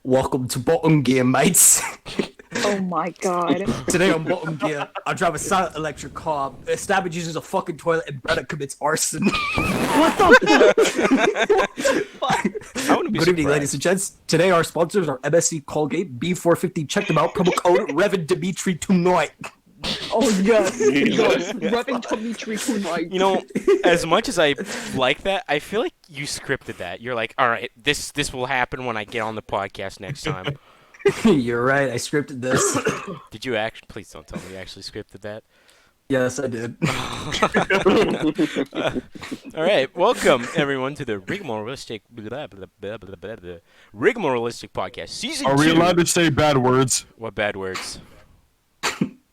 Welcome to Bottom Gear, mates. Oh my god. Today on Bottom Gear, I drive a silent electric car, Stabbage uses a fucking toilet, and Brenna commits arson. What the fuck? Good evening, ladies and gents. Today our sponsors are MSC Colgate, B450. Check them out. Promo code Revan Dimitri tonight. Oh yes, yes. Revan Dimitri tonight. You know, as much as I like that, I feel like you scripted that. You're like, all right, this will happen when I get on the podcast next time. You're right. I scripted this. Did you actually? Please don't tell me you actually scripted that. Yes, I did. All right, welcome everyone to the Rigamarolistic Rigamarolistic Podcast, Season 2. Are we allowed to say bad words? What bad words?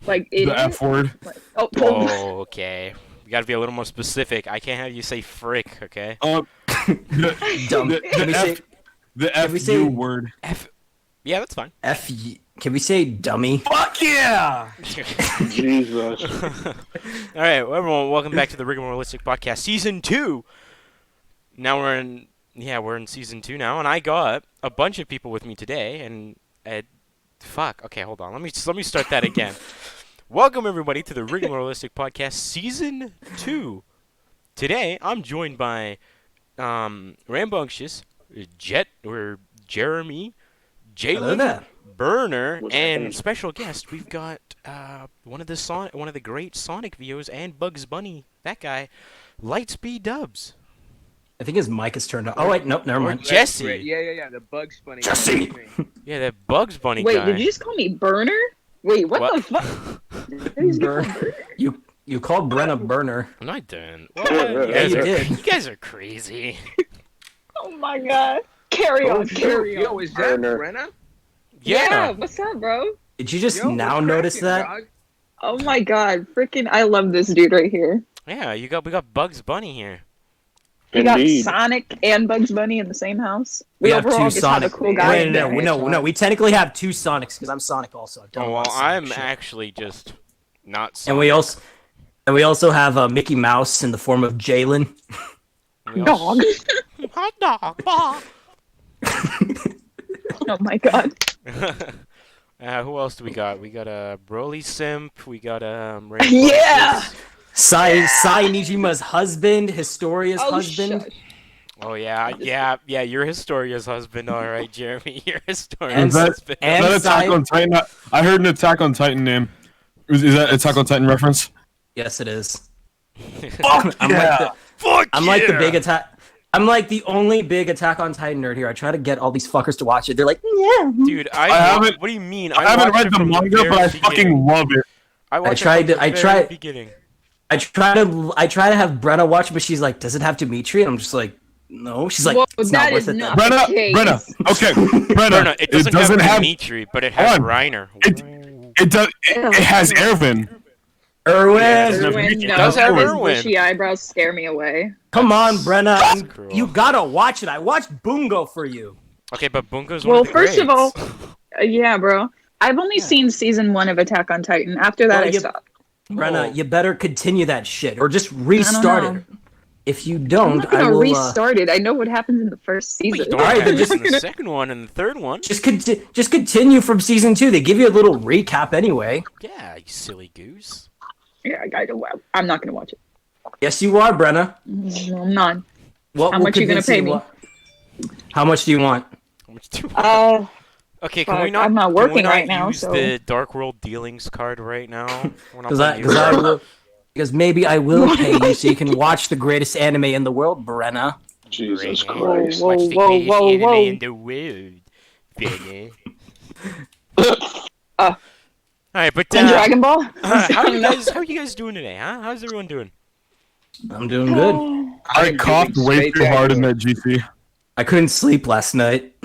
Like idiot? The F word? Oh, okay. We gotta be a little more specific. I can't have you say frick, okay? Dumb. The F-U word. F. Yeah, that's fine. Can we say dummy? Fuck yeah! Jesus. All right, well, everyone, welcome back to the Rigamarolistic Podcast, Season 2. Now we're in Season 2 now, and I got a bunch of people with me today, and fuck. Okay, hold on. Let me start that again. Welcome everybody to the Rigamarolistic Podcast, Season 2. Today, I'm joined by Rambunctious, Jet or Jeremy, Jalen, Burner, and special guest. We've got one of the great Sonic videos and Bugs Bunny. That guy, Lightspeed Dubs. I think his mic is turned on. Oh wait, nope, never mind. Jesse. Yeah. The Bugs Bunny. Jesse. Yeah, that Bugs Bunny Wait, guy. did you just call me Burner? Wait, what the fuck? You called Brenna Burner. I'm not done. Yeah, you did. You guys are crazy. Oh my god. Carry on. Yo, is that Burner. Brenna? Yeah. What's up, bro? Did you just Yo, now what's notice cracking, that? dog? Oh my god, freaking! I love this dude right here. Yeah, we got Bugs Bunny here. We got Indeed. Sonic and Bugs Bunny in the same house. We have two overall just have a Sonic. cool guy. Wait, in no, there. no. We technically have two Sonics because I'm Sonic also. I've done a Oh lot well, of Sonic I'm shit. actually just not. Sonic. And we also have Mickey Mouse in the form of Jalen. Dog. Hot dog. Oh my god. Who else do we got? We got Broly Simp. We got Yeah! Sai Nijima's husband, Historia's husband. Shush. Oh yeah. You're Historia's husband, all right, Jeremy. You're Historia's And- husband. and- Is that Attack on Titan? I heard an Attack on Titan name. Is that Attack on Titan reference? Yes, it is. Fuck I'm like the big yeah. attack. I'm like the only big Attack on Titan nerd here. I try to get all these fuckers to watch it. They're like, yeah. Dude, I haven't- What do you mean? I haven't watched read it the from manga, very but I beginning. fucking love it. watched it tried from to- I the very tried- beginning. I try to have Brenna watch, but she's like, does it have Dimitri? And I'm just like, no. She's like, Whoa, it's not that worth is it. not- Then. Brenna. Okay, Brenna. No, it doesn't have Dimitri, but it has Hold on. Reiner. It has Erwin. Erwin. Erwin, It no, does have his Erwin. bushy eyebrows scare me away. Come on, Brenna. That's cruel. You gotta watch it. I watched Bungo for you. Okay, but Bungo's one Well, of the first of greats. all, yeah, bro. I've only seen season 1 of Attack on Titan. After that, Well, I you- stopped. Brenna, Oh. you better continue that shit, or just restart know. it. If you I'm don't, not I gonna will. restart it. I know what happens in the first Well, you season. don't Alright, have then this just- in the second one and the third one. Just continue from season 2. They give you a little recap anyway. Yeah, you silly goose. Yeah, I'm not gonna watch it. Yes, you are, Brenna. I'm not. What How will much you gonna convince pay me? How much do you want? How much do- Okay, can fuck, we not? I'm not can working we not right now, use so- the Dark World dealings card right now? We're not gonna use it. Because maybe I will pay you so you can watch the greatest anime in the world, Brenna. Jesus Right. Christ. Whoa, Watch the whoa, greatest whoa, anime whoa. in the world, baby. All right, but And Dragon Ball? how are you guys doing today? Huh? How's everyone doing? I'm doing good. I coughed way too hard in that GC. I couldn't sleep last night.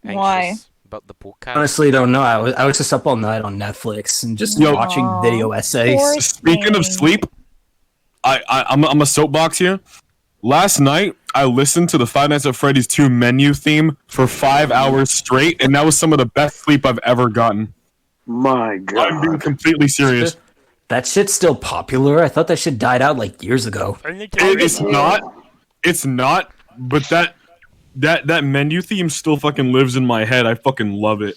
Why? Anxious about the podcast. Honestly, don't know. I was just up all night on Netflix and just Yo. watching video essays. Poor Speaking of thing. sleep, I'm a soapbox here. Last night, I listened to the Five Nights at Freddy's 2 menu theme for 5 hours straight, and that was some of the best sleep I've ever gotten. My I'm being God. completely serious. That shit's still popular. I thought that shit died out like years ago. It's not, but that menu theme still fucking lives in my head. I fucking love it.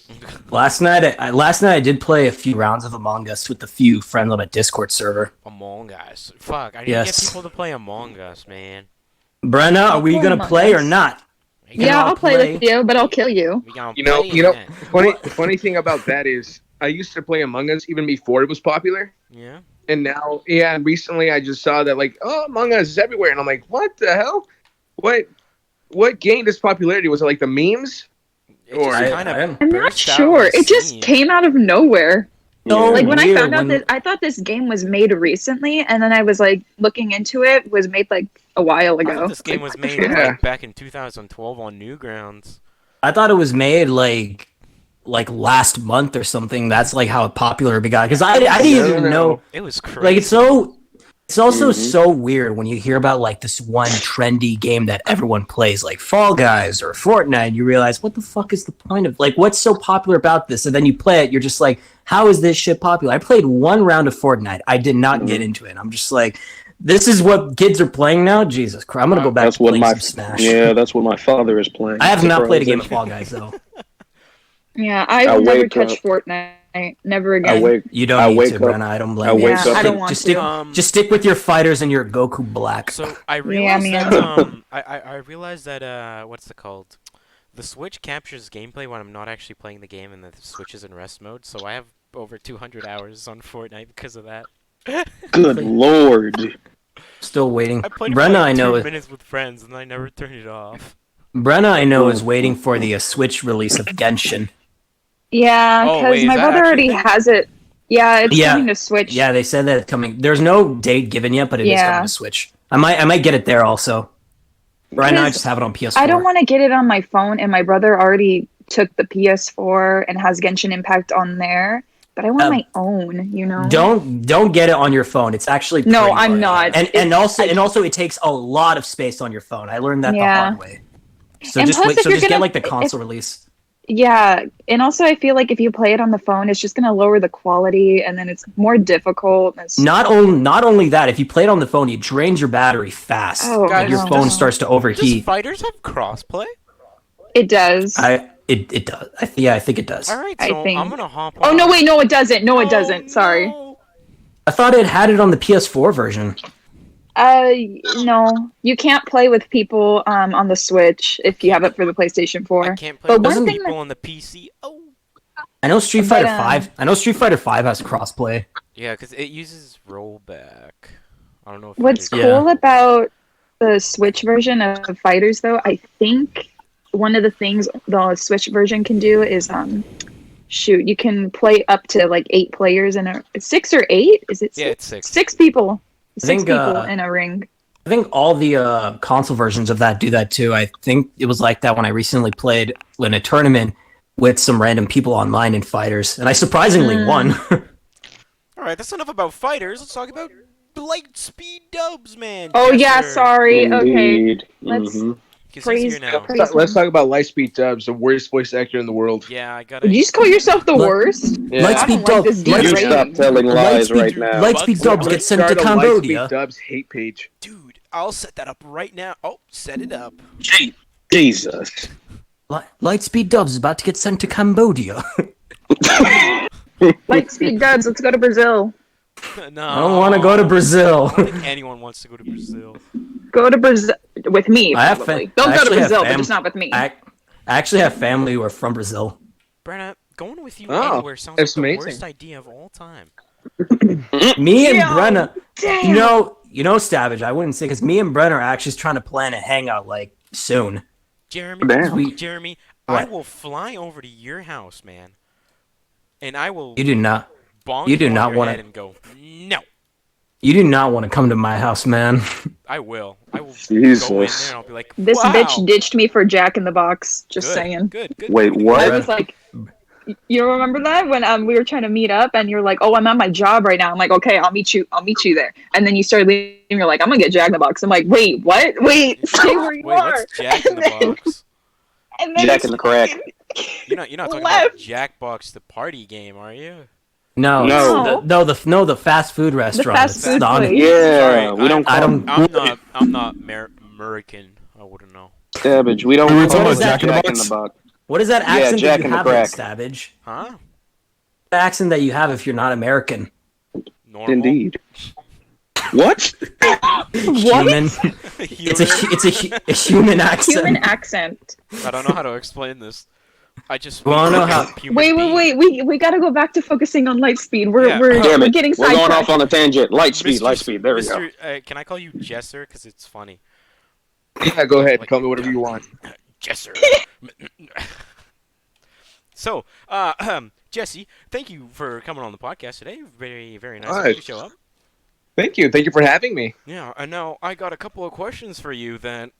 Last night I did play a few rounds of Among Us with a few friends on a Discord server. Among Us. Fuck, I need to Yes. get people to play Among Us, man. Brenna, are we play gonna Among play or Us. not? We gonna Yeah, I'll play with you, but I'll kill you. We gonna You know, play, man. funny thing about that is I used to play Among Us even before it was popular. Yeah. And now, and recently I just saw that like, oh, Among Us is everywhere. And I'm like, what the hell? What gained this popularity? Was it like the memes? It just I- kind I am- of I'm not burst out sure. on the It just scene. came out of nowhere. So Like when I weird found out when- that I thought this game was made recently, and then I was like looking into it, was made like a while I ago. thought this game was made Yeah. like back in 2012 on Newgrounds. I thought it was made like last month or something. That's like how popular it got. Because I didn't even know. It was crazy. Like it's also so weird when you hear about like this one trendy game that everyone plays, like Fall Guys or Fortnite. And you realize what the fuck is the point of like what's so popular about this? And then you play it, you're just like, how is this shit popular? I played one round of Fortnite. I did not get into it. I'm just like, this is what kids are playing now. Jesus Christ, I'm gonna go back That's to what playing my some Smash. yeah, that's what my father is playing. I have not played a game of Surprising. Fall Guys though. Yeah, I I will never wake touch up- Fortnite. Never I again. wake You don't I need wake to, up- Brenna. I don't blame I you. wake Yeah, up I don't and- want Just to. stick, just stick with your fighters and your Goku Black. So I realized man. that I realized that what's it called? The Switch captures gameplay when I'm not actually playing the game, and the Switch is in rest mode. So I have over 200 hours on Fortnite because of that. Good lord. Still waiting. I played it for Brenna, like I know. 2 minutes with friends, and I never turned it off. Brenna, I know, is waiting for the Switch release of Genshin. Yeah, Oh, because wait, is my that brother actually already thing? has it. Yeah, it's Yeah. coming to Switch. Yeah, they said that it's coming. There's no date given yet, but it is Yeah. coming to Switch. I might get it there also. Right now, I Because just have it on PS4. I don't want to get it on my phone, and my brother already took the PS4 and has Genshin Impact on there. But I want my own, you know. Don't get it on your phone. It's actually No, pretty I'm hard. not. And also it takes a lot of space on your phone. I learned that the Yeah. hard way. So And just plus, wait. if So you're just get gonna- like the console release. Yeah, and also I feel like if you play it on the phone, it's just gonna lower the quality, and then it's more difficult. Not only that, if you play it on the phone, it drains your battery fast. Oh, Guys, and your no. phone starts to Does overheat. Fighters have crossplay? It does. It does. I think it does. All right, I so think- I'm gonna hop on. Oh no! Wait, no, it doesn't. No, it doesn't. Sorry. No. I thought it had it on the PS4 version. No, you can't play with people on the Switch if you have it for the PlayStation 4. I can't play But with one thing people that- on the PC. Oh. I know Street But, Fighter 5. I know Street Fighter 5 has crossplay. Yeah, because it uses rollback. I don't know if What's Fighters- Yeah. cool about the Switch version of Fighters, though, I think one of the things the Switch version can do is shoot, you can play up to like 8 players in a 6 or 8. Is it? Yeah, Six? it's 6. 6 people. I think, 6 people in a ring. I think all the console versions of that do that too. I think it was like that when I recently played in a tournament with some random people online in Fighters, and I surprisingly won. All right, that's enough about Fighters. Let's talk about light speed dubs, man. Oh yeah, Chester. sorry. Okay, Indeed. let's- Mhm. 'Cause he's praise- here now. praise- Let's talk about Lightspeed Dubs, the worst voice actor in the world. Yeah, I gotta. Did you just call yourself the worst? Yeah. Lightspeed I don't like Dub- this Light- You deep stop rating. telling lies right now. Lightspeed Dubs get sent to Start a Cambodia. Lightspeed Dubs hate page. Dude, I'll set that up right now. Oh, set it up. Jesus. Lightspeed Dubs is about to get sent to Cambodia. Lightspeed Dubs, let's go to Brazil. No. I don't want to go to Brazil. I don't think anyone wants to go to Brazil. Go to Brazil with me. I have Probably. fa- Don't I go to actually have Brazil, but fam- just not with me. I actually have family who are from Brazil. Brenna, going with you Oh, anywhere sounds like that's the amazing. worst idea of all time. Me and Yo, Brenna, damn. you know, Savage. I wouldn't say because me and Brenna are actually trying to plan a hangout like soon. Jeremy, Damn. Jeremy, I What? will fly over to your house, man, and I will You do not. bonk you do on not your wanna- head and go, no. You do not want to come to my house, man. I will. I will Jesus. go in there and I'll be like, This wow. bitch ditched me for Jack in the Box. Just Good, saying. Good, good. Wait, good. what? I was like, you remember that when we were trying to meet up and you're like, oh, I'm at my job right now. I'm like, okay, I'll meet you there. And then you started leaving. You're like, I'm gonna get Jack in the Box. I'm like, wait, what? Wait, stay where you Wait, are. what's Jack in And the then- Box? And then Jack it's in the Crack. You're not talking Left. about Jackbox, the party game, are you? No, No. the fast food restaurant. fast It's food not- place. Yeah, Sorry, we don't I call don't- I'm not American. I wouldn't know. Stabbage. We don't. We were call talking it about Jack in the Jack in Box? the Box. What is that Yeah, accent Jack that you in the have, like, Crack. Savage? Huh? The accent that you have if you're not American. Normal. Indeed. What? Human. Human. A human accent. Human accent. I don't know how to explain this. I just Well, I know how- Wait. We gotta go back to focusing on Lightspeed. We're Yeah. Damn we're it. getting We're going sidetracked. off on a tangent. Lightspeed. There we go. Can I call you Jesser? Because it's funny. Yeah, go ahead. Like- Call me whatever you want. Jesser. So, Jesse, thank you for coming on the podcast today. Very, very nice of you to show up. Thank you. Thank you for having me. Yeah, and now I got a couple of questions for you that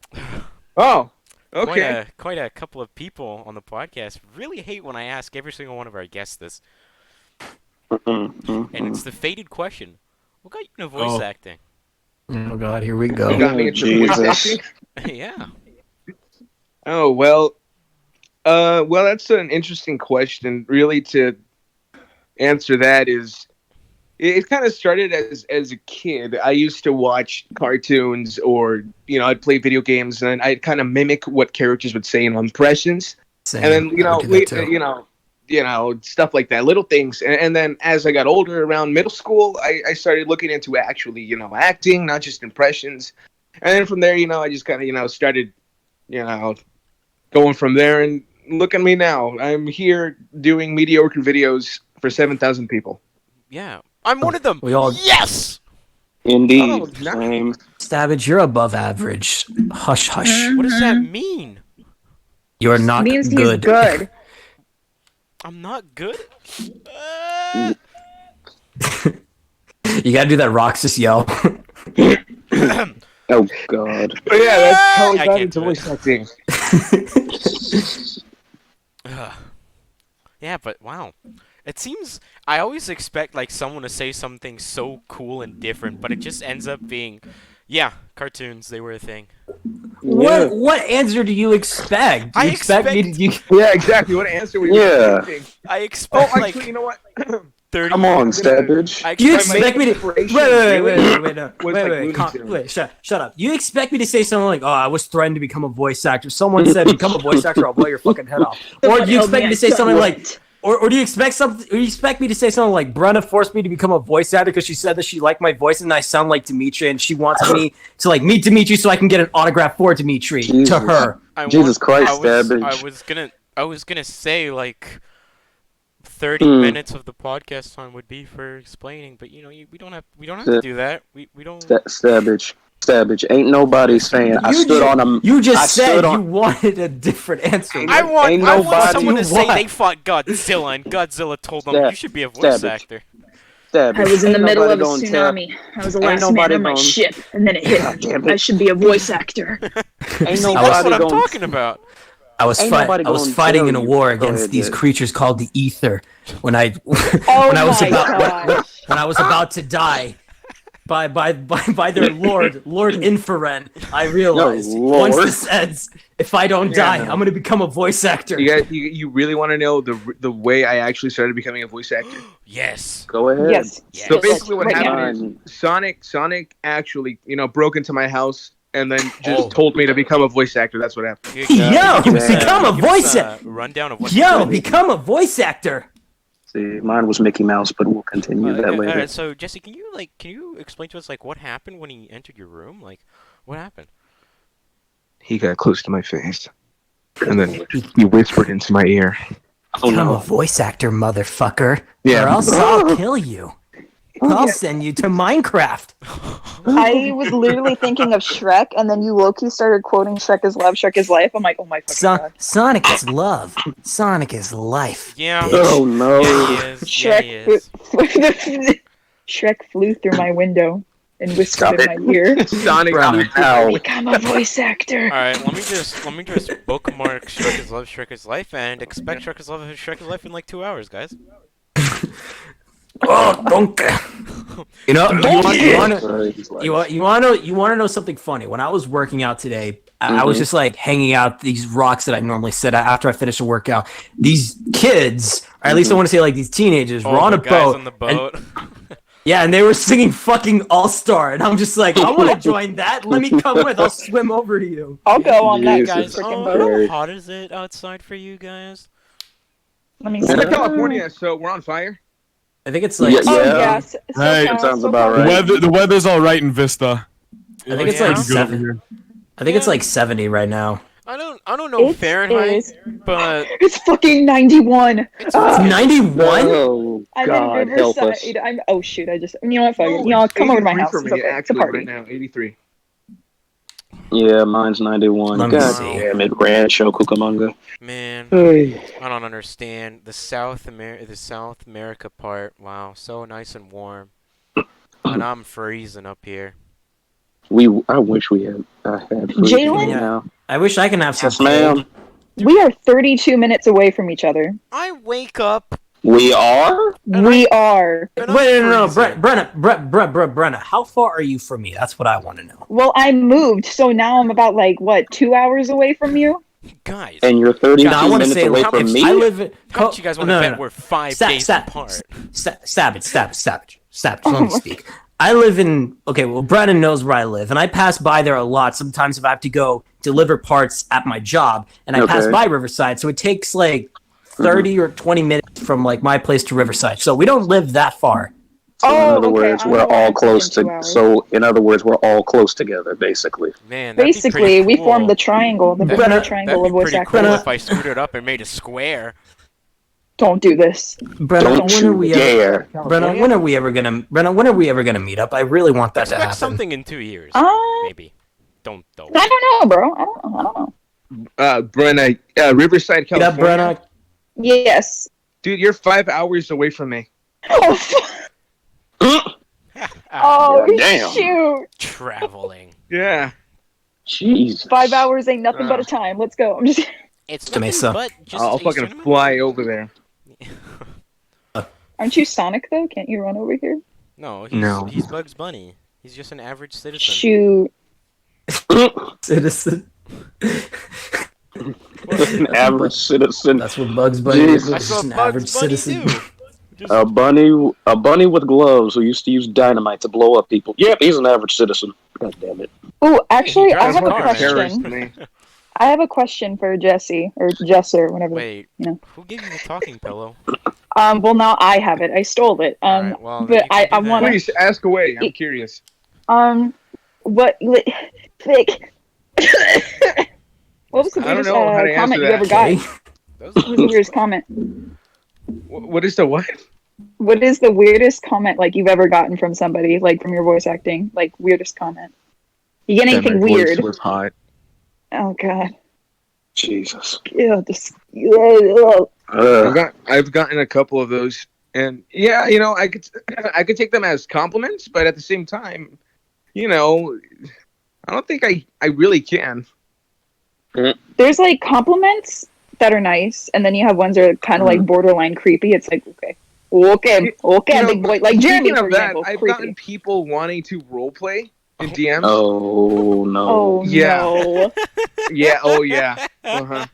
Oh, okay. quite a couple of people on the podcast really hate when I ask every single one of our guests this. And it's the fated question. What got you into voice Oh. acting? Oh god, here we You go. got me into voice Jesus. acting? Yeah. Oh, well, that's an interesting question. Really, to answer that is, it kind of started as a kid. I used to watch cartoons, or I'd play video games, and I'd kind of mimic what characters would say in impressions, Same. and then I would do that too. stuff like that, little things. And then as I got older, around middle school, I started looking into actually acting, not just impressions. And then from there, I just kind of started going from there. And look at me now. I'm here doing mediocre videos for 7,000 people. Yeah. I'm one of them. We all- Yes! Indeed. Oh, nice. Same. Savage, you're above average. Hush, hush. What does that mean? You're not Means he's good. good. I'm not good? You gotta do that Roxas yell. Oh God. But yeah, that's how I I got can't into do it. voice acting. Yeah, but wow. It seems I always expect like someone to say something so cool and different, but it just ends up being, yeah, cartoons, they were a thing. What answer do you expect? Do I you expect me to? Yeah, exactly. What answer were you Yeah. expecting? I Oh, expect actually, like you know what? 30 Come on, Stabbage. I You expect expect me to? inspiration Wait, really no. was like Looney Calm- Tunes. wait, shut up. You expect me to say something like, "Oh, I was threatened to become a voice actor." Someone said, "Become a voice actor, I'll blow your fucking head off." Or do you expect me to say something like, or do you expect something? Or you expect me to say something like, "Brenna forced me to become a voice actor because she said that she liked my voice and I sound like Dimitri, and she wants me to like meet Dimitri so I can get an autograph for Dimitri to Jesus. her." Jesus Christ, Stabbage. I was gonna say like 30 minutes of the podcast time would be for explaining, but we don't have to do that. We don't. Stabbage. Ain't nobody saying I stood on a. You just I said stood you on- wanted a different answer. I want nobody- someone to say What? they fought Godzilla and Godzilla told them Stab- you should be a voice Stabbage. actor. Stabbage. I was in the Ain't middle of a nobody gonna tsunami. I was the Ain't last man nobody on my gonna- ship, and then it hit God damn me. it. I should be a voice actor. Ain't See, nobody that's what I'm gonna- talking about. I was Ain't nobody gonna fighting tell in a you. war Go against ahead, these Jay. creatures called the Ether when I Oh when I was my about gosh. when I was about to die by their lord Inferen. I realized once Lord. this ends, if I don't die, I'm gonna become a voice actor. You really want to know the way I actually started becoming a voice actor? Yes. Go ahead. Yes. Yes. So Yes. basically, what Right now. happened is Sonic actually broke into my house and then just Oh. told me to become a voice actor. That's what happened. You Yo, give us become a give us voice a rundown of what. Yo, become a voice actor. See, mine was Mickey Mouse, but we'll continue that later. Alright, so Jesse, can you explain to us like what happened when he entered your room? Like, what happened? He got close to my face, and then he whispered into my ear. Oh Become a no. voice actor, motherfucker. Yeah. Or else I'll kill you. I'll send you to Minecraft. I was literally thinking of Shrek, and then you low-key started quoting "Shrek is love, Shrek is life." I'm like, oh my fucking god. Sonic is love. Sonic is life. Yeah. Oh no. Yeah, he is. Yeah, he is. Shrek flew through my window and Stop whispered in my ear, Sonic. Ow. "Become a voice actor." All right, let me just bookmark Shrek is love, Shrek is life, and expect Shrek is love, Shrek is life in like 2 hours, guys. Oh, donkey. You know, you want to know something funny? When I was working out today, I was just like hanging out these rocks that I normally sit at after I finish a workout. These kids, or at least I want to say like these teenagers, were on the a guys boat. on the boat. Yeah, and they were singing fucking All Star, and I'm just like, I want to join that. Let me come with. I'll swim over to you. I'll go on that Jesus freaking Christ. boat. How hot is it outside for you guys? Let me It's see. in California, so we're on fire. I think it's like. Yeah, Oh yeah. yes. Hey, that sounds about The right. the weather's all right in Vista. I think it's Yeah. like Pretty good over 7. here. I think it's like 70 right now. I don't know It Fahrenheit, is- but It's fucking 91. It's 91. Oh, I'm God, in help us. Riverside. Oh shoot! I just you know what? Fuck it. Oh, You know, it's come over to my 83 house. for It's me, okay. It's a actually, party. right now, 83. Yeah, mine's 91. Let me God see. damn it, Rancho Cucamonga. man, Hey. I don't understand the South America part. Wow, so nice and warm, and I'm freezing up here. I wish we had freezing Jalen? right now. I wish I can have some Yes, ma'am. cold. We are 32 minutes away from each other. I wake up. We are? And We are. And Wait, I'm no, freezing. Brenna, how far are you from me? That's what I want to know. Well, I moved, so now I'm about like what 2 hours away from you. Guys, And you're 32 No, I want to minutes say, away how from much me? I live in. how much you guys want to bet we're 5 days apart? Savage. Let me speak. I live in. Okay, well, Brennan knows where I live, and I pass by there a lot. Sometimes if I have to go deliver parts at my job, and I pass Okay. by Riverside, so it takes like 30 or 20 minutes from like my place to Riverside. So we don't live that far. So in Oh, other okay, words, I we're know why all it's close taken 2 to. hours. So in other words, we're all close together, basically. Man, that'd be Basically, pretty we cool. formed the triangle, the Bermuda Brenna, Triangle That'd of be voice pretty acting. cool if I screwed it up and made a square. Don't do this. Brennan, Don't when are you we dare. Brennan, when are we ever gonna meet up? I really want that to Expect happen. something in 2 years, I maybe. Don't though. don't know, bro. I don't know. Brenna, Riverside, Meet up, California. Brenna. Yes. Dude, you're 5 hours away from me. Oh, oh damn. shoot! Traveling. Yeah. Jesus. 5 hours ain't nothing but a time. Let's go. I'm just. It's To nothing Mesa. but just I'll a fucking cinema fly movie. over there. Aren't you Sonic though? Can't you run over here? No, No. he's Bugs Bunny. He's just an average citizen. Shoot. Citizen. An average citizen. That's what Bugs Bunny is. Jesus. That's Just what an Bugs average Bunny citizen. do. Just, A bunny with gloves who used to use dynamite to blow up people. Yep, he's an average citizen. God damn it. Oh, actually, I drives have a cars. question. Terrorist, man. I have a question for Jesse or Jesser, whatever. wait, you know. who gave you the talking pillow? Well, now I have it. I stole it. Alright, well, then but you can do I that. want to. Please ask away. I'm curious. What? Like, what was the I don't weirdest know how to answer comment you that. ever got? Okay. Those What was the weirdest comment? What is the what? What is the weirdest comment like you've ever gotten from somebody, like from your voice acting? Like weirdest comment. You get anything That my voice weird? was hot. Oh God. Jesus. Yeah. Just. Ugh. I've gotten a couple of those, and yeah, you know, I could take them as compliments, but at the same time, you know, I don't think I really can. There's like compliments that are nice, and then you have ones that are kind of like borderline creepy. It's like okay, You know, big boy, like Jeremy, speaking for of that, example, I've creepy. gotten people wanting to roleplay in DMs. Oh, no. Oh Yeah. no! Yeah. Oh yeah. Uh-huh.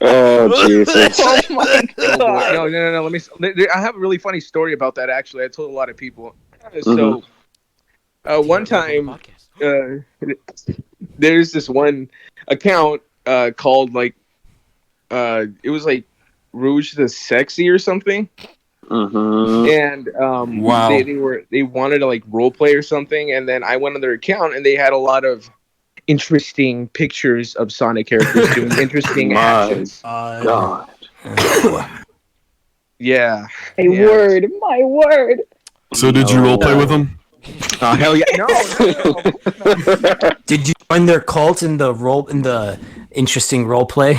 Oh, Jesus. Oh my Oh, boy. God! No. I have a really funny story about that. Actually, I told a lot of people. So, one time, there's this one account called like, it was like Rouge the Sexy or something. And Wow. they wanted to like role play or something, and then I went on their account and they had a lot of interesting pictures of Sonic characters doing interesting My actions. God. Yeah. My Yeah. word! My word! So did you roleplay with him? Oh hell yeah! No. Did you join their cult in the interesting role play?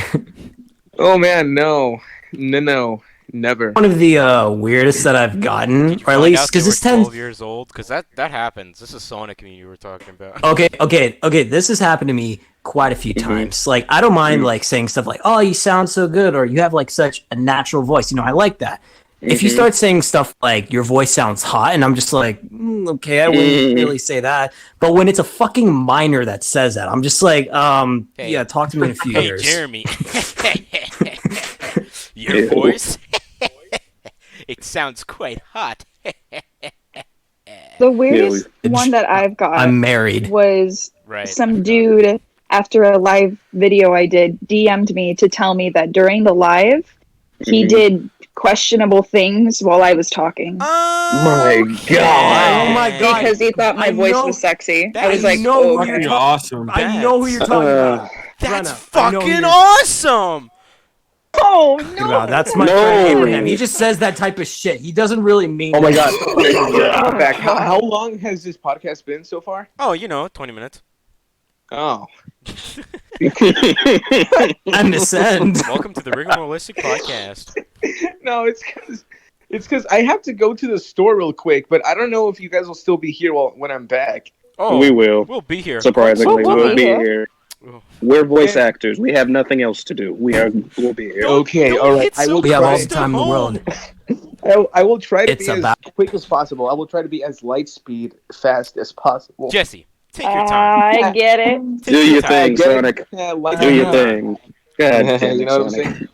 Oh man, no, never. One of the weirdest that I've gotten, Did you or at find least out because they this were tends. 12 years old? Because that happens. This is Sonic you were talking about. Okay. This has happened to me quite a few times. Like, I don't mind like saying stuff like, "Oh, you sound so good," or "You have like such a natural voice." You know, I like that. If you start saying stuff like "Your voice sounds hot," and I'm just like, okay, I wouldn't really say that. But when it's a fucking minor that says that, I'm just like, Hey. yeah, talk to me in a few Hey, years. Jeremy. Your voice? It sounds quite hot. The weirdest Yeah, one that I've got I'm married. was Right. some dude after a live video I did DM'd me to tell me that during the live he did questionable things while I was talking. My God. Oh my God. Because he thought my I voice know- was sexy. that I was is like, know who oh, you're Fucking talking- awesome. I know who you're talking about. That's Brenna, I know who fucking you're- awesome. oh no. Wow, that's my No. friend Abraham. He just says that type of shit. He doesn't really mean. Oh my that. God. I'm back. How long has this podcast been so far? Oh, 20 minutes. Oh. I'm descend. Welcome to the Rigamarolistic Podcast. No, it's because I have to go to the store real quick, but I don't know if you guys will still be here when I'm back. Oh, We will. We'll be here. Surprisingly, We'll we'll be be here. here. Oh. We're voice actors. We have nothing else to do. We'll be here. Okay, Don't all right. hit I so will We have all close the to time in the home. world. I will try to It's be about- as quick as possible. I will try to be as light speed fast as possible. Jesse, take your time. I get it. Take Do your time. thing, Get it? Sonic. Yeah, light Do your Uh-huh. thing. God damn You it, know what I'm Sonic. saying?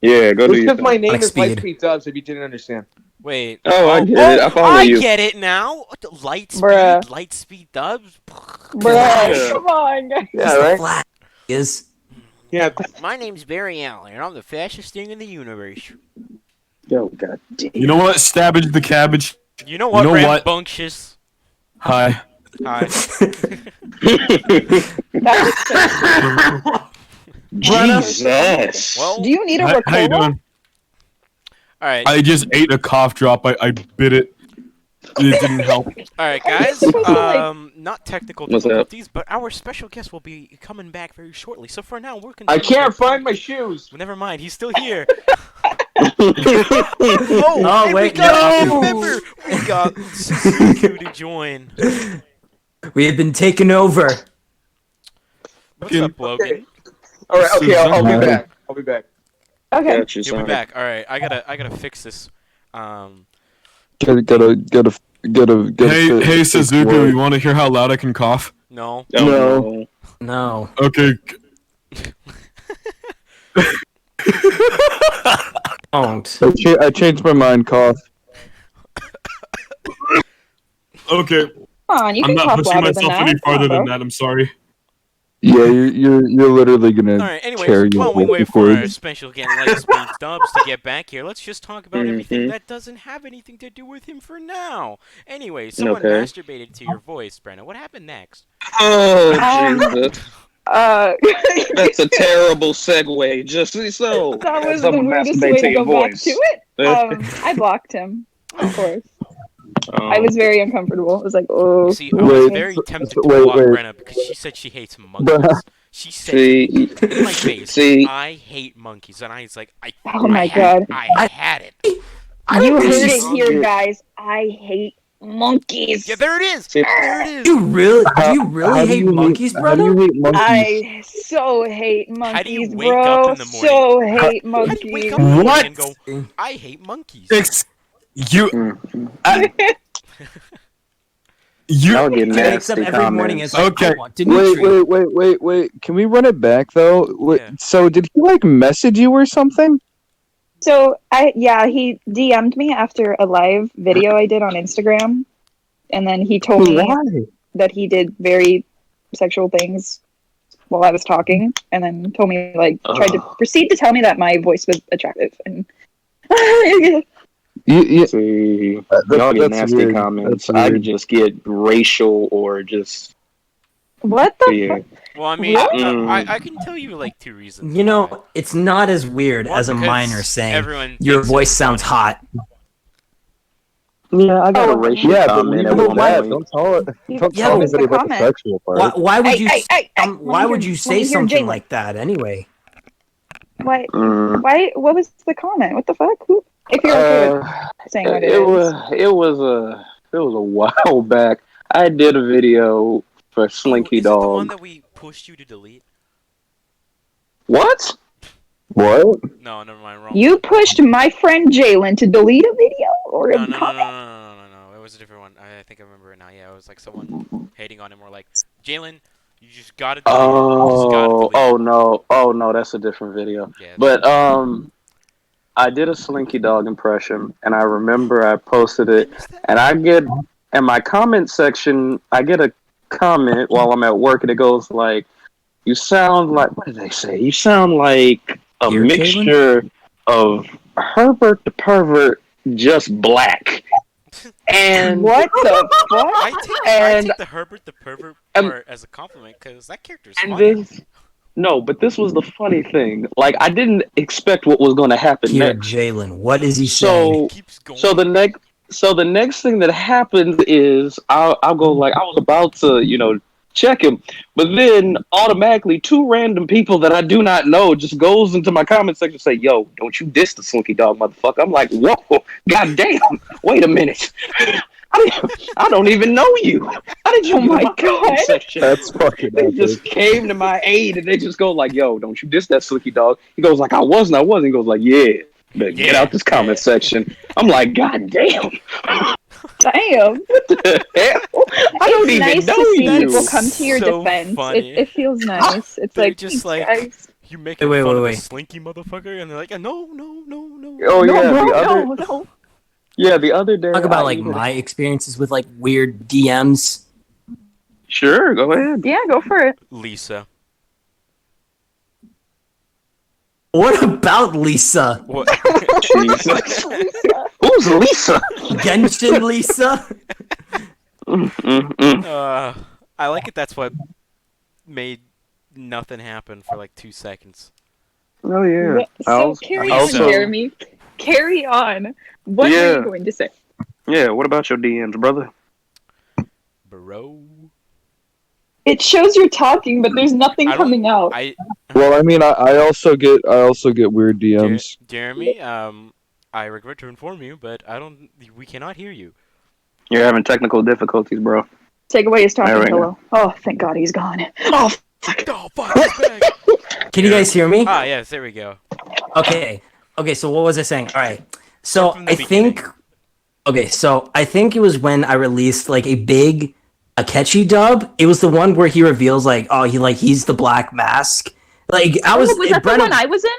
Yeah, go do It's your because my thing. name Like is speed. Lightspeed Dubs, if you didn't understand. Wait. Oh, I get it. I follow you. get it now. What the light speed, Bruh. light speed dubs. Bruh, come on, guys. Yeah, Just the right? flat is. Yeah, My name's Barry Allen, and I'm the fastest thing in the universe. Yo, god damn. You know what? Stabbage the cabbage. You know what, You know what? rambunctious? Hi. Hi. Jesus. Well, Do you need a How you Ricola? doing? all right, I just ate a cough drop. I bit it. It didn't help. all right, guys. supposed to, like- Not technical What's up? difficulties, but our special guest will be coming back very shortly. So for now, we're I continuing can't with our find my podcast. shoes. Well, never mind, he's still here. Oh, Oh, and wait, we got a no! new member. We got Suzuki to join. We have been taken over. What's up, Logan? All right, okay, I'll be Susan. back. I'll be back. Okay. Got you, He'll be Sonic. back. All right, I gotta fix this. Gotta Hey, Suzuki, you want to hear how loud I can cough? No. Oh, No. No. Okay. Don't. I changed my mind, cough. Okay. Come on, you I'm can not talk pushing louder than myself that. any Come on, farther than bro. that. I'm sorry. Yeah, you're literally gonna All right. tear Anyways, your while we wait for our cords. special again, Lightspeed Dubs to get back here, let's just talk about everything Mhm. that doesn't have anything to do with him for now. Anyway, someone Okay. masturbated to your voice, Brenna. What happened next? Oh, Um, Jesus. That's a terrible segue. Just so. that was the Someone weirdest masturbate way to to your go back voice. to it. I blocked him, of course. I was very uncomfortable. I was like, oh. See, I was Wait, very tempted to wait, block wait. Brenna because she said she hates monkeys. Bruh. She said See, in my face, see. I hate monkeys, and I was like, Oh my I had, God. I had it. You heard She's- it here, guys. I hate monkeys. Yeah, there it is. See- There it is. Do you really How do hate you monkeys, How do you brother? hate monkeys? I so hate monkeys, How do you wake bro. up in the morning? So hate How do you monkeys. wake up in the morning What? and go, I hate monkeys? You. You. I'll get He wakes up nasty every morning and comments. is like, Okay. I want Dimitri. Wait. Can we run it back though? Yeah. So did he like message you or something? So he DM'd me after a live video I did on Instagram, and then he told me Why? that he did very sexual things while I was talking, and then told me tried to proceed to tell me that my voice was attractive, and You, See, y'all that's get nasty weird. comments. That's I weird. just get racial or just what the yeah. Well, I mean, Really? I can tell you like two reasons. You why. know, it's not as weird One, as a because minor saying everyone your thinks voice it's sounds funny. hot. Yeah, I got Oh, a racial Yeah, but comment leave at it one at that. point. Don't tell it. Yeah, Don't yeah, tell what was the anybody about the comment? sexual part. Why would you Hey, why would you say something Jalen. like that anyway? Why? Mm. Why? What was the comment? What the fuck? Who? If you're okay with saying what it It is. was a while back. I did a video for Slinky Is it the one Dog. that we pushed you to delete? What? What? No, never mind. Wrong. You pushed my friend Jalen to delete a video or a No, no, no, no, comment? no, no, no, no. It was a different one. I think I remember it now. Yeah, it was like someone hating on him or like, Jalen, you just gotta delete it. You just gotta delete it." Oh no, that's a different video. Yeah, But I did a Slinky Dog impression, and I remember I posted I it, missed that. and and my comment section, I get a comment while I'm at work, and it goes like, "You sound like," what did they say? "You sound like a mixture of Herbert the Pervert, just black." And What the fuck? I take the Herbert the Pervert part as a compliment because that character is and funny. but this was the funny thing. Like, I didn't expect what was going to happen Here, next. Jalen, what is he saying? It keeps going. So the next thing that happens is I'll go like, I was about to check him, but then automatically 2 random people that I do not know just goes into my comment section and say, "Yo, don't you diss the Slinky Dog motherfucker." I'm like, whoa, goddamn, wait a minute. I don't even know you. How did you my comment section? That's fucking They epic. just came to my aid and they just go like, "Yo, don't you diss that Slinky Dog." He goes like, I wasn't. He goes like, "Yeah, but get out this comment section." I'm like, God damn. Damn. What the hell? I don't It's even nice know to see you. people come to your So defense. funny. It feels nice. It's They're like, just "Thanks, like- guys." You making Wait, fun wait, of wait. the Slinky motherfucker, and they're like, "No." Oh yeah, No. the other day. Talk about I like even- my experiences with like weird DMs. Sure, go ahead. Yeah, go for it. Lisa. What about Lisa? What? Jesus. Who's Lisa? Genshin Lisa? I like it. That's what made nothing happen for like 2 seconds. Oh yeah. So carry on, also- Jeremy. Carry on. What are Yeah. you going to say? Yeah. What about your DMs, brother? Bro. It shows you're talking, but there's nothing I don't- coming out. Well, I mean, I also get weird DMs. Jeremy, I regret to inform you, but we cannot hear you. You're having technical difficulties, bro. Take away his talking There we go. pillow. Oh, thank God he's gone. Oh, Oh, fuck, he's back. Can you guys hear me? Ah, yes, there we go. Okay, so what was I saying? All right. So From the I think it was when I released like a big Akechi dub. It was the one where he reveals like, oh, he's the Black Mask. Like I was was that the Brennan- one I was in?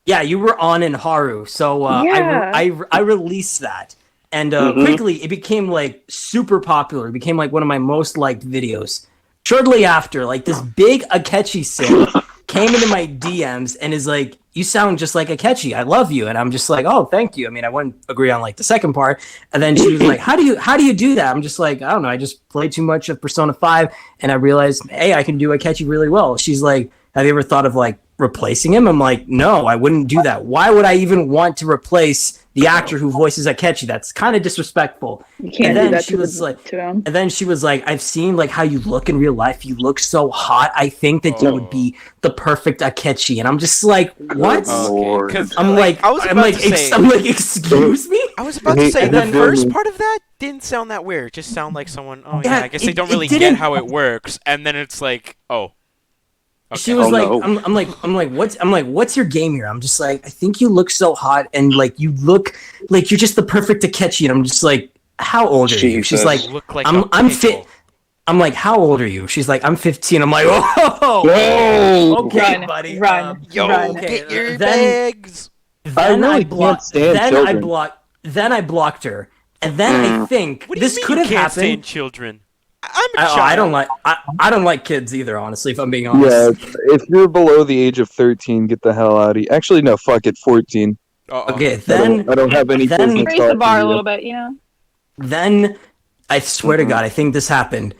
Yeah, you were on in Haru. So Yeah. I released that. And quickly it became like super popular. It became like one of my most liked videos. Shortly after, like this big Akechi sim came into my DMs and is like, "You sound just like Akechi. I love you." And I'm just like, "Oh, thank you." I mean, I wouldn't agree on like the second part. And then she was like, "How do you do that?" I'm just like, "I don't know. I just played too much of Persona 5 and I realized, hey, I can do Akechi really well." She's like, "Have you ever thought of like replacing him?" I'm like, "No, I wouldn't do that. Why would I even want to replace the actor who voices Akechi? That's kind of disrespectful." You can't And do then that she was like, to him. And then she was like, "I've seen like how you look in real life. You look so hot. I think that you would be the perfect Akechi." And I'm just like, "What?" Lord. Because I'm like, I was about to say, I'm like, excuse me? I was about to say And the then- first part of that didn't sound that weird. It just sound like someone. Oh yeah, Yeah, I guess they it- don't it really get didn't- how it works, and then it's like, oh. Okay. She was Oh, like, no. I'm like, what's your game here? I'm just like, I think you look so hot, and like you look like you're just the perfect Akechi. And I'm just like, how old are you? She's Jesus. like, You look like I'm a fit. pickle. I'm like, how old are you? She's like, I'm 15. I'm like, oh, Whoa. okay, Run, buddy. run. Yo, Run. get your then- bags. Then really I can't blocked. stand children. Then I blocked her, and then I think What do you this mean could you have can't happened. stand children? I'm a child. I don't like. I don't like kids either. Honestly, if I'm being honest. Yeah, if you're below the age of 13, get the hell out of here. Actually, no, fuck it, 14. Uh-oh. Okay, I then don't have any then- business Raise the talking bar to a you. little bit, you know? Then I swear to God, I think this happened.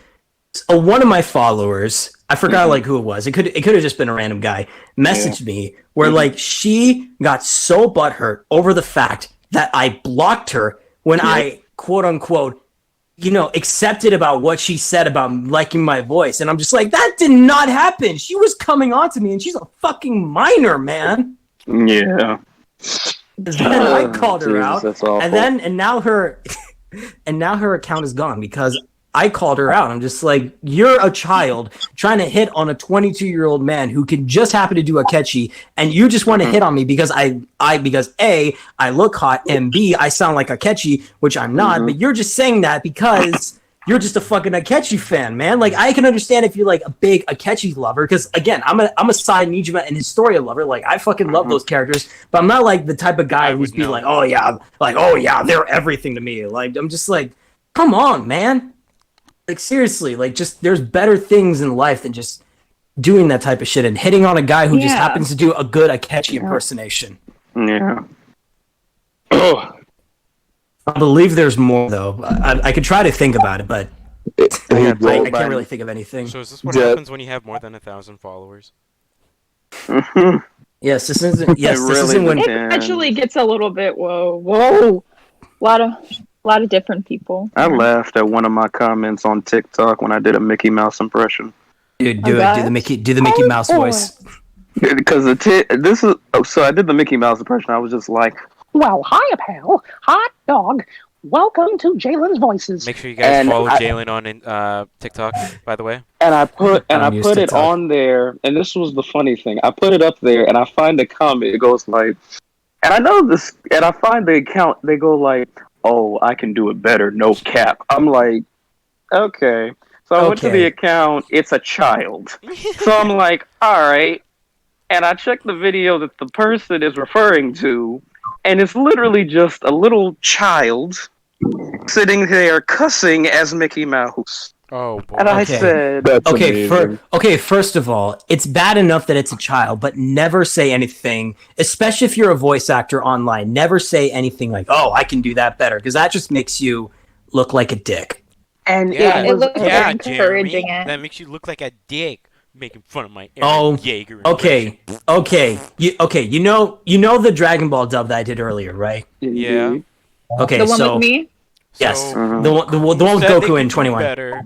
One of my followers, I forgot like who it was. It could have just been a random guy. Messaged me where like she got so butthurt over the fact that I blocked her when I quote unquote, accepted about what she said about liking my voice, and I'm just like, that did not happen. She was coming on to me, and she's a fucking minor, man. Yeah. Then I called her Jesus, out, that's awful. and now her account is gone because I called her out. I'm just like, you're a child trying to hit on a 22-year-old man who can just happen to do a catchy, and you just want to hit on me because because A, I look hot, and B, I sound like a catchy, which I'm not. But you're just saying that because you're just a fucking Akechi fan, man. Like, I can understand if you're like a big Akechi lover, because again, I'm a Sai Nijima and Historia lover. Like, I fucking love those characters, but I'm not like the type of guy I who's would be know. like, oh yeah, they're everything to me. Like, I'm just like, come on, man. Like, seriously, like, just there's better things in life than just doing that type of shit and hitting on a guy who just happens to do a catchy impersonation. Yeah. Oh. I believe there's more, though. I could try to think about it, but I can't really think of anything. So is this what happens when you have more than 1,000 followers? Yes, this isn't. Yes, this isn't when. It actually gets a little bit whoa. A lot of different people. I laughed at one of my comments on TikTok when I did a Mickey Mouse impression. Dude, do the Mickey Mouse voice. Because so I did the Mickey Mouse impression. I was just like, "Well, hiya, pal, hot dog. Welcome to Jalen's Voices." Make sure you guys follow Jalen on TikTok, by the way. And I put it on there, and this was the funny thing. I put it up there, and I find a comment. It goes like, and I know this, and I find the account. They go like, "Oh, I can do it better, no cap." I'm like, okay. So I went to the account. It's a child. So I'm like, all right. And I checked the video that the person is referring to, and it's literally just a little child sitting there cussing as Mickey Mouse. Oh boy. And I said, first of all, it's bad enough that it's a child, but never say anything, especially if you're a voice actor online, never say anything like, "Oh, I can do that better," because that just makes you look like a dick. And it looks encouraging. Jeremy, that makes you look like a dick, making fun of my Eren Yeager. Okay. You know the Dragon Ball dub that I did earlier, right? Yeah. Okay, the one with me? Yes, the one with Goku in 21. Better.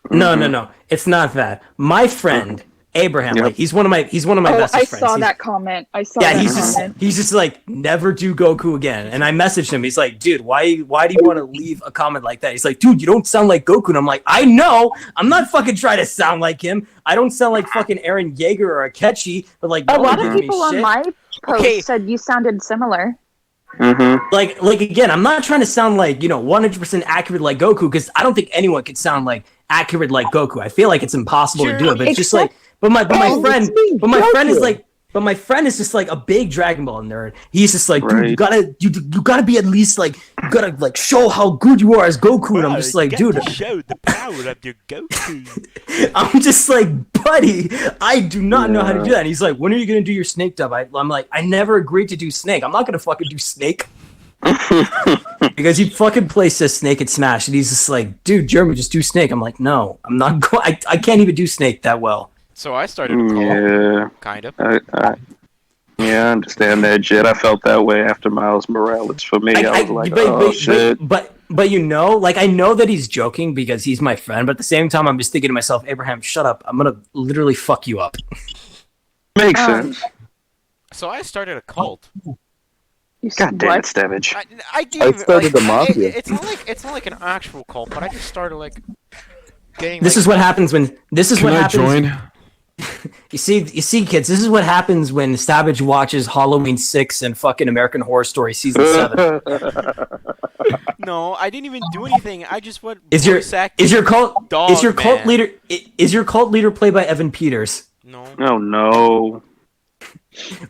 No, it's not that. My friend Abraham, like he's one of my best friends. I saw that comment. He's just like, never do Goku again. And I messaged him. He's like, dude, why do you want to leave a comment like that? He's like, dude, you don't sound like Goku. And I'm like, I know. I'm not fucking trying to sound like him. I don't sound like fucking Eren Yeager or Akechi, but like a lot of people on my post said you sounded similar. Mm-hmm. Like again, I'm not trying to sound like 100% accurate like Goku, because I don't think anyone could sound like accurate like Goku. I feel like it's impossible to do it, but it's just like, but my friend is just like a big Dragon Ball nerd. He's just like, dude, you gotta be at least like, you gotta like show how good you are as Goku. And I'm just like, dude, show the power of your Goku. I'm just like, buddy, I do not know how to do that. And he's like, when are you gonna do your Snake dub? I'm like, I never agreed to do Snake. I'm not gonna fucking do Snake. Because he fucking plays as Snake at Smash, and he's just like, dude, Jeremy, just do Snake. I'm like, no, I'm not going. I can't even do Snake that well. So I started a call, kind of. I understand that, Jit. I felt that way after Miles Morales. For me, I was like, shit. But like, I know that he's joking because he's my friend, but at the same time, I'm just thinking to myself, Abraham, shut up. I'm gonna literally fuck you up. Makes sense. So I started a cult. God damn it, Stabbage. I started the mafia. It's not like an actual cult, but I just started like getting. This is what happens when. This is what happens. Join? You see, kids. This is what happens when Stabbage watches Halloween 6 and fucking American Horror Story season 7. No, I didn't even do anything. I just went. Is your cult leader played by Evan Peters? No. Oh no.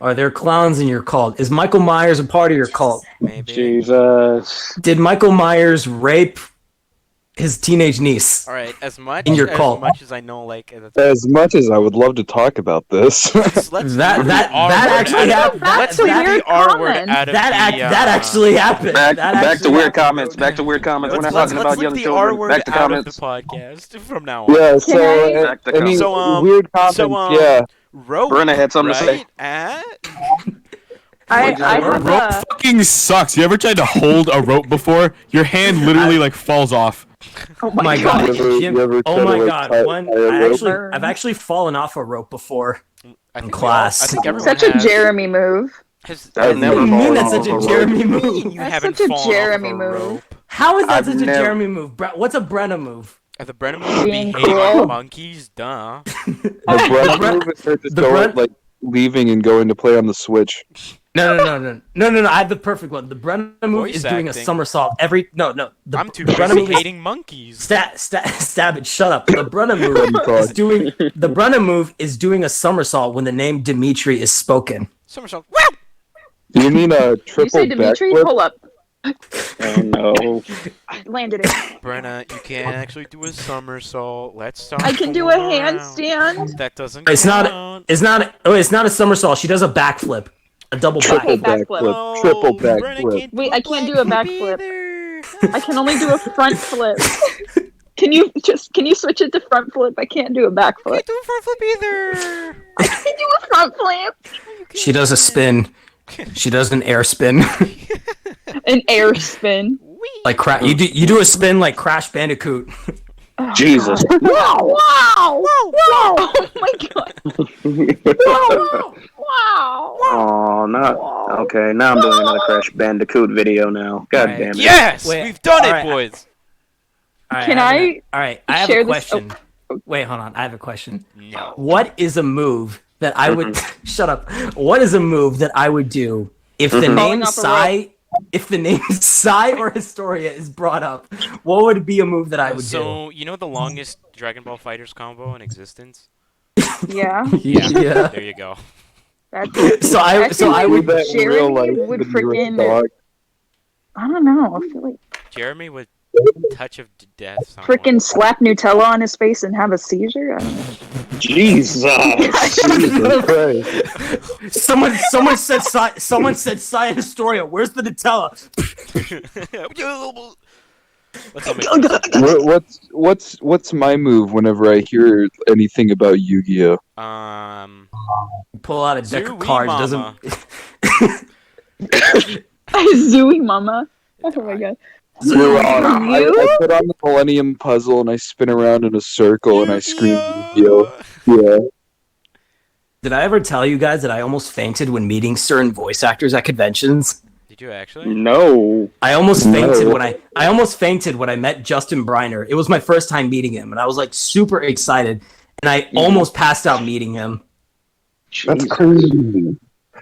Are there clowns in your cult? Is Michael Myers a part of your cult? Maybe. Jesus. Did Michael Myers rape his teenage niece? All right, as much as I know, like as much as I would love to talk about this, let's that actually happened. Let's leave the R word out of that actually happened. Back to weird comments. Back to weird comments. We're not talking about young children. Back to comments. The podcast from now on. Yeah. So weird comments. Yeah. Rope. Brenna had something to say. Rope fucking sucks. You ever tried to hold a rope before? Your hand literally like falls off. Oh my god! I've actually fallen off a rope before in class. I think everyone such a Jeremy move. I've never What do you mean that's fallen such off a a Jeremy move? That's such a Jeremy move. How is that I've such a never- Jeremy move? What's a Brenna move? The Brennan move Being behaving cool. like monkeys, duh. The Brent move is her just going, like leaving and going to play on the Switch. No. I have the perfect one. The Brenna move Voice is doing a acting. somersault every. No. I'm too Brenna busy move is hating monkeys. Stabbage, shut up. The Brenna move is doing a somersault when the name Dimitri is spoken. Somersault. Do you mean a triple You say Dimitri? backflip? Pull up. Oh no. I landed it. Brenna, you can't actually do a somersault. Let's start. I can do a fooling around. handstand. That doesn't It's count. it's not a somersault. She does a backflip. A double Triple backflip. backflip. No, Triple Brenna backflip. can't Wait, a I can't do a backflip backflip. either. I can only do a front flip. Can you switch it to front flip? I can't do a back flip. Can't do a front flip either. I can do a front flip. She does a spin. She does an air spin. An air spin. Like you do a spin like Crash Bandicoot. Oh, Jesus. God. Wow! Oh my god! Wow! Oh, not okay. Now I'm doing another Crash Bandicoot video now. God Alright. damn it. Yes, Wait, we've done alright. it, boys. All right, Can all right, I have share a this- question. Wait, hold on. I have a question. No. What is a move that I would shut up? What is a move that I would do if the Mhm. name Falling off a Sai or Historia is brought up? What would be a move that I would So, you know the longest Dragon Ball Fighters combo in existence? Yeah. do? Yeah. There you go. That's So I would. that in real life would when you were a freaking. dog. I don't know. I feel like Jeremy would touch of death. someone. freaking slap Nutella on his face and have a seizure. I don't know. Jesus. Jesus Christ. Someone said Sai and Historia. Where's the Nutella? Let's all make What's my move whenever I hear anything about Yu-Gi-Oh? Pull out a deck Zooey of cards. Mama. Zooey Mama. Oh my god. I put on the Millennium Puzzle and I spin around in a circle and I scream Yu-Gi-Oh. Yeah. Did I ever tell you guys that I almost fainted when meeting certain voice actors at conventions? Did you actually? No. I almost fainted No. when I almost fainted when I met Justin Briner. It was my first time meeting him, and I was like super excited, and I almost passed out meeting him. That's crazy.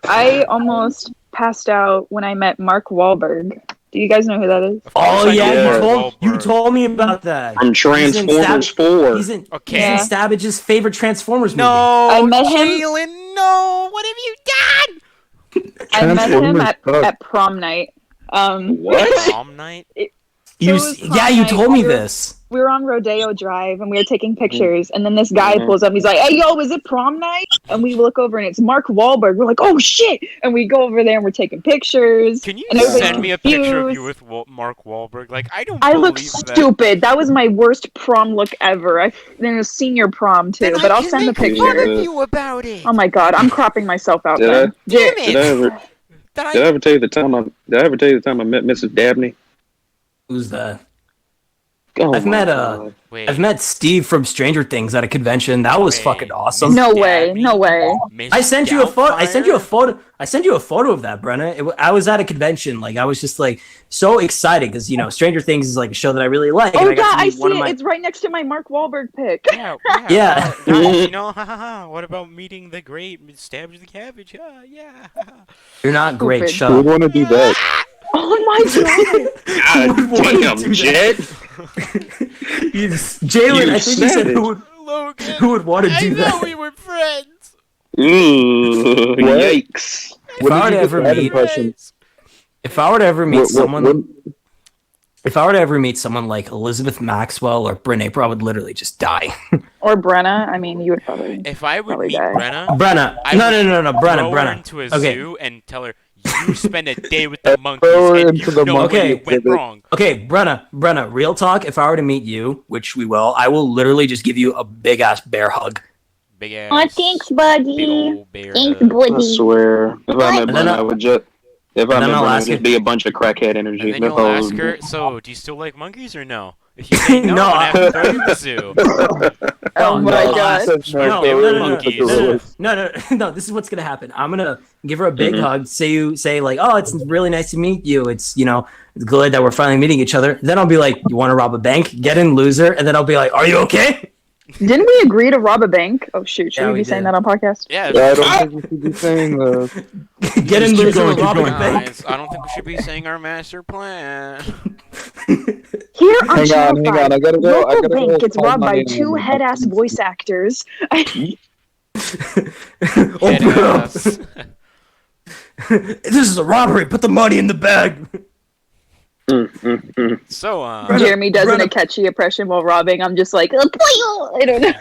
I almost passed out when I met Mark Wahlberg. Do you guys know who that is? Of course Oh I know yeah, Mark you Wahlberg. told me about that. From Transformers 4. He's in Okay. Stabbage's favorite Transformers movie. No, I met him- Jalen, no! What have you done? I met him Transformers suck. at prom night. What? Prom night? You, So it was prom yeah, you night. told me We were- this. We were on Rodeo Drive and we were taking pictures, and then this guy Mhm. pulls up. He's like, "Hey, yo, is it prom night?" And we look over and it's Mark Wahlberg. We're like, "Oh shit!" And we go over there and we're taking pictures. Can you And everybody's send me a picture of confused. you with Mark Wahlberg? Like, I don't I believe look that. stupid. That was my worst prom look ever. Then it was senior prom too, Then but I I'll can send the make fun picture. of you about it. Oh my god, I'm cropping myself out. Did I? Then. Damn Did I ever? That Did I ever tell you the time I met Mrs. Dabney? Who's that? Oh I've my met God. Wait, I've met Steve from Stranger Things at a convention. That was Wait, fucking awesome. No way, Dabney? no way. Miss I sent you a photo. I sent you a Doubtfire? photo. I sent you a photo of that, Brenna. I was at a convention. Like I was just like so excited because Stranger Things is like a show that I really like. Oh and got yeah, to I meet see one it. of my- It's right next to my Mark Wahlberg pic. Yeah. Yeah. What about meeting the great Stabs the Cabbage? Yeah. You're not great. Stupid. Shut Who up. would want to do that? Oh my god. Who would wanna Damn, do Jet. Jalen, You I think you said savage. Logan, who would want to I do know that. we were friends. Ooh, yikes. If I were to did you get ever that meet, impression? if I were to ever meet What- someone, if I were to ever meet someone like Elizabeth Maxwell or Bryn April, I would literally just die. Or Brenna. I mean, you would probably. If I would Probably meet die. Brenna, Brenna, I no, would Brenna, throw her into a Okay. zoo and tell her, you spend a day with the monkeys Throw her and into you the know monkey when you went exhibit. wrong. Okay, Brenna, real talk. If I were to meet you, which we will, I will literally just give you a big ass bear hug. Big ass. Oh, thanks, Big buddy. old bear. Thanks, hug. I buddy. swear. If I met And then Brenna, I- I would just. If I and met then I'll Brenna, ask it'd you- be a bunch of crackhead energy. And then That's you'll all ask it would her, be. so do you still like monkeys or no? If you say no, No, I'm gonna have to throw you in the zoo. Oh my no, god. No, this is what's gonna happen. I'm gonna give her a big Mhm. hug. Say like, oh, it's really nice to meet you. It's it's glad that we're finally meeting each other. Then I'll be like, you want to rob a bank? Get in, loser. And then I'll be like, are you okay? Didn't we agree to rob a bank? Oh shoot, should Yeah, we we be saying did. that on podcast? Yeah. I don't think we should be saying that. Get in, Just keep loser. going, keep Rob a going. bank. Guys, I don't think we should be saying our master plan. Here on Hang Channel on, 5, I gotta go. local bank gets call robbed by money two in. head-ass voice actors. Oh, Dead bro. ass. This is a robbery. Put the money in the bag. So, Jeremy does in a catchy impression while robbing. I'm just like, I don't know.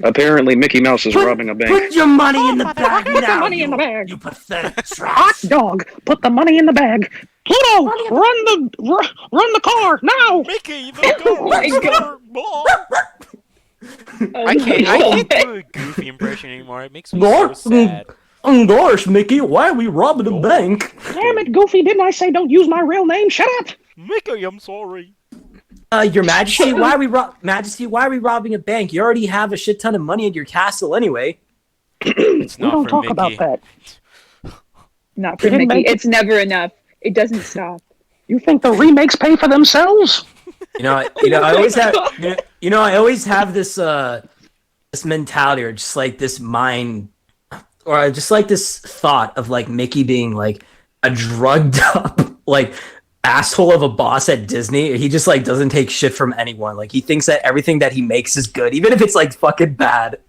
Apparently, Mickey Mouse is robbing a bank. Put your money in the bag now, money in the bag. you pathetic Hot trash. dog, put the money in the bag. Pluto, run the car now. Mickey, the my God. ball. Oh, I can't no. do a goofy impression anymore. It makes me so sad. Gosh, Mickey, why are we robbing a bank? Damn it, Goofy! Didn't I say don't use my real name? Shut up. Mickey, I'm sorry. Your Majesty, why are we robbing a bank? You already have a shit ton of money in your castle anyway. It's We not don't for talk Mickey. about that. Not for You didn't Mickey. make it. It's never enough. It doesn't stop. You think the remakes pay for themselves? I always have this this mentality, or just like this mind, or just like this thought of like Mickey being like a drugged up like asshole of a boss at Disney. He just like doesn't take shit from anyone. Like he thinks that everything that he makes is good, even if it's like fucking bad.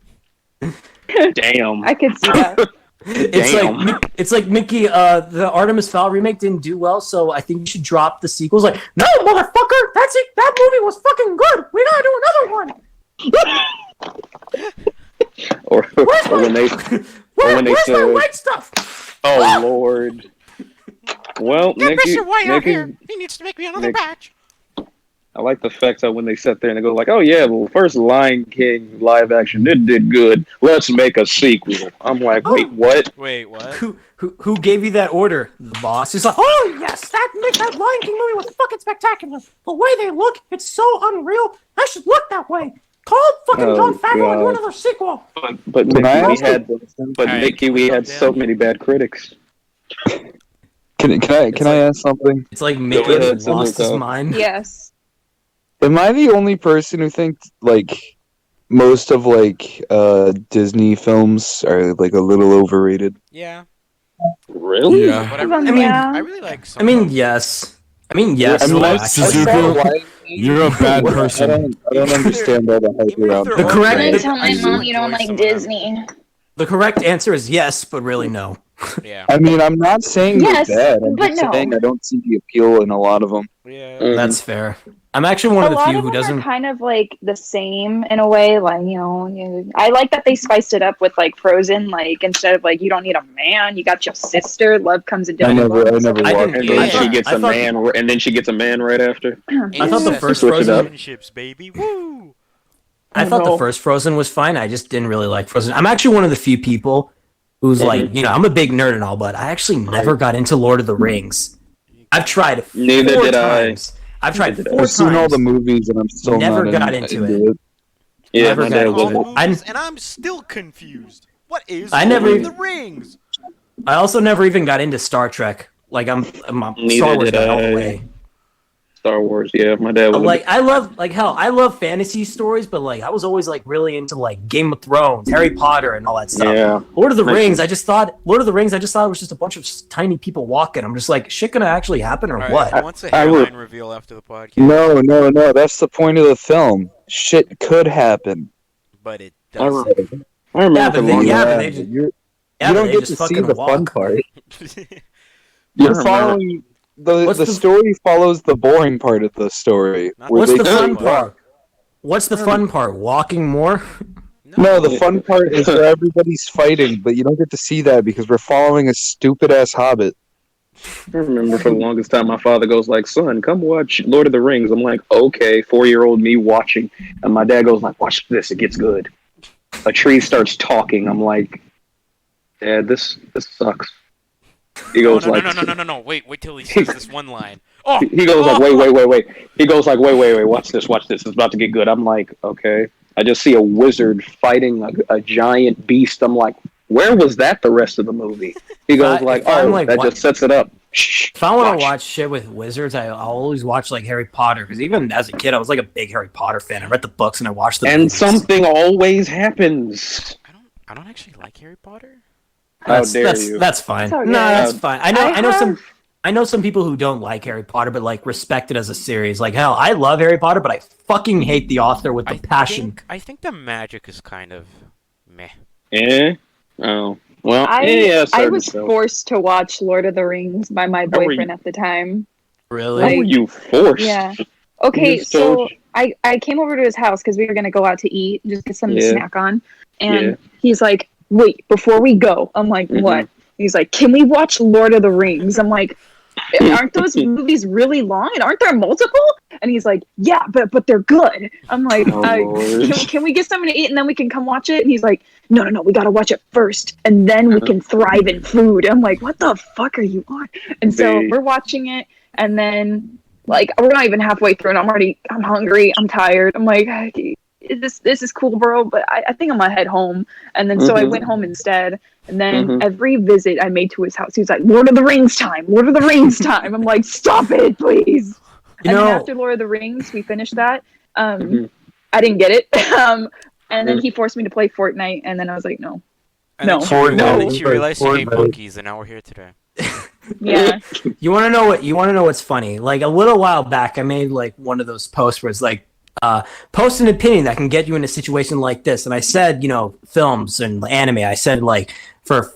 Damn. I could see that. It's like Mickey. The Artemis Fowl remake didn't do well, so I think you should drop the sequels. Like, no, motherfucker, that's it. That movie was fucking good. We gotta do another one. Or when they Where's said, my white stuff? "Oh Lord." Well, Mickey, He needs to make me another Nick- batch. I like the fact that when they sat there and they go like, "Oh yeah, well, first Lion King live action did good. Let's make a sequel." I'm like, wait, what? Wait, what? Who gave you that order? The boss. He's like, oh yes, that Lion King movie was fucking spectacular. The way they look, it's so unreal. I should look that way. Call fucking Oh, John Favreau and do God. another sequel. But Can I Mickey, ask we had so many bad critics. Can I ask something? It's like Mickey Go ahead, has lost his Samuel. mind. Yes. Am I the only person who thinks like most of like Disney films are like a little overrated? Yeah. Really? Yeah. But Yeah. I really like some I mean, of them. yes. I mean, yes. I mean, no, I actually. Suzuki, you're a bad person. I don't understand all the hype Even if around they're it. The correct- overrated, the- I Tell still enjoy some of them. The correct answer is yes, but really no. Yeah. I mean, I'm not saying Yes, they're bad. I'm but just no. saying I don't see the appeal in a lot of them. Yeah. That's fair. I'm actually one of A the lot few of who them doesn't. are kind of like the same in a way. Like, I like that they spiced it up with like Frozen. Like, instead of like, you don't need a man, you got your sister. Love comes in I different never forms. watched didn't- And Yeah. then she gets I a thought- man, and then she gets a man right after. I thought the first Switch it up. Relationships, baby. Woo! I thought the first Frozen was fine. I just didn't really like Frozen. I'm actually one of the few people who's like, I'm a big nerd and all, but I actually never got into Lord of the Rings. I've tried Neither four did I. times. I've tried Neither did I. 4 I've seen all times. the movies and I'm still Never not got into it. Yeah, Never my got dad into All was. the it. movies, and I'm still confused. What is I never Lord of even- the Rings? I also never even got into Star Trek. Like I'm a Neither Star Wars did guy all I. the way. Star Wars, yeah, my dad was. Like I love fantasy stories, but like I was always like really into like Game of Thrones, Harry Potter, and all that stuff. Yeah. Lord of the Rings, I just thought it was just a bunch of tiny people walking. I'm just like, shit gonna actually happen or All right, what? who wants a hairline reveal after the podcast? No. That's the point of the film. Shit could happen. But it I doesn't. remember Yeah, for but they- long. yeah, but they just- you Yeah, but don't they get just to see fucking the fun walk. part. I You're remember. following the What's the- story follows the boring part of the story. Not where What's they the keep fun walking. part? What's the fun part? Walking more? No, the fun part is where everybody's fighting, but you don't get to see that because we're following a stupid ass hobbit. I remember for the longest time, my father goes like, "Son, come watch Lord of the Rings." I'm like, "Okay." 4-year-old me watching, and my dad goes like, "Watch this, it gets good." A tree starts talking. I'm like, "Dad, this sucks." He goes like, No. Wait till he says this one line. Oh, He goes like, wait. He goes like, wait. Watch this. It's about to get good. I'm like, okay. I just see a wizard fighting a giant beast. I'm like, where was that the rest of the movie? He goes like, if I'm, oh, like, that wa- just sets it up. Shh, If I want watch. to watch shit with wizards, I'll always watch like Harry Potter because even as a kid, I was like a big Harry Potter fan. I read the books and I watched the And movies. something always happens. I don't actually like Harry Potter. How dare you? That's fine. It's okay. No, that's fine. I know some people who don't like Harry Potter, but like respect it as a series. Like hell, I love Harry Potter, but I fucking hate the author with the passion. I think the magic is kind of meh. Eh? Oh. Well, I yeah, I certain was stuff. forced to watch Lord of the Rings by my How were boyfriend you- at the time. Really? How were you forced? Yeah. Okay, Just told so I came over to his house because we were gonna go out to eat, just get something to Yeah. snack on, and Yeah. he's like, "Wait, before we go," I'm like, Mhm. "What?" He's like, "Can we watch Lord of the Rings?" I'm like, "Aren't those movies really long? And aren't there multiple?" And he's like, "Yeah, but they're good." I'm like, Oh, Lord. can we get something to eat and then we can come watch it?" And he's like, no, we gotta watch it first, and then we can thrive in food. I'm like, what the fuck are you on? And so Dude. we're watching it, and then like we're not even halfway through, and I'm hungry, I'm tired. I'm like, this is cool, bro, but I think I'm gonna head home. And then so I went home instead. And then every visit I made to his house, he was like, Lord of the Rings time, Lord of the Rings time. I'm like, stop it, please. You And know, then after Lord of the Rings, we finished that. I didn't get it. And then he forced me to play Fortnite, and then I was like, no. And No. then she realized, Fortnite. and then she realized she hate Fortnite. monkeys, and now we're here today. Yeah. you want to know what? You want to know what's funny? Like a little while back, I made like one of those posts where it's like, post an opinion that can get you in a situation like this. And I said, films and anime. I said like for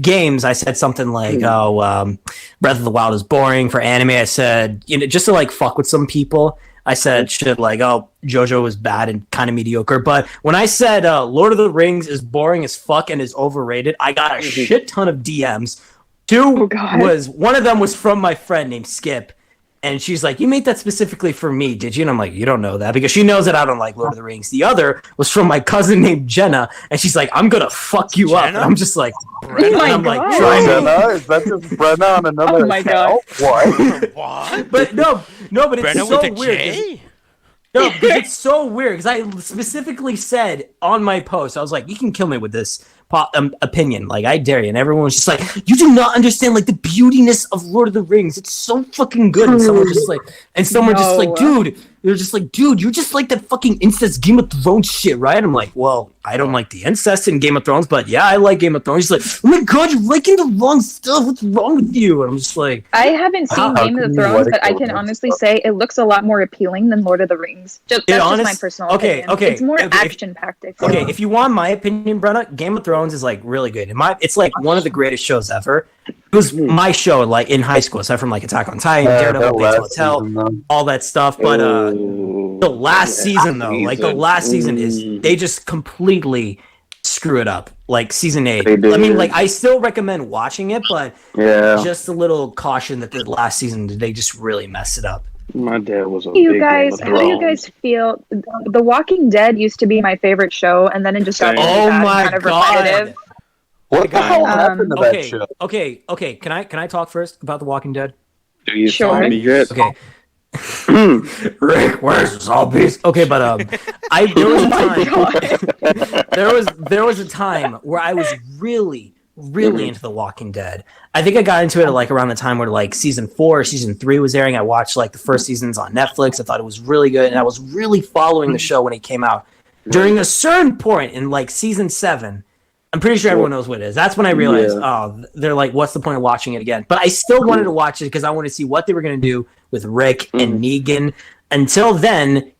games, I said something like, Breath of the Wild is boring. For anime, I said, just to like fuck with some people. I said shit like, JoJo is bad and kind of mediocre. But when I said Lord of the Rings is boring as fuck and is overrated, I got a shit ton of DMs. One of them was from my friend named Skip. And she's like, you made that specifically for me, did you? And I'm like, you don't know that, because she knows that I don't like Lord of the Rings. The other was from my cousin named Jenna, and she's like, I'm gonna fuck you up. And I'm just like, Oh my I'm God. like, try me. Brenna? Is that just Brenna on another Oh my God. account? What? What? But no, but it's Brenna so with a weird. J? No, because it's so weird. Because I specifically said on my post, I was like, you can kill me with this opinion. Like, I dare you. And everyone was just like, you do not understand, like, the beautiness of Lord of the Rings. It's so fucking good. And someone just like, dude, they're just like, dude, you're just like that fucking incest Game of Thrones shit, right? I'm like, well, I don't like the incest in Game of Thrones, but yeah, I like Game of Thrones. He's like, oh my God, you're liking the wrong stuff. What's wrong with you? And I'm just like, I haven't seen How Game of can the you Thrones, like but I all can that honestly stuff? say it looks a lot more appealing than Lord of the Rings. That's just my personal opinion. It's more action-packed, I feel. Okay, if you want my opinion, Brenna, Game of Thrones is like really good. It's like one of the greatest shows ever. It was my show like in high school, aside from like Attack on Titan, Daredevil, Bates Motel, all that stuff. But the last season though, like the last season is they just completely screw it up. Like season 8. They did. I mean, like I still recommend watching it, but Yeah. just a little caution that the last season they just really messed it up. My dad was a How do you big guys Game of Thrones. feel? The Walking Dead used to be my favorite show, and then it just got Same. really Oh bad my and kind of God. repetitive. What the hell happened to that Okay, show? okay. Can I talk first about The Walking Dead? Do you Sure. zombie yet? Okay. Rick, where's the zombies? Okay, but there was a time where I was really into The Walking Dead. I think I got into it like around the time where like season 4 or season 3 was airing. I watched like the first seasons on Netflix. I thought it was really good, and I was really following the show when it came out. During a certain point in like season 7, I'm pretty sure everyone knows what it is. That's when I realized, they're like, what's the point of watching it again? But I still wanted to watch it because I wanted to see what they were going to do with Rick and Negan. Until then,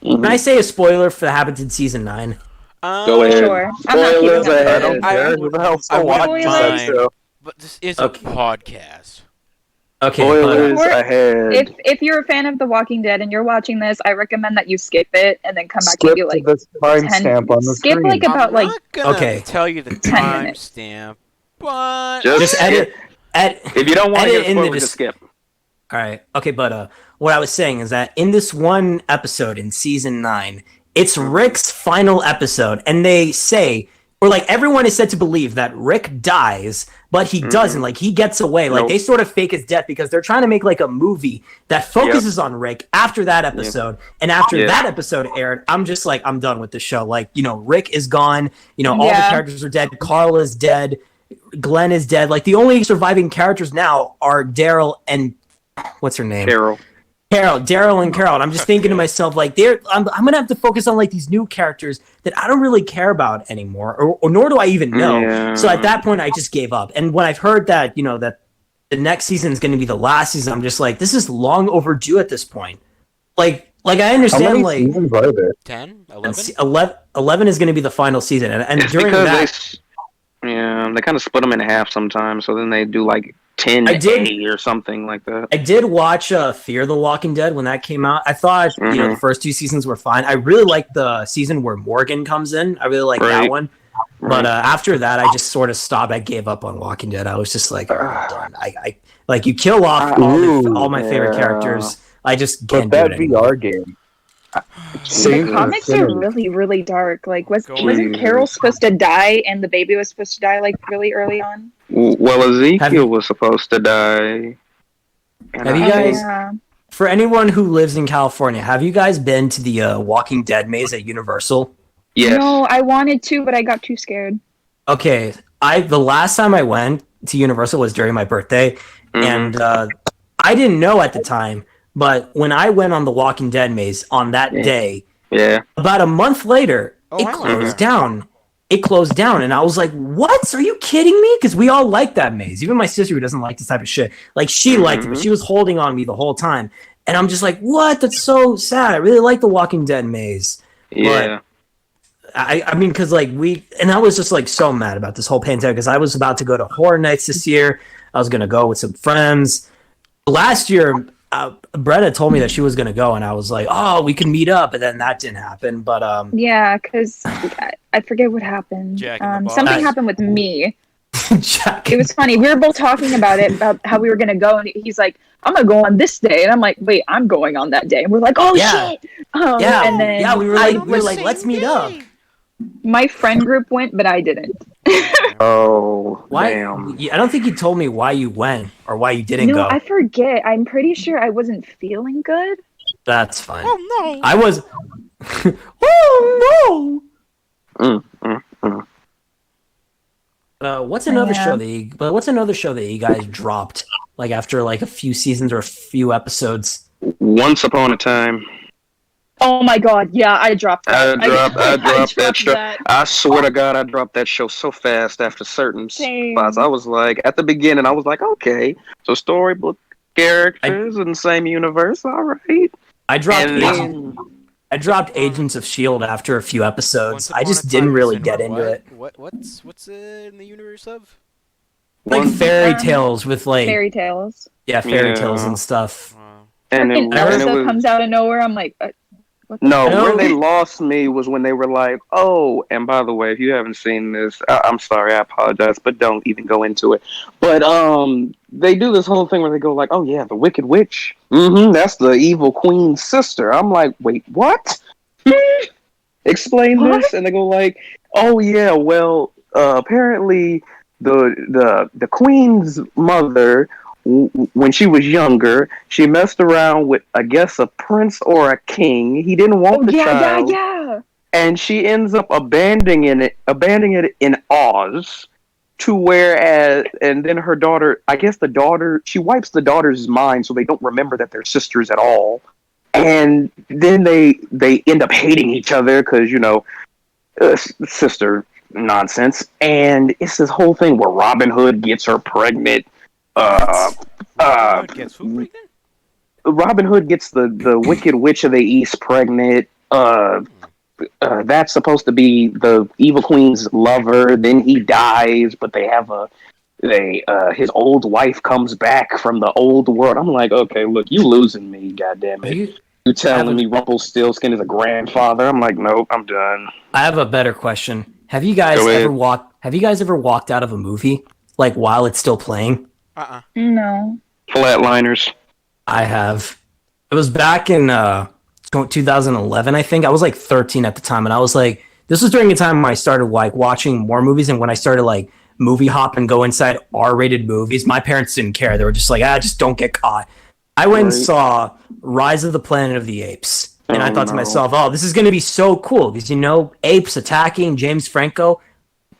can I say a spoiler for that happens in season 9? Go ahead. Sure. I'm not keeping Spoilers up with ahead. I don't care. Who the hell I still wouldn't watches that mind. show? But this is Okay. a podcast. Okay, Spoilers Or ahead. If you're a fan of The Walking Dead and you're watching this, I recommend that you skip it and then come back Skip maybe to like the 10 timestamp on the skip screen. like about I'm like not gonna Okay. tell you the 10 minutes. timestamp, but just edit. If you don't want to edit get in the spoiled, just skip. All right. Okay, but what I was saying is that in this one episode in season 9, it's Rick's final episode, and they say, or like everyone is said to believe that Rick dies, but he doesn't. Like he gets away. Like Nope. they sort of fake his death because they're trying to make like a movie that focuses on Rick after that episode. And after that episode aired, I'm just like, I'm done with the show. Like, Rick is gone. All the characters are dead. Carl is dead. Glenn is dead. Like the only surviving characters now are Daryl and what's her name? Daryl and Carol. And I'm just thinking to myself, like, I'm gonna have to focus on like these new characters that I don't really care about anymore, or nor do I even know. Yeah. So at that point, I just gave up. And when I've heard that, that the next season is going to be the last season, I'm just like, this is long overdue at this point. Like I How understand, many like seasons are there? 10, 11? 11? 11 is going to be the final season, and It's during because that, they kind of split them in half sometimes. So then they do like 10A or something like that. I did watch Fear the Walking Dead when that came out. I thought the first 2 seasons were fine. I really liked the season where Morgan comes in. I really liked that one. But after that, I just sort of stopped. I gave up on Walking Dead. I was just like, I'm done. I like you kill off all my favorite characters. I just can't do it anymore. VR game. The comics are really, really dark. Like, wasn't Carol supposed to die and the baby was supposed to die like really early on? Well, Ezekiel was supposed to die. Have you guys, for anyone who lives in California, have you guys been to the Walking Dead maze at Universal? Yes. No, I wanted to, but I got too scared. Okay, the last time I went to Universal was during my birthday, and I didn't know at the time, but when I went on the Walking Dead maze on that day, about a month later, it closed down. It closed down, and I was like, "What? Are you kidding me?" Because we all like that maze. Even my sister, who doesn't like this type of shit, like she liked it, but she was holding on me the whole time, and I'm just like, "What? That's so sad. I really like the Walking Dead maze." Yeah. But I mean, because like and I was just like so mad about this whole pandemic because I was about to go to Horror Nights this year. I was gonna go with some friends. Last year, Bretta told me that she was gonna go, and I was like, "Oh, we can meet up," but then that didn't happen. But yeah, because I forget what happened. Something happened with me. It was funny. We were both talking about how we were gonna go, and he's like, "I'm gonna go on this day," and I'm like, "Wait, I'm going on that day," and we're like, "Oh shit!" And then we were like, "Let's meet up." My friend group went, but I didn't. Why? Damn. I don't think you told me why you went or why you didn't go. No, I forget. I'm pretty sure I wasn't feeling good. That's fine. Oh no! I was. Oh no! What's another show that you guys dropped like after like a few seasons or a few episodes? Once Upon a Time. Oh my god, yeah, I dropped that. I dropped that show. I swear to God, I dropped that show so fast after certain spots. I was like, at the beginning, I was like, okay, so storybook characters in the same universe, all right. I dropped Agents of S.H.I.E.L.D. after a few episodes. I just didn't really get into it. What's in the universe of? Like fairy tales with like... Fairy tales. Yeah, fairy tales and stuff. And Elsa comes out of nowhere, I'm like... where they lost me was when they were like, oh, and by the way, if you haven't seen this, I'm sorry, I apologize, but don't even go into it. But they do this whole thing where they go like, oh yeah, the Wicked Witch. That's the evil queen's sister. I'm like, wait, what? Explain this. And they go like, oh yeah, well, apparently the queen's mother, when she was younger, she messed around with, I guess, a prince or a king. He didn't want the child. Yeah. And she ends up abandoning it in Oz, to whereas, and then her daughter, I guess she wipes the daughter's mind so they don't remember that they're sisters at all. And then they end up hating each other because, sister nonsense. And it's this whole thing where Robin Hood gets her pregnant. Robin Hood gets the Wicked Witch of the East pregnant. That's supposed to be the evil queen's lover. Then he dies, but his old wife comes back from the old world. I'm like, okay, look, you losing me, goddammit. You telling me Rumpelstiltskin is a grandfather? I'm like, nope, I'm done. I have a better question. Have you guys ever walked out of a movie like while it's still playing? No. Flatliners. I have. It was back in 2011, I think. I was like 13 at the time, and I was like, this was during a time when I started like watching more movies, and when I started like movie hop and go inside R-rated movies, my parents didn't care. They were just like, just don't get caught. I went and saw Rise of the Planet of the Apes, and I thought to myself, this is going to be so cool because apes attacking James Franco.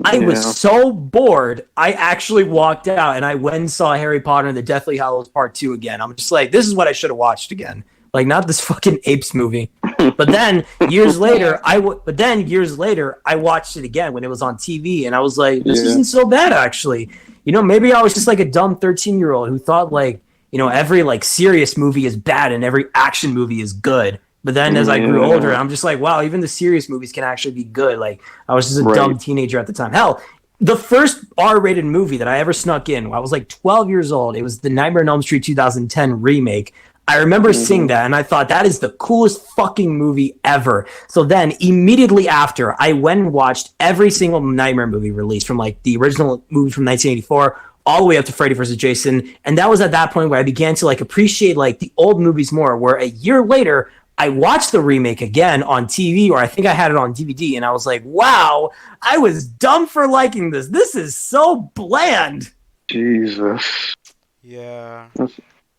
I was so bored, I actually walked out and I went and saw Harry Potter and the Deathly Hallows Part 2 again. I'm just like, this is what I should have watched again. Like, not this fucking apes movie. But then years later, I watched it again when it was on TV, and I was like, this isn't so bad actually. Maybe I was just like a dumb 13-year-old who thought like, every like serious movie is bad and every action movie is good. But then as I grew older, I'm just like, wow, even the serious movies can actually be good. Like, I was just a dumb teenager at the time. Hell, the first R-rated movie that I ever snuck in. I was like 12 years old. It was the Nightmare on Elm Street 2010 remake. I remember seeing that, and I thought that is the coolest fucking movie ever. So then, immediately after, I went and watched every single Nightmare movie released, from like the original movie from 1984 all the way up to Freddy vs. Jason. And that was at that point where I began to like appreciate like the old movies more. Where a year later, I watched the remake again on TV, or I think I had it on DVD, and I was like, "Wow, I was dumb for liking this. This is so bland." Jesus. Yeah.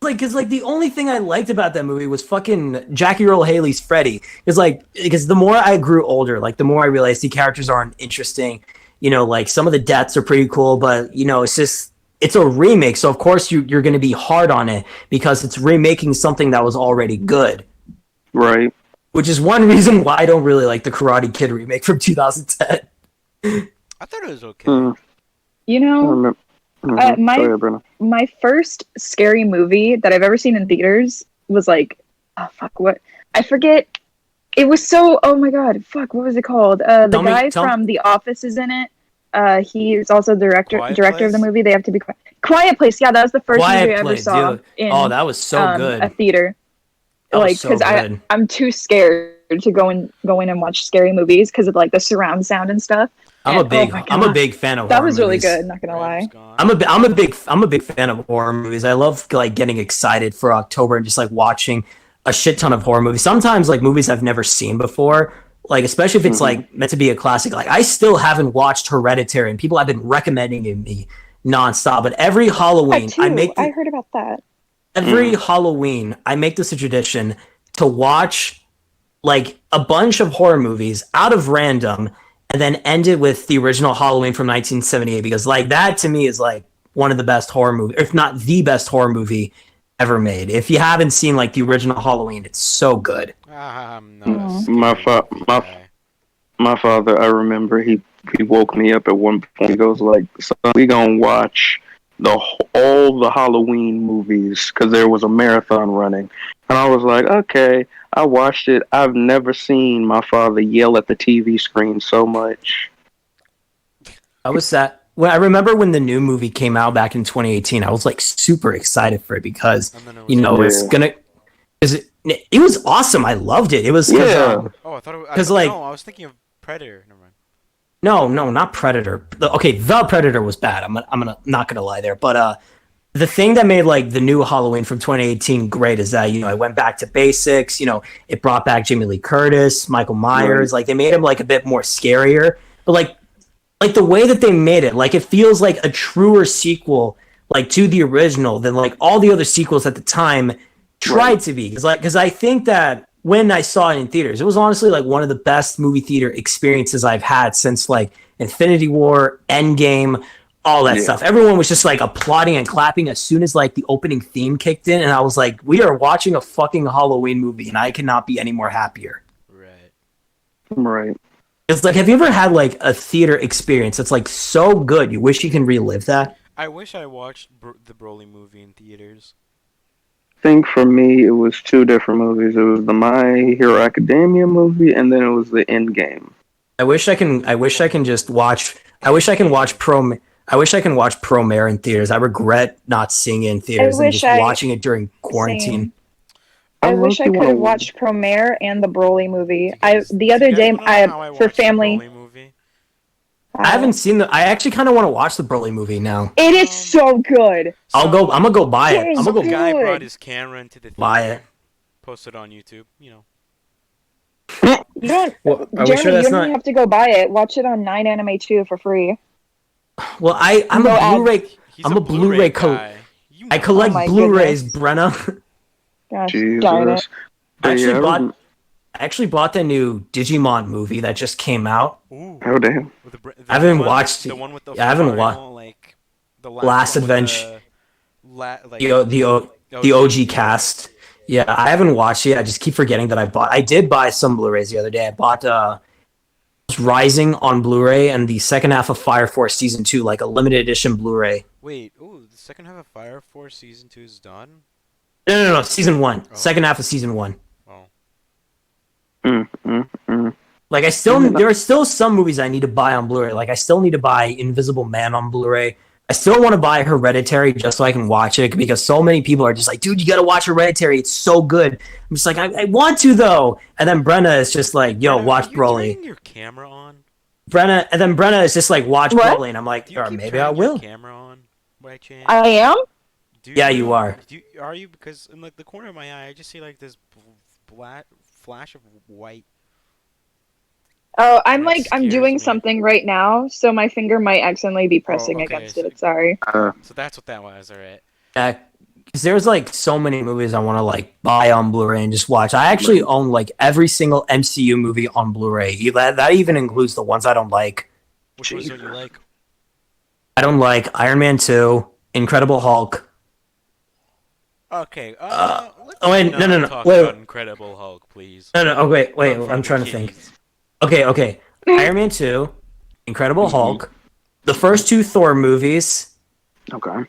Like, cause like the only thing I liked about that movie was fucking Jackie Earle Haley's Freddy. Because the more I grew older, like the more I realized the characters aren't interesting. You know, like some of the deaths are pretty cool, but you know, it's a remake, so of course you're going to be hard on it because it's remaking something that was already good. Right. Which is one reason why I don't really like the Karate Kid remake from 2010. I thought it was okay. You I know, remember. Go ahead, Brenna. my first scary movie that I've ever seen in theaters was like, what? I forget. It was so, oh my god, what was it called? The guy from The Office is in it. He is also the director of the movie. They have to be Quiet Place. Yeah, that was the first movie I ever saw in that was so good. A theater. Like, because I'm too scared to go in and watch scary movies because of like the surround sound and stuff. I'm a big fan of horror movies. That was really good, not gonna lie. I'm a big fan of horror movies. I love like getting excited for October and just like watching a shit ton of horror movies. Sometimes like movies I've never seen before, like especially if it's like meant to be a classic. Like I still haven't watched Hereditary, and people have been recommending it me nonstop. But every Halloween, I heard about that. Every Halloween, I make this a tradition to watch like a bunch of horror movies out of random, and then end it with the original Halloween from 1978, because like that to me is like one of the best horror movies, if not the best horror movie ever made. If you haven't seen like the original Halloween, it's so good. My father, I remember he woke me up at one point. He goes like, "Son, we gonna watch all the Halloween movies," because there was a marathon running. And I was like, okay. I watched it. I've never seen my father yell at the TV screen so much. I was sad. Well, I remember when the new movie came out back in 2018. I was like super excited for it because it was awesome. I loved it. It was I was thinking of Predator. Never mind. No, not Predator. The Predator was bad. I'm not gonna lie there. But the thing that made like the new Halloween from 2018 great is that, you know, it went back to basics. You know, it brought back Jamie Lee Curtis, Michael Myers. Like they made him like a bit more scarier. But like the way that they made it, like it feels like a truer sequel, like to the original than like all the other sequels at the time tried to be. Because I think that when I saw it in theaters, it was honestly like one of the best movie theater experiences I've had since like Infinity War, Endgame, all that stuff. Everyone was just like applauding and clapping as soon as like the opening theme kicked in, and I was like, we are watching a fucking Halloween movie, and I cannot be any more happier. Right. It's like, have you ever had like a theater experience that's like so good you wish you can relive that? I wish I watched the Broly movie in theaters. I think for me it was two different movies. It was the My Hero Academia movie, and then it was the Endgame. I wish I can watch Promare in theaters. I regret not seeing it in theaters and just watching it during quarantine. I wish I could have watched Promare and the Broly movie. The other day, for family. I haven't seen I actually kind of want to watch the Broly movie now. It is so good. I'm gonna go buy it. I'm gonna go. Guy brought his camera into the theater. Buy it. Post it on YouTube. You know. You don't, Jeremy. You don't have to go buy it. Watch it on 9 Anime 2 for free. Well, I'm a Blu-ray. I'm a Blu-ray guy. I collect Blu-rays, Brenna. Gosh, Jesus. I actually bought the new Digimon movie that just came out. Ooh. Oh damn! I haven't watched it. The one with the I haven't watched like the Last Adventure. The OG cast. Yeah, I haven't watched it. I just keep forgetting that I did buy some Blu-rays the other day. I bought Rising on Blu-ray and the second half of Fire Force Season 2, like a limited edition Blu-ray. Wait, the second half of Fire Force Season 2 is done? No, Season 1. Oh. Second half of Season 1. Oh. Like there are still some movies I need to buy on Blu-ray. Like I still need to buy Invisible Man on Blu-ray. I still want to buy Hereditary just so I can watch it because so many people are just like, dude, you got to watch Hereditary. It's so good. I'm just like, I want to though. And then Brenna is just like, yo, watch Broly. Turning your camera on? Brenna is just like, watch What? Broly. And I'm like, Do you keep maybe I turning your will. camera on by chance? I am. Yeah, you are. Are you? Because in like the corner of my eye, I just see like this black flash of white. Oh, I'm That I'm scares doing me. something right now, so my finger might accidentally be pressing okay, against so- it. Sorry. So that's what that was. All right. Because there's like so many movies I want to like buy on Blu-ray and just watch. I actually own like every single MCU movie on Blu-ray. That even includes the ones I don't like. Which ones don't you like? I don't like Iron Man 2, Incredible Hulk. Okay. wait, no, Talk wait. about Incredible Hulk, please. No, oh, wait, Not I'm for trying the to think. kids. Okay. Iron Man 2, Incredible Hulk, the first two Thor movies, Okay.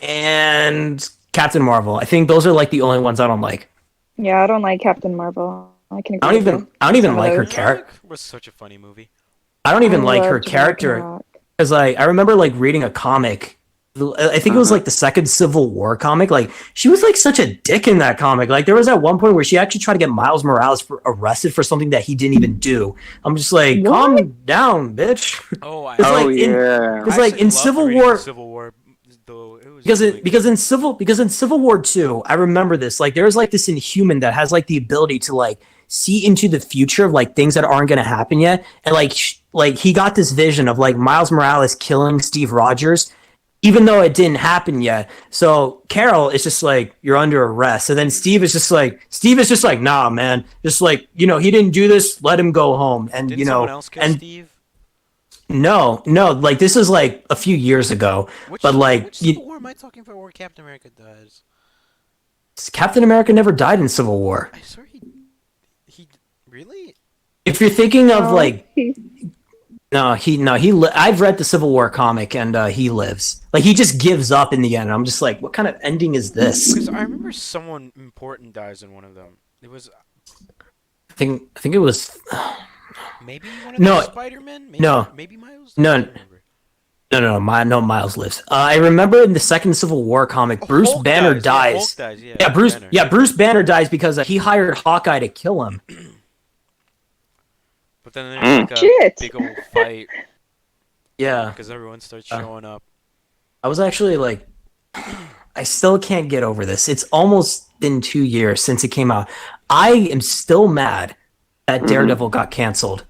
and Captain Marvel. I think those are like the only ones I don't like. Yeah, I don't like Captain Marvel. I can I agree with don't even Some of like her those. character. It was such a funny movie. I don't even I like her loved character Ragnarok. because I remember like reading a comic. I think it was like the second Civil War comic. Like she was like such a dick in that comic. Like there was at one point where she actually tried to get Miles Morales arrested for something that he didn't even do. I'm just like, calm down, bitch. Oh, I It's like yeah. It's like in Civil War. Civil War, though it was Because in Civil War 2, I remember this. Like there's like this Inhuman that has like the ability to like see into the future of like things that aren't going to happen yet, and like he got this vision of like Miles Morales killing Steve Rogers, even though it didn't happen yet. So Carol is just like, you're under arrest, and then Steve is just like, nah, man, just like he didn't do this, let him go home, and Didn't someone else kill Steve? No, like this is like a few years ago, but like Which Civil War am I talking about where Captain America dies? Captain America never died in Civil War. I swear he really? If you're thinking of Oh, like, he- I've read the Civil War comic and he lives. Like he just gives up in the end. I'm just like, what kind of ending is this? Because I remember someone important dies in one of them. It was I think it was maybe one of No, the Spider-Men. Maybe Miles. No. I don't remember. no, Miles lives. I remember in the second Civil War comic, Bruce Hulk Banner Yeah, dies. Hulk dies. Yeah, Banner. Bruce Banner dies because he hired Hawkeye to kill him. But then there's like a Shit. big old fight Yeah, because everyone starts showing up. I was actually like, I still can't get over this. It's almost been 2 years since it came out. I am still mad that Daredevil got canceled.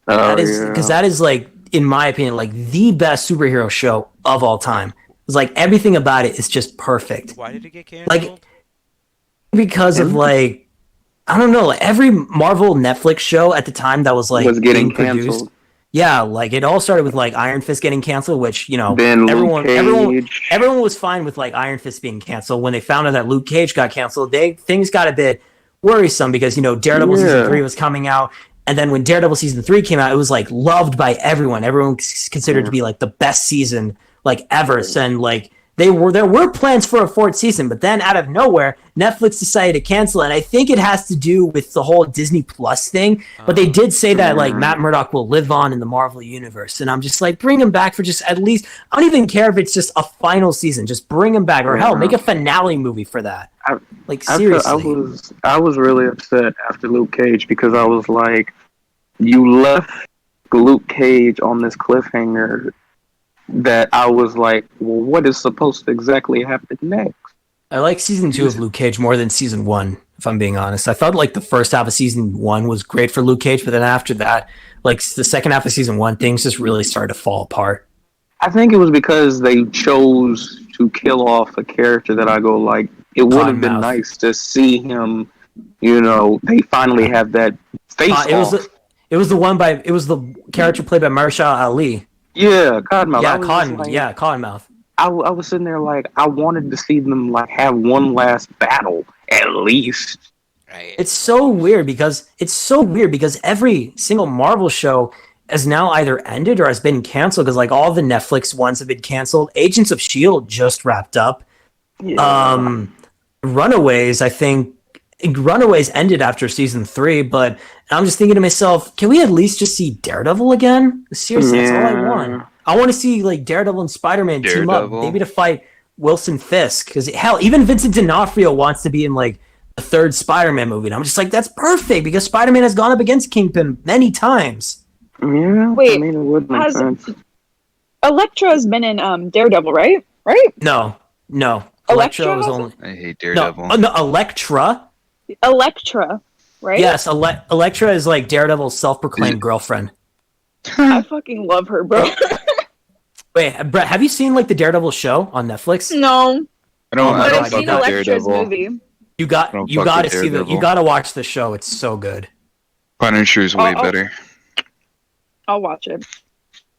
That is because that is like, in my opinion, like the best superhero show of all time. It's like everything about it is just perfect. Why did it get canceled? Because of like, I don't know, like every Marvel Netflix show at the time that was like was getting being produced. canceled. Yeah, like it all started with like Iron Fist getting canceled, which Then everyone Luke Cage. everyone was fine with like Iron Fist being canceled. When they found out that Luke Cage got canceled, things got a bit worrisome because Daredevil season 3 was coming out, and then when Daredevil season 3 came out, it was like loved by everyone. Everyone considered it to be like the best season like ever. And like there were plans for a fourth season, but then out of nowhere, Netflix decided to cancel it. And I think it has to do with the whole Disney Plus thing. But they did say that like Matt Murdock will live on in the Marvel universe, and I'm just like, bring him back for just at least. I don't even care if it's just a final season. Just bring him back, or hell, make a finale movie for that. Like seriously, I was really upset after Luke Cage because I was like, you left Luke Cage on this cliffhanger that I was like, well, what is supposed to exactly happen next? I like season 2 of Luke Cage more than season 1. If I'm being honest, I thought like the first half of season 1 was great for Luke Cage, but then after that, like the second half of season 1, things just really started to fall apart. I think it was because they chose to kill off a character that I go like, it would have been Cottonmouth. nice to see him. They finally have that face off. It was the character played by Mahershala Ali. Yeah, Cottonmouth. Yeah, I was just like- Cottonmouth. I was sitting there like, I wanted to see them like have one last battle at least. It's so weird because every single Marvel show has now either ended or has been canceled because like all the Netflix ones have been canceled. Agents of S.H.I.E.L.D. just wrapped up. Yeah. Runaways, I think, Runaways ended after season 3, but I'm just thinking to myself, can we at least just see Daredevil again? Seriously, that's all I want. I want to see like Daredevil and Spider-Man team up, maybe to fight Wilson Fisk. Because hell, even Vincent D'Onofrio wants to be in like the 3rd Spider-Man movie, and I'm just like, that's perfect because Spider-Man has gone up against Kingpin many times. Yeah, Wait, I mean, it would make sense. Elektra's been in Daredevil, right? Right? No. Elektra was hasn't? only I hate Daredevil. no Elektra. Elektra, right? Yes, Elektra is like Daredevil's self-proclaimed girlfriend. I fucking love her, bro. Wait, Brett, have you seen like the Daredevil show on Netflix? No, I don't. but I don't I've fuck seen with Elektra's Daredevil. movie. You I don't fuck gotta with see Daredevil. you gotta watch the show. It's so good. Punisher's way Oh. better. I'll watch it.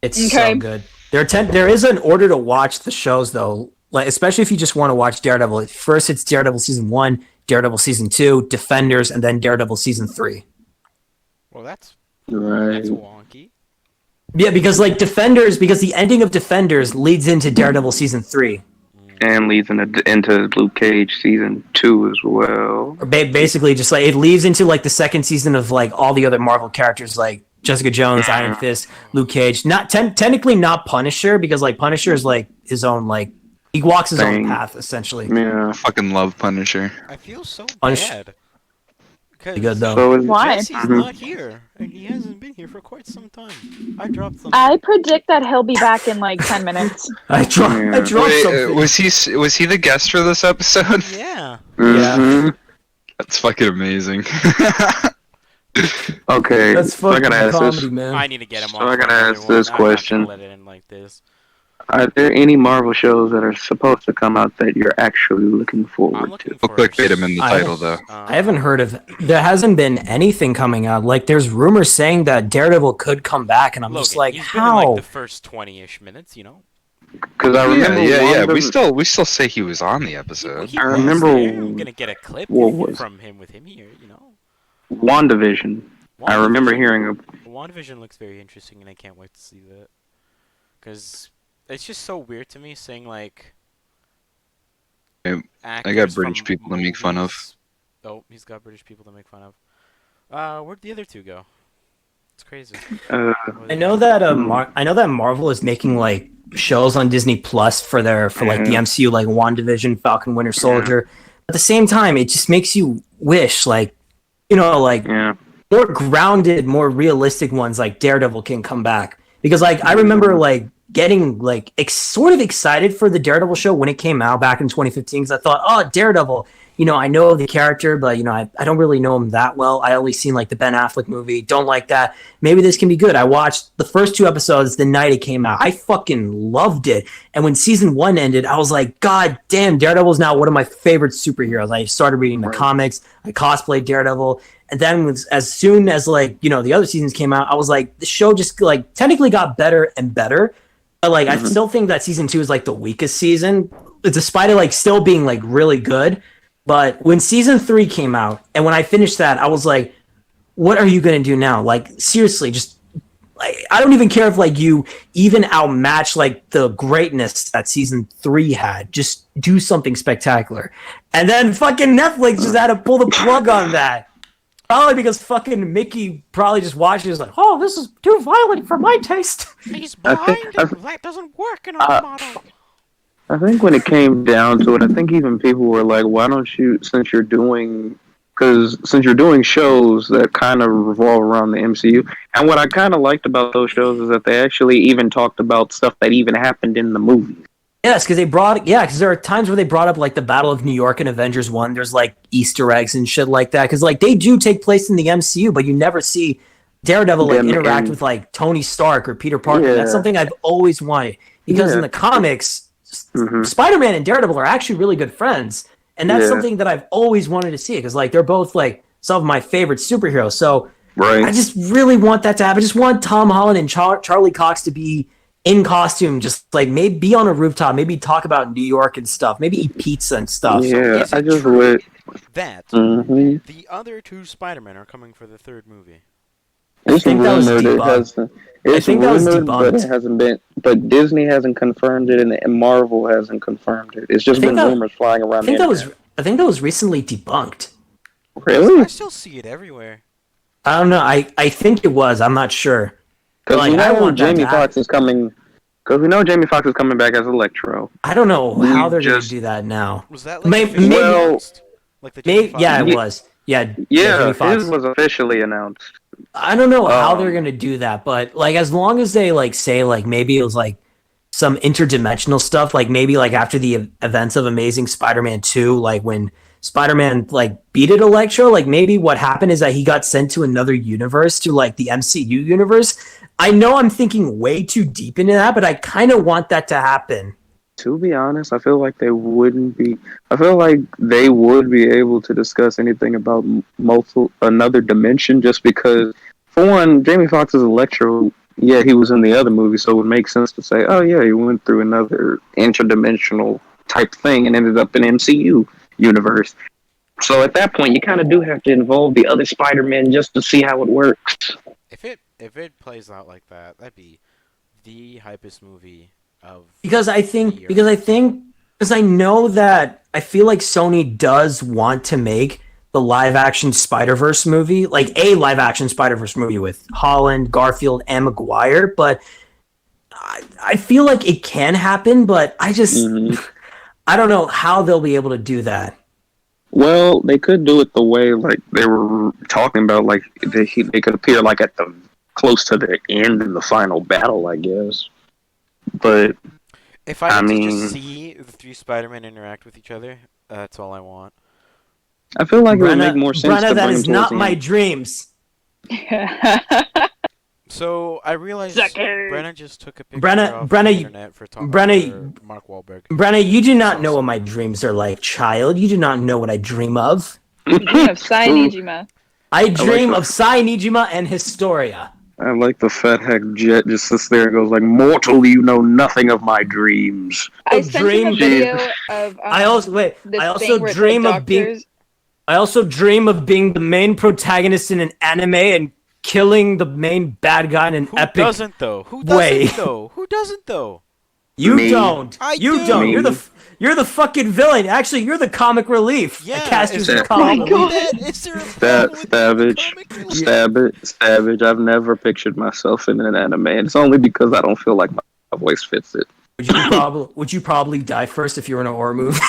It's Okay. so good. There is an order to watch the shows though, like especially if you just want to watch Daredevil. First, it's Daredevil season 1, Daredevil season 2, Defenders, and then Daredevil season 3. Well, that's Right. wonky. Yeah, because like because the ending of Defenders leads into Daredevil season 3. And leads into Luke Cage season 2 as well. Or basically, just like it leads into like the second season of like all the other Marvel characters, like Jessica Jones, Iron Fist, Luke Cage. Not technically not Punisher, because like Punisher is like his own like he walks his own Thing. path essentially. Yeah. I fucking love Punisher. I feel so Punish- bad. Pretty good though. So is, Why? Jesse's not here, and he hasn't been here for quite some time. I dropped something. I predict that he'll be back in like 10 minutes. I dropped Wait, something. was he the guest for this episode? Yeah. Mhm. That's fucking amazing. Okay. That's so I fucking gotta ask comedy, this. man. I need to get him So on. I gotta for another ask one. this I'm not gonna question. let it in like this. Are there any Marvel shows that are supposed to come out that you're actually looking I'm forward looking to? for. We'll clickbait him in the I- title though. I haven't heard of. There hasn't been anything coming out. Like there's rumors saying that Daredevil could come back, and I'm just like, he's been in like how? the first 20-ish minutes, you know. Because I remember Yeah. Wanda- We still say he was on the episode. He I was remember- there. I'm gonna get a clip What was- from him with him here, you know. WandaVision. I remember hearing a WandaVision looks very interesting, and I can't wait to see that. Because it's just so weird to me saying like. Yeah, I got actors British from people to make fun of. movies- Oh, he's got British people to make fun of. Where'd the other two go? It's crazy. I know that I know that Marvel is making like shows on Disney Plus for like the MCU, like WandaVision, Falcon, Winter Soldier. At the same time, it just makes you wish, like, you know, like yeah. more grounded, more realistic ones like Daredevil can come back. Because like I remember like getting like sort of excited for the Daredevil show when it came out back in 2015 because I thought, oh, Daredevil, you know, I know the character, but you know, I don't really know him that well. I only seen like the Ben Affleck movie. Don't like that. Maybe this can be good. I watched the first 2 episodes the night it came out. I fucking loved it. And when season 1 ended, I was like, God damn, Daredevil is now one of my favorite superheroes. I started reading the comics. I cosplayed Daredevil. And then as soon as like, you know, the other seasons came out, I was like, the show just like technically got better and better. But like, I still think that season 2 is like the weakest season, despite it like still being like really good. But when season 3 came out, and when I finished that, I was like, what are you going to do now? Like, seriously, just, like, I don't even care if, like, you even outmatch, like, the greatness that season 3 had. Just do something spectacular. And then fucking Netflix just had to pull the plug on that. Probably because fucking Mickey probably just watched it and was like, oh, this is too violent for my taste. He's I blind, think- and that doesn't work in our model. I think when it came down to it, I think even people were like, "Why don't you, since you're doing shows that kind of revolve around the MCU?" And what I kind of liked about those shows is that they actually even talked about stuff that even happened in the movies. Yes, because because there are times where they brought up like the Battle of New York in Avengers 1. There's like Easter eggs and shit like that. Because like they do take place in the MCU, but you never see Daredevil like interact with like Tony Stark or Peter Parker. Yeah. That's something I've always wanted. Because in the comics, Spider-Man and Daredevil are actually really good friends. And that's something that I've always wanted to see. Because like they're both like some of my favorite superheroes. So I just really want that to happen. I just want Tom Holland and Charlie Cox to be in costume, just like maybe be on a rooftop, maybe talk about New York and stuff, maybe eat pizza and stuff. Yeah, Is I it just true would. that Mhm. the other 2 Spider-Men are coming for the 3rd movie? It's think that was rumored. It debunked. hasn't. It's think that was rumored, but debunked. it hasn't been. But Disney hasn't confirmed it, and Marvel hasn't confirmed it. It's just I think been that- rumors flying around. I think the that was internet. recently debunked. Really? I still see it everywhere. I don't know. I think it was. I'm not sure. Because Like, we I know want that Jamie to happen. Foxx is coming. Because we know Jamie Foxx is coming back as Electro. I don't know We how they're gonna just- do that now. Was that like May- officially well, announced? Like the Jamie Foxx Yeah, it one? was. Yeah, Yeah, Jamie Foxx. his was officially announced. I don't know how they're Um, gonna do that, but like as long as they like say like maybe it was like some interdimensional stuff, like maybe like after the events of Amazing Spider-Man 2, like when Spider-Man like beated Electro, like maybe what happened is that he got sent to another universe, to like the MCU universe. I know I'm thinking way too deep into that, but I kind of want that to happen. To be honest, I feel like they wouldn't be. I feel like they would be able to discuss anything about another dimension, just because, for one, Jamie Foxx's Electro. Yeah, he was in the other movie, so it would make sense to say, oh yeah, he went through another interdimensional type thing and ended up in MCU universe. So at that point, you kind of do have to involve the other Spider-Man just to see how it works. If it plays out like that, that'd be the hypest movie of Because I the year. because I know that I feel like Sony does want to make the live action Spider-Verse movie, like a live action Spider-Verse movie with Holland, Garfield, and Maguire, but I feel like it can happen, but I just I don't know how they'll be able to do that. Well, they could do it the way like they were talking about, like they could appear like at the close to the end of the final battle, I guess. But If I I get to just mean- see the three Spider-Men interact with each other, that's all I want. I feel like it would make more sense Brenna, to that bring is him not towards my the end. dreams. So I realized Zucker. Brenna just took a picture Brenna- off Brenna, the internet for Tom Brenna- for Mark Wahlberg. Brenna, you do not know what my dreams are like, child. You do not know what I dream of. You dream of Sai Nijima. I dream that. of Sai Nijima and Historia. I like the fat heck Jet just sits there and goes like, "Mortal, you know nothing of my dreams." I The sent him a dream- video of I also wait. this I also thing where it's dream like of being. doctors- I also dream of being the main protagonist in an anime and killing the main bad guy in an Who epic. doesn't though? Who way. doesn't though? Who doesn't though? You Me. don't. I You do. don't. Me. You're the fucking villain. Actually, you're the comic relief. Yeah, I cast you is as there the a comic problem relief. with that? Is there a problem with Savage, the comic relief? Savage. I've never pictured myself in an anime, and it's only because I don't feel like my voice fits it. Would you probably die first if you were in a horror movie?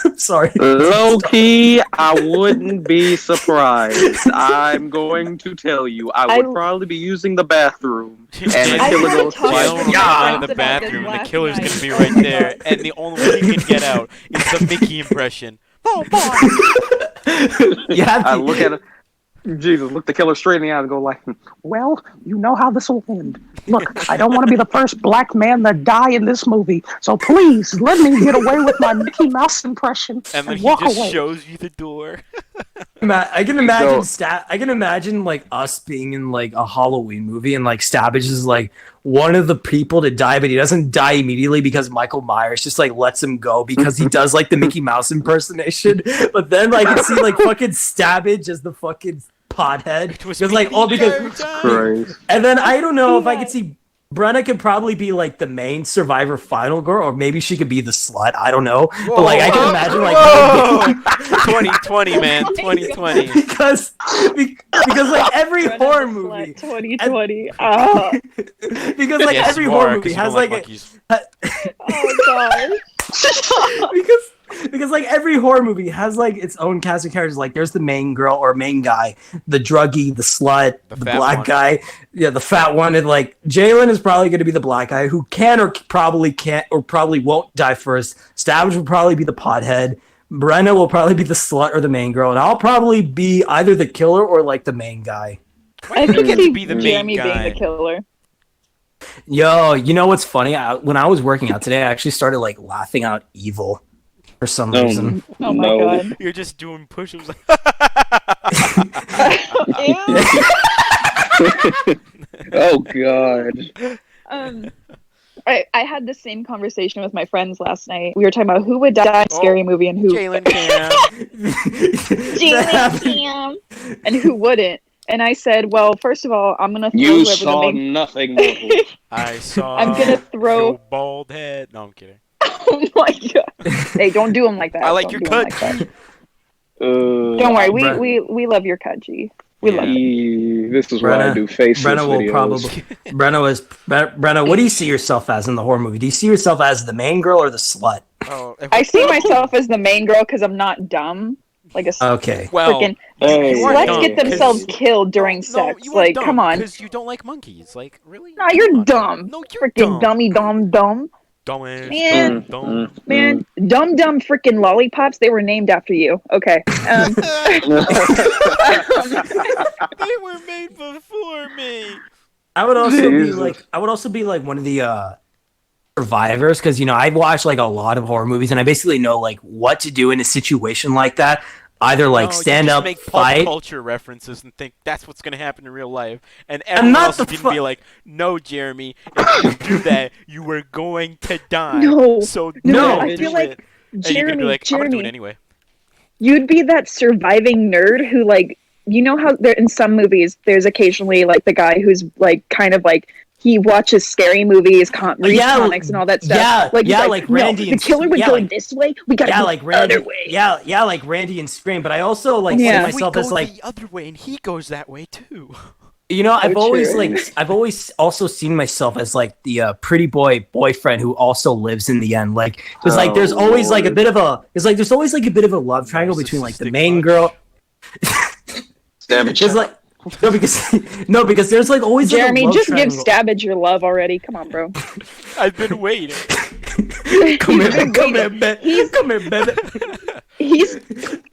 I'm sorry. Low key, I wouldn't be surprised. I'm going to tell you, I would I- probably be using the bathroom, and the I killer had goes talked like, Jalen will "Yeah." go to the bathroom, and the last killer's night. gonna be right there, and the only way he can get out is the Mickey impression. Oh boy! You have I to, look at it. Jesus, look the killer straight in the eye and go like, Well, you know how this will end. Look, I don't want to be the first black man to die in this movie, so please let me get away with my Mickey Mouse impression And then he walk just away. shows you the door. I can imagine So- I can imagine like us being in like a Halloween movie and like Stabbage is like one of the people to die, but he doesn't die immediately because Michael Myers just like lets him go because he does like the Mickey Mouse impersonation. But then like I can see like fucking Stabbage as the fucking pothead. It was Because like me all the because entire time. "Christ." and then I don't know if I could see Brenna could probably be like the main survivor final girl, or maybe she could be the slut. I don't know. But like I can imagine like Whoa! 2020, man, 2020. because like every Brenna horror the movie 2020. Oh, because like Yes, every you horror are, movie 'cause you has don't like like monkeys. oh god. because like every horror movie has like its own cast of characters. Like there's the main girl or main guy, the druggie, the slut, The the fat black one. guy, yeah, the fat one, and like Jalen is probably going to be the black guy who can or probably can't or probably won't die first. Stabbage will probably be the pothead. Brenna will probably be the slut or the main girl, and I'll probably be either the killer or like the main guy. Why I do you think get it'd to be the main Jeremy being guy? the killer. Yo, you know what's funny? When I was working out today, I actually started like laughing out evil for some No. reason. Oh my No. god. You're just doing push-ups. Ew. Oh God. I had the same conversation with my friends last night. We were talking about who would die in a scary movie and who Jalen Cam. Jalen Cam and who wouldn't. And I said, well, first of all, I'm gonna throw You whoever the saw main. nothing. Mortal. I saw. I'm gonna throw- your bald head. No, I'm kidding. Oh my god! Hey, don't do him like that. I like Don't your do him cut. like that. Don't worry, Bren- we love your Kaji. We love it. This is why I do faceless Brenna will videos. probably. Brenna, what do you see yourself as in the horror movie? Do you see yourself as the main girl or the slut? Oh, I see myself as the main girl because I'm not dumb. Like a Okay. well, freaking Hey, You are sluts dumb, get themselves 'cause- killed during no, sex. you are Like, dumb, come on. Because you don't like monkeys. Like, really? Nah, you're Come on. dumb. No, you're Freaking dumb. dumb. Dumbass. Man. Dumb. Man, dumb freaking lollipops, they were named after you. Okay. They were made before me. I would also be Jesus. like one of the survivors because I watch like a lot of horror movies and I basically know like what to do in a situation like that. Either like No, stand you just up, make pulp fight. culture references and think that's what's gonna happen in real life, and I'm everyone not else the is gonna be like, "No, Jeremy, if you do that, you are going to die." No, so no, don't I do feel like it. And you're gonna be like, "I'm gonna do it Jeremy, anyway." you'd be that surviving nerd who, like, you know how there in some movies there's occasionally like the guy who's like kind of like he watches scary movies, reads Yeah, comics and all that stuff. yeah, like, he's yeah, like like no, Randy the and killer would yeah, go like- this way. We gotta Yeah, go like the Randy. other way. Yeah, like Randy and Scream. But I also like Yeah. see What if we myself go as like the other way, and he goes that way too. I've always true. I've always also seen myself as like the pretty boy boyfriend who also lives in the end. Like because like there's always like a bit of a there's always like a bit of a love triangle between like the Narcissistic main much. girl. Savage. Because like no because there's like always like, a Jeremy, love just give triangle. Stabbage your love already. Come on, bro. I've been waiting. Come here, been come here, waiting. come here, baby. He's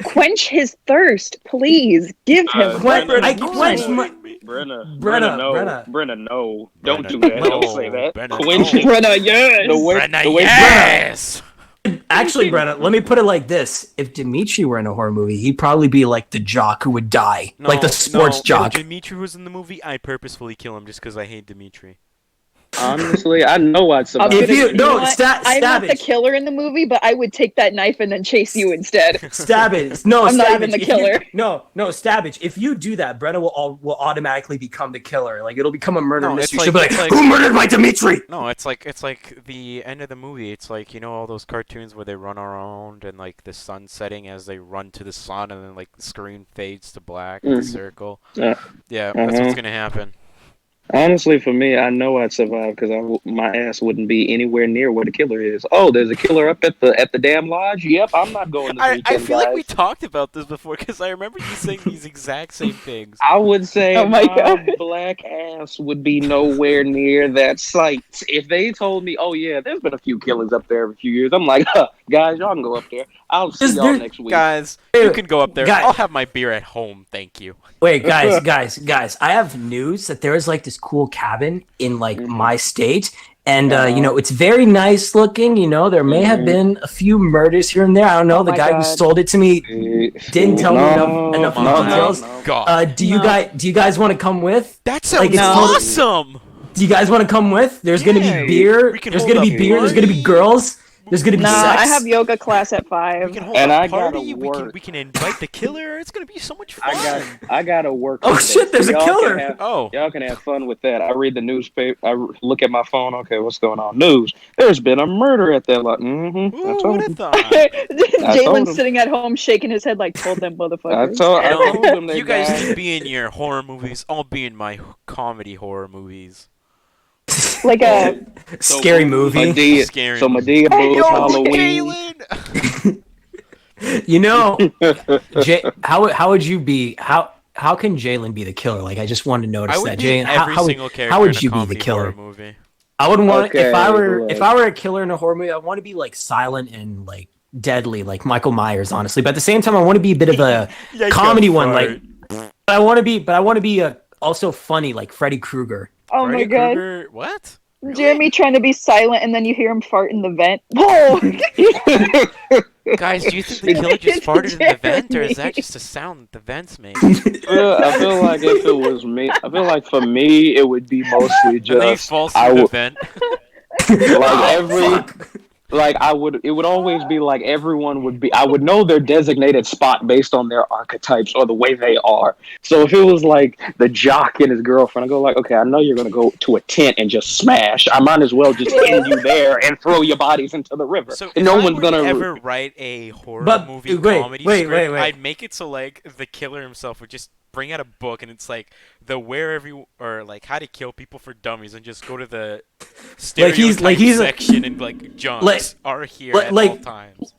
quench his thirst, please. Give him. I quench my. Brenna, no. Don't do Brenna, that. no. Don't say that. Brenna, Quench no. it. Brenna, yes. Brenna, the way yes. Actually, Brenna, let me put it like this: if Dimitri were in a horror movie, he'd probably be like the jock who would die, like the sports jock. If Dimitri was in the movie, I'd purposefully kill him just because I hate Dimitri. Honestly, I know I'd survive. If you- no, what? sta- I'm not the Savage. killer in the movie, but I would take that knife and then chase you instead. Stabbage. No, I'm not Stabbage. even the If killer. no, Stabbage. If you do that, Brenna will automatically become the killer. Like it'll become a murder No, mystery. it's She'll be like, like- "Who murdered my Dimitri?" No, it's like the end of the movie. It's like all those cartoons where they run around and like the sun setting as they run to the sun, and then like the screen fades to black with the circle. Yeah. Yeah, that's what's gonna happen. Honestly, for me, I know I'd survive because my ass wouldn't be anywhere near where the killer is. Oh, there's a killer up at the damn lodge. Yep, I'm not going this I weekend, feel like we guys. talked about this before because I remember you saying these exact same things. I would say Oh my my God. black ass would be nowhere near that site. If they told me, oh yeah, there's been a few killings up there every few years, I'm like, guys, y'all can go up there. I'll see Is y'all there- next week. Guys, you can go up there. Guys- I'll have my beer at home, thank you. Wait, guys! I have news that there is like this cool cabin in like my state, and it's very nice looking. There may have been a few murders here and there. I don't know. Oh The my guy who God. sold it to me didn't tell me enough no, details. no. God, Do you guys want to come with? that sounds it's totally- awesome. Do you guys want to come with? There's gonna Yeah, be beer. we can There's hold gonna a be beer. There's gonna be party. girls. There's gonna be Nah, sex. I have yoga class at 5. We can hold And a I gotta party. work. We can invite the killer. It's gonna be so much fun. I gotta work. Oh, with shit, that. there's a Y'all can killer. have- Oh, Y'all can have fun with that. I read the newspaper. Look at my phone. Okay, what's going on? News. There's been a murder at that lot. Mm-hmm. ooh, I who'd told have him. thought? I told him. Jalen's sitting at home shaking his head like, told them I motherfuckers. told them they You guys died. can be in your horror movies. I'll be in my comedy horror movies. Like a Scary movie. Medea. Scary So movie. Medea Hey, Boo's yo, Halloween. Jalen! How would you be? How can Jalen be the killer? Like, I just wanted to notice I would that. be Jalen, every how single would, character how would in a you be the comedy killer? horror movie. I wouldn't want Okay, if I right. were a killer in a horror movie. I want to be like silent and like deadly, like Michael Myers, honestly. But at the same time, I want to be a bit of a Yeah, comedy go one. for Like, it. I want to be also funny, like Freddy Krueger. oh my Freddy God. Krueger- What? Really? Jeremy trying to be silent and then you hear him fart in the vent. Whoa! Guys, do you think the killer just farted in the vent, or is that just a sound that the vents make? I feel like if it was me, I feel like for me it would be mostly And then he just falls I through the would- vent. like every like it would always be like everyone would be. I would know their designated spot based on their archetypes or the way they are. So if it was like the jock and his girlfriend, I go like, okay, I know you're gonna go to a tent and just smash. I might as well just end you there and throw your bodies into the river. So and if no I one's would gonna ever write a horror movie comedy script, I'd make it so like the killer himself would just bring out a book and it's like the or like how to kill people for dummies and just go to the stereotype section and like junks are here at all times.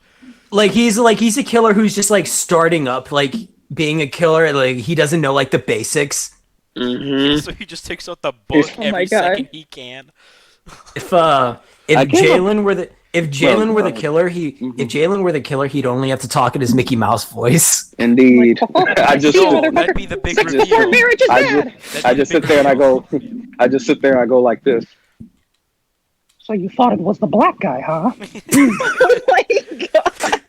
Like he's a killer who's just like starting up like being a killer, like he doesn't know like the basics. Mm-hmm. So he just takes out the book every second he can. If Jalen were the killer, if Jalen were the killer, he'd only have to talk in his Mickey Mouse voice. Indeed. That'd be the big reveal. I just sit there and I go like this. So you thought it was the black guy, huh? Oh my god.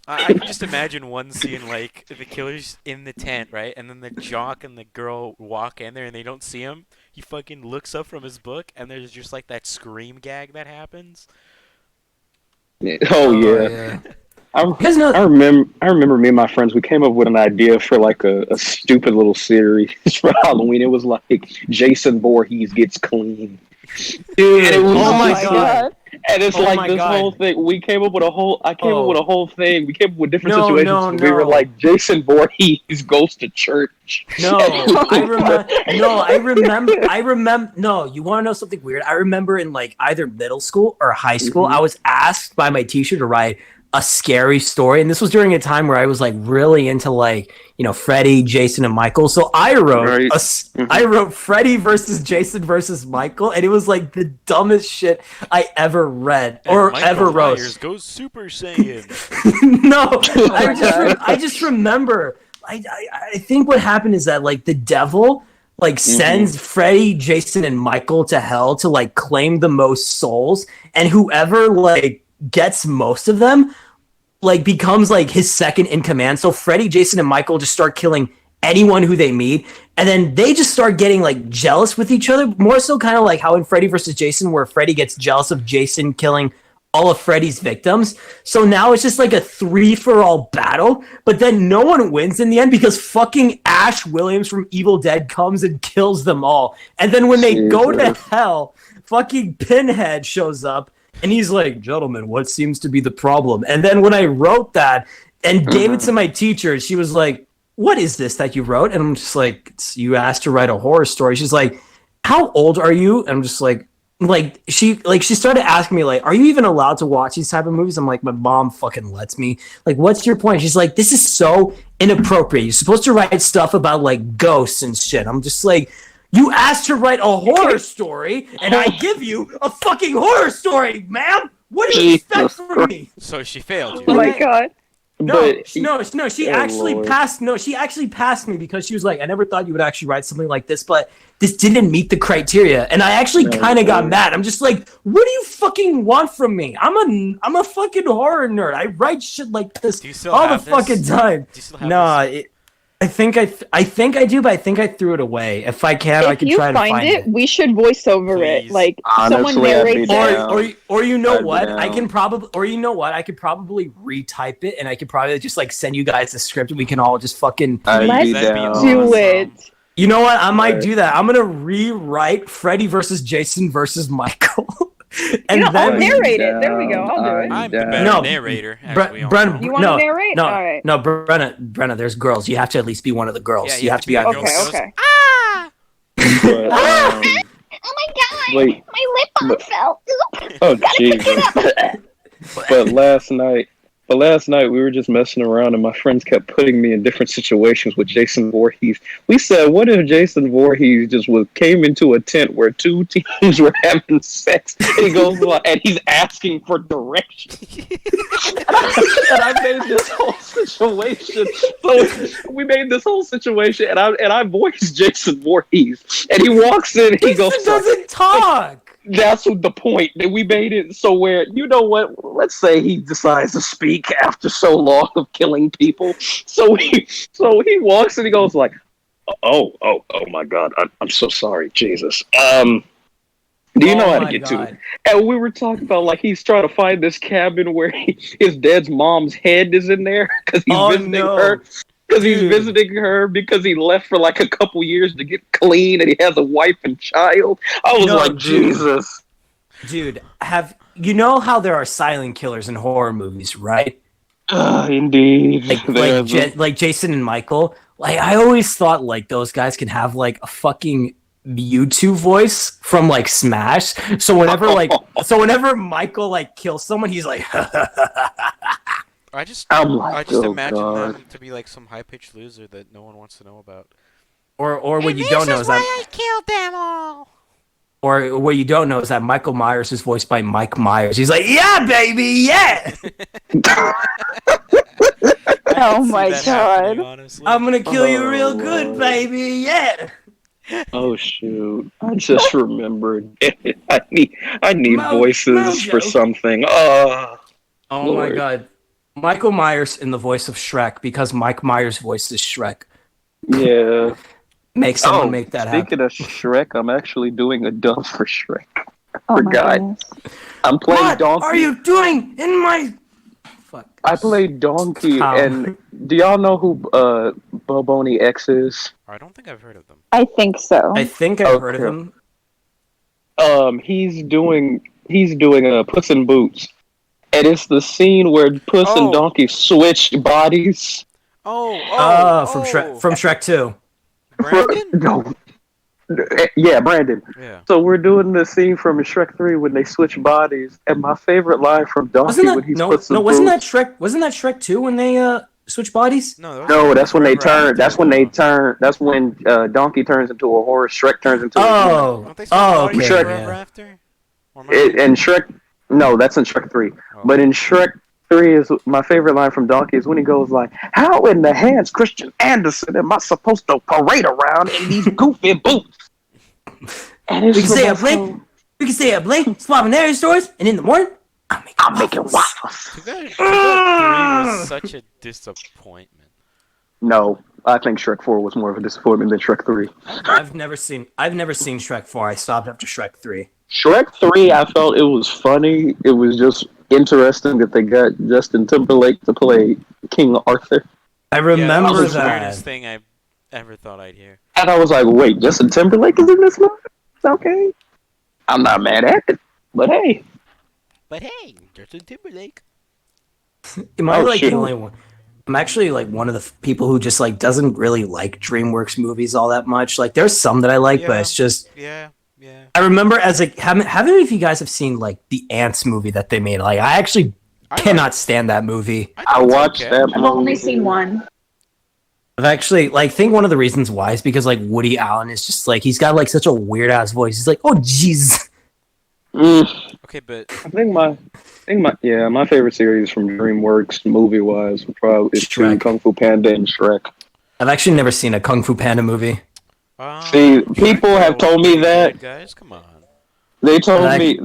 I can just imagine one scene like the killer's in the tent, right? And then the jock and the girl walk in there and they don't see him. He fucking looks up from his book and there's just like that scream gag that happens. Oh yeah. I remember me and my friends, we came up with an idea for like a stupid little series for Halloween. It was like Jason Voorhees gets clean. Dude, oh my god. And it's like this whole thing. We came up with a whole. I came up with a whole thing. We came up with different situations. We were like Jason Voorhees goes to church. No, I remember. No, you want to know something weird? I remember in like either middle school or high school, I was asked by my teacher to write a scary story, and this was during a time where I was like really into like Freddy, Jason, and Michael. So I wrote I wrote Freddy versus Jason versus Michael, and it was like the dumbest shit I ever read or Michael ever wrote. Myers goes Super Saiyan. No, I just remember. I think what happened is that like the devil like sends Freddy, Jason, and Michael to hell to like claim the most souls, and whoever like gets most of them like becomes like his second in command. So Freddy, Jason, and Michael just start killing anyone who they meet, and then they just start getting like jealous with each other, more so kind of like how in Freddy versus Jason where Freddy gets jealous of Jason killing all of Freddy's victims. So now it's just like a 3-for-all battle, but then no one wins in the end because fucking Ash Williams from Evil Dead comes and kills them all. And then when they go to hell, fucking Pinhead shows up and he's like, "Gentlemen, what seems to be the problem?" And then when I wrote that and gave it to my teacher, she was like, "What is this that you wrote?" And I'm just like, "You asked to write a horror story." She's like, "How old are you?" And I'm just like she started asking me like, "Are you even allowed to watch these type of movies?" I'm like, "My mom fucking lets me." Like, "What's your point?" She's like, "This is so inappropriate. You're supposed to write stuff about like ghosts and shit." I'm just like, "You asked to write a horror story, and I give you a fucking horror story, ma'am. What do you expect from me?" So she failed you. Oh my god. No, she actually passed. No, she actually passed me because she was like, "I never thought you would actually write something like this, but this didn't meet the criteria." And I actually kind of got mad. I'm just like, "What do you fucking want from me? I'm a fucking horror nerd. I write shit like this all the fucking time." Do you still have this? I think I do, but I think I threw it away. If I can, I can try to find it. If you find it, we should voice over it. Like Honestly, someone narrates it. Or you know what? I could probably retype it, and I could probably just like send you guys the script, and we can all just fucking. Let's do it. You know what? I might do that. I'm gonna rewrite Freddy versus Jason versus Michael. And then I'll narrate it. There we go. I'll do it. I'm the better narrator. Brenna, you want to narrate? All right. No, Brenna, there's girls. You have to at least be one of the girls. Yeah, you have to be. Okay. But, Oh my god! Wait. My lip balm fell. oh jeez. But last night we were just messing around and my friends kept putting me in different situations with Jason Voorhees. We said, what if Jason Voorhees just came into a tent where two teams were having sex and he goes and he's asking for directions. And I made this whole situation. So we made this whole situation and I voiced Jason Voorhees. And he walks in and he goes, doesn't talk. That's the point that we made it so where, you know what, let's say he decides to speak after so long of killing people. So he walks and he goes like, oh my God, I'm so sorry, Jesus. Do you know how to my get to it? God. And we were talking about like he's trying to find this cabin where his dad's mom's head is in there because he's Oh, visiting no. her. Because he's Dude. visiting her because he left for like a couple years to get clean and he has a wife and child. I was No, like, dude. Jesus. Dude, you know how there are silent killers in horror movies, right? Indeed. Like Jason and Michael. Like I always thought like those guys can have like a fucking Mewtwo voice from like Smash. So whenever Michael like kills someone, he's like I just I'm like, I just oh, imagine God. them to be like some high pitched loser that no one wants to know about. or what you don't know is that I killed them all. or what you don't know is that Michael Myers is voiced by Mike Myers. He's like, "Yeah, baby, yeah. Oh my God. I'm going to kill you real Oh, good, Lord. baby. Yeah." Oh shoot! I just remembered. I need voices Mojo. for something. Oh Oh Lord. my God. Michael Myers in the voice of Shrek because Mike Myers voices Shrek. yeah. Make someone make that happen. Speaking of Shrek, I'm actually doing a dub for Shrek. Oh my Forgot. goodness. I'm playing What Donkey. are you doing in my... Fuck. I played Donkey, Tom. and do y'all know who Boboni X is? I don't think I've heard of them. I think so. I think I've heard of Okay. him. He's doing Puss in Boots, and it's the scene where Puss Oh. and Donkey switch bodies. From Shrek 2. Brandon? No. Yeah, Brandon. Yeah. So we're doing the scene from Shrek 3 when they switch bodies, and my favorite line from Donkey Wasn't when that he's no? Puss in No, Boots. wasn't that Shrek 2 when they switch bodies? No, that's when they turn. That's when they turn. That's when Donkey turns into a horse. Shrek turns into a Oh, Don't they switch oh, bodies okay. forever Yeah. after? Or am I- And Shrek. No, that's in Shrek 3. Oh. But in Shrek 3 is my favorite line from Donkey is when he goes like, "How in the hands Christian Anderson am I supposed to parade around in these goofy boots?" And it's We can the say a most- blink. We can say a blink. Swapping area stores, and in the morning, I'm making waffles. Too bad 3 was such a disappointment. No, I think Shrek 4 was more of a disappointment than Shrek 3. I've never seen Shrek 4. I stopped after Shrek 3. Shrek 3, I felt it was funny. It was just interesting that they got Justin Timberlake to play King Arthur. I Yeah, remember that was the that. weirdest thing I ever thought I'd hear. And I was like, wait, Justin Timberlake is in this movie? It's okay. I'm not mad at it. But hey. But hey, Justin Timberlake. Am I Oh, like shoot. the only one? I'm actually like one of the people who just like doesn't really like DreamWorks movies all that much. Like there's some that I like, but Yeah. it's just Yeah. I remember as a how many of you guys have seen like the Ants movie that they made? Like I actually cannot stand that movie. I watched that I've only seen one. I've actually like think one of the reasons why is because like Woody Allen is just like he's got like such a weird ass voice. He's like, oh jeez. Okay, but I think my favorite series from DreamWorks movie wise probably is Shrek. Kung Fu Panda and Shrek. I've actually never seen a Kung Fu Panda movie. See, people have told me that. Guys, come on. They told But me.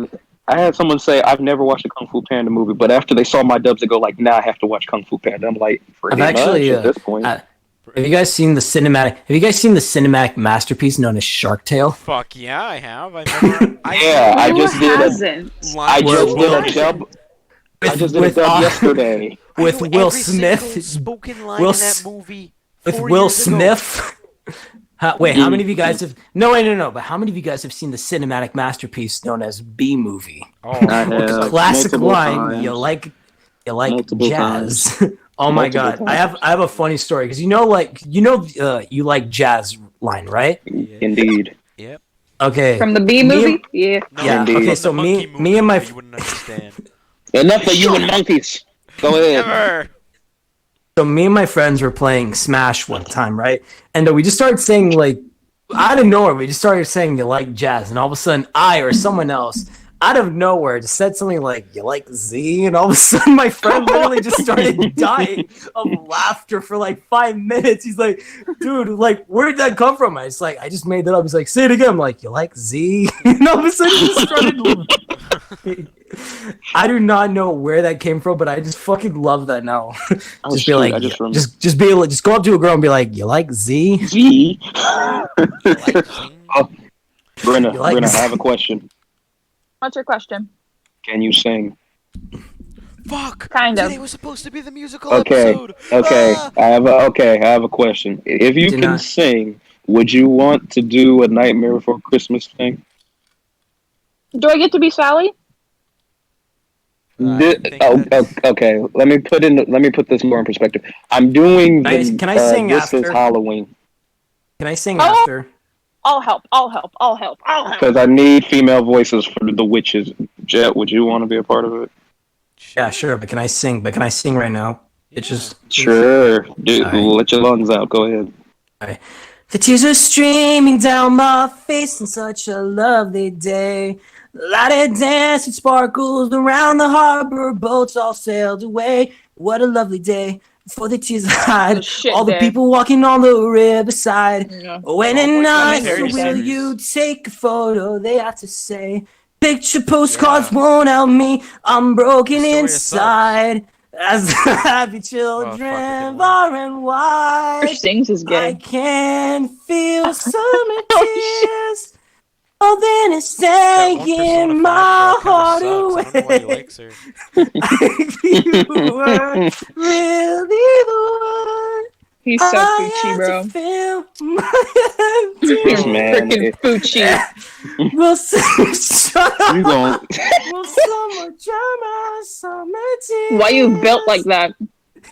I had someone say I've never watched a Kung Fu Panda movie, but after they saw my dubs, they go like, "Nah, I have to watch Kung Fu Panda." I'm like, pretty I've actually much at this point. have you guys seen the cinematic masterpiece known as Shark Tale? Fuck yeah, I have. I never. I Who just did a hasn't? I just did a dub. I With- just did a with, dub uh, yesterday. With Will Smith. Spoken line Will in that S- movie. With 4 Will years ago. Smith. How many of you guys have? No. But how many of you guys have seen the cinematic masterpiece known as B movie? Oh, I have Classic multiple line. times. You like Multiple jazz. Oh my Multiple god, I have a funny story because you like jazz line, right? Indeed. Yep. Okay. From the B Me movie? and- Yeah. No, Yeah, from okay, the so monkey me movie and my that you wouldn't understand. Enough of you and monkeys. Go ahead. Never. So me and my friends were playing Smash one time, right? And we just started saying like out of nowhere, we just started saying you like jazz, and all of a sudden I or someone else out of nowhere just said something like you like Z, and all of a sudden my friend literally just started dying of laughter for like 5 minutes. He's like, dude, like where did that come from? I just made that up. He's like, say it again. I'm like, you like Z? And all of a sudden he just started I do not know where that came from, but I just fucking love that now. Oh, Just shoot, be like, I just remembered. just go up to a girl and be like, you like Z? Gee. Like, Brenna, You like Brenna, this? I have a question. What's your question? Can you sing? Fuck! Kind of. Today was supposed to be the musical Okay. episode. Okay. Ah! I have a question. If you Do can not. sing, would you want to do a Nightmare Before Christmas thing? Do I get to be Sally? Okay. Let me put this more in perspective. I'm doing Can I sing this is after? Halloween Can I sing Oh! after? I'll help. because I need female voices for the witches. Jet, would you want to be a part of it? Yeah, sure. But can I sing? But can I sing right now? It's just Sure, dude. Alright. Let your lungs out. Go ahead. The tears are streaming down my face on such a lovely day. The lighted dance and sparkles around the harbor, boats all sailed away. What a lovely day before the tears hide. Oh, shit, All the Dad. people walking on the riverside. Yeah. When Oh, at boy, night, Terry will series. you take a photo? They have to say. Picture postcards won't help me. I'm broken Astoria inside. As the happy Oh, children fuck, it didn't work. far and wide. Your sings is I gay. can feel summer tears. Oh, then it's That one Persona taking 5 my girl heart kinda sucks. I don't know why he away. likes her. You were really the one. He's so I Poochie, had bro. to feel my This tears. man, Freaking Poochie. Will shut up. you gon' Will summer dry my summer tears. Why you built like that?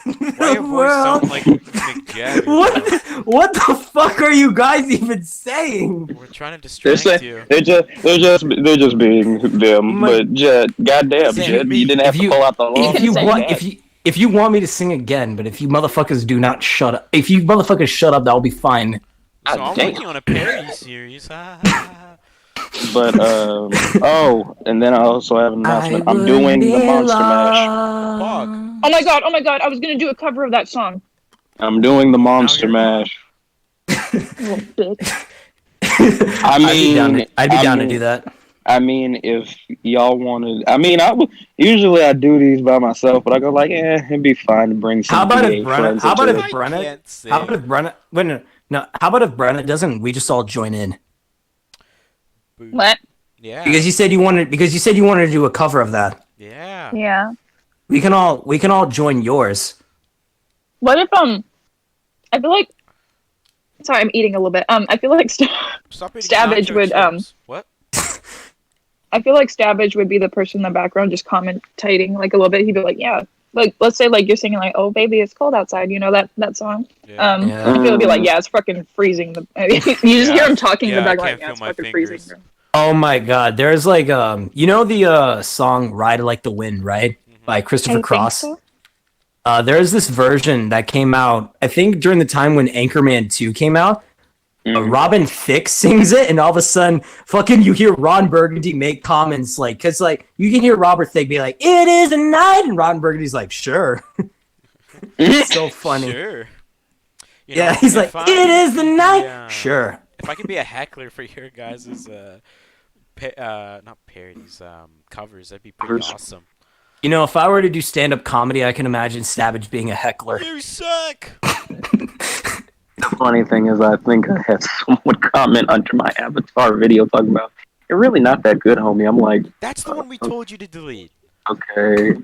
Why your voice sound like Mick Jagger? What the fuck are you guys even saying? We're trying to they're distract you. they're just being them. But Jet, goddamn, Say Jet, me. you didn't have If to you- pull out the long. If you want me to sing again, but if you motherfuckers do not shut up, if you motherfuckers shut up, that'll be fine. So I'm damn. working on a parody series. Ha, ha, ha. But oh, and then I also have an announcement. I'm doing the Monster Mash. Fuck. Oh my god, I was gonna do a cover of that song. I'm doing the Monster you're- Mash. Little bitch. I'd be down to do that. I mean, if y'all wanted, usually I do these by myself, but I go like, it'd be fine to bring some How about VA if Brenna? friends How about into if it. Brenna? can't sing. How about if Brenna? Wait, no. How about if Brenna doesn't? We just all join in What? Yeah. because you said you wanted to do a cover of that. Yeah. Yeah. We can all join yours. What if I feel like. Sorry, I'm eating a little bit. I feel like Stop eating Stabbage nacho would, chips. What? I feel like Stabbage would be the person in the background just commentating like a little bit. He'd be like, yeah, like let's say like you're singing like, oh baby, it's cold outside. You know that song. Yeah. Yeah. I feel it'd be like, yeah, it's fucking freezing. You just hear him talking in the Yeah, I background. can't Yeah, feel it's my fucking fingers. freezing. Oh my god, there's like you know the song "Ride Like the Wind," right? By Christopher Cross. So. There's this version that came out, I think, during the time when Anchorman 2 came out. Robin Thicke sings it, and all of a sudden, fucking, you hear Ron Burgundy make comments like, because like you can hear Robert Thicke be like, "It is a night," and Ron Burgundy's like, "Sure." It's so funny. Sure. You Yeah, know, he's like, if I "It is the could be, night." Sure. If I could be a heckler for your guys' not parodies, covers, that'd be pretty Covers. awesome. You know, if I were to do stand-up comedy, I can imagine Savage being a heckler. You suck. The funny thing is, I think I had someone comment under my avatar video talking about, you're really not that good, homie. I'm like, That's the one we told you to delete. okay.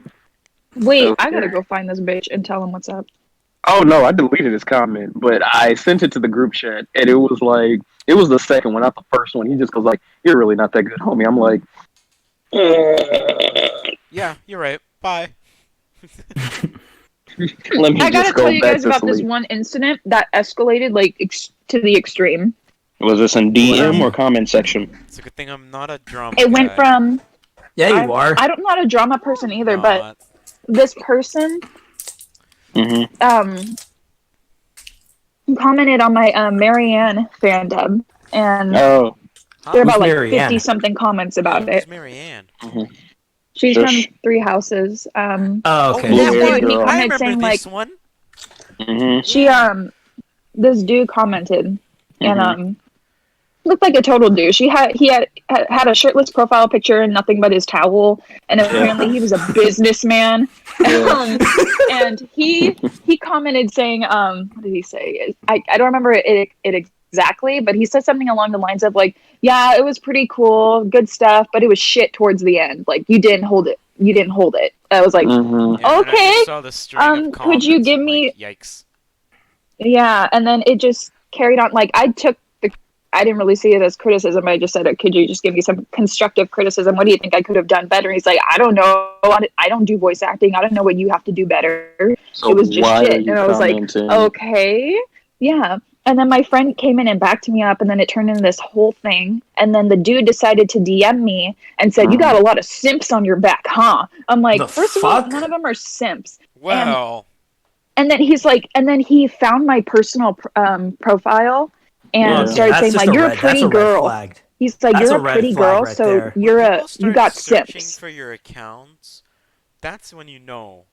Wait, Okay. I gotta go find this bitch and tell him what's up. Oh no, I deleted his comment, but I sent it to the group chat, and it was like, it was the second one, not the first one. He just goes like, you're really not that good, homie. I'm like, Yeah, you're right. Bye. let me I gotta just go tell you back guys to about this sleep. one incident that escalated like to the extreme. Was this in DM or comment section? It's a good thing I'm not a drama It went guy. from Yeah, you are. I'm not a drama person either, No, but this person Mm-hmm. commented on my Marianne fandom, and Oh, there are about Who's like Marianne? 50 something comments about Who's it. Marianne? She's Shush. from Three Houses. Oh, okay. Oh, Blue that hair one. Dude, he girl. I commented remember saying this like one. mm-hmm. she this dude commented and Mm-hmm. looked like a total douche. He had a shirtless profile picture and nothing but his towel, and apparently he was a businessman. And he commented saying, what did he say? I don't remember it exactly, but he said something along the lines of like, yeah, it was pretty cool, good stuff, but it was shit towards the end. Like you didn't hold it. I was like, Mhm. Yeah, and I okay, just saw the string of could you comments give and, me? like, yikes. Yeah, and then it just carried on. Like I didn't really see it as criticism. I just said, could you just give me some constructive criticism? What do you think I could have done better? And he's like, I don't know. I don't do voice acting. I don't know what you have to do better. So It was just why are shit. you And I was like, commenting? okay, yeah. And then my friend came in and backed me up, and then it turned into this whole thing. And then the dude decided to DM me and said, "You got a lot of simps on your back, huh?" I'm like, The first of all, fuck? none of them are simps. Well, And then he's like, and then he found my personal profile and Okay, started that's saying just like, "You're a that's pretty a red girl." flag. He's like, That's "You're a a red pretty flag girl, right so there. you're when a people start you got searching simps." for your accounts, that's when you know.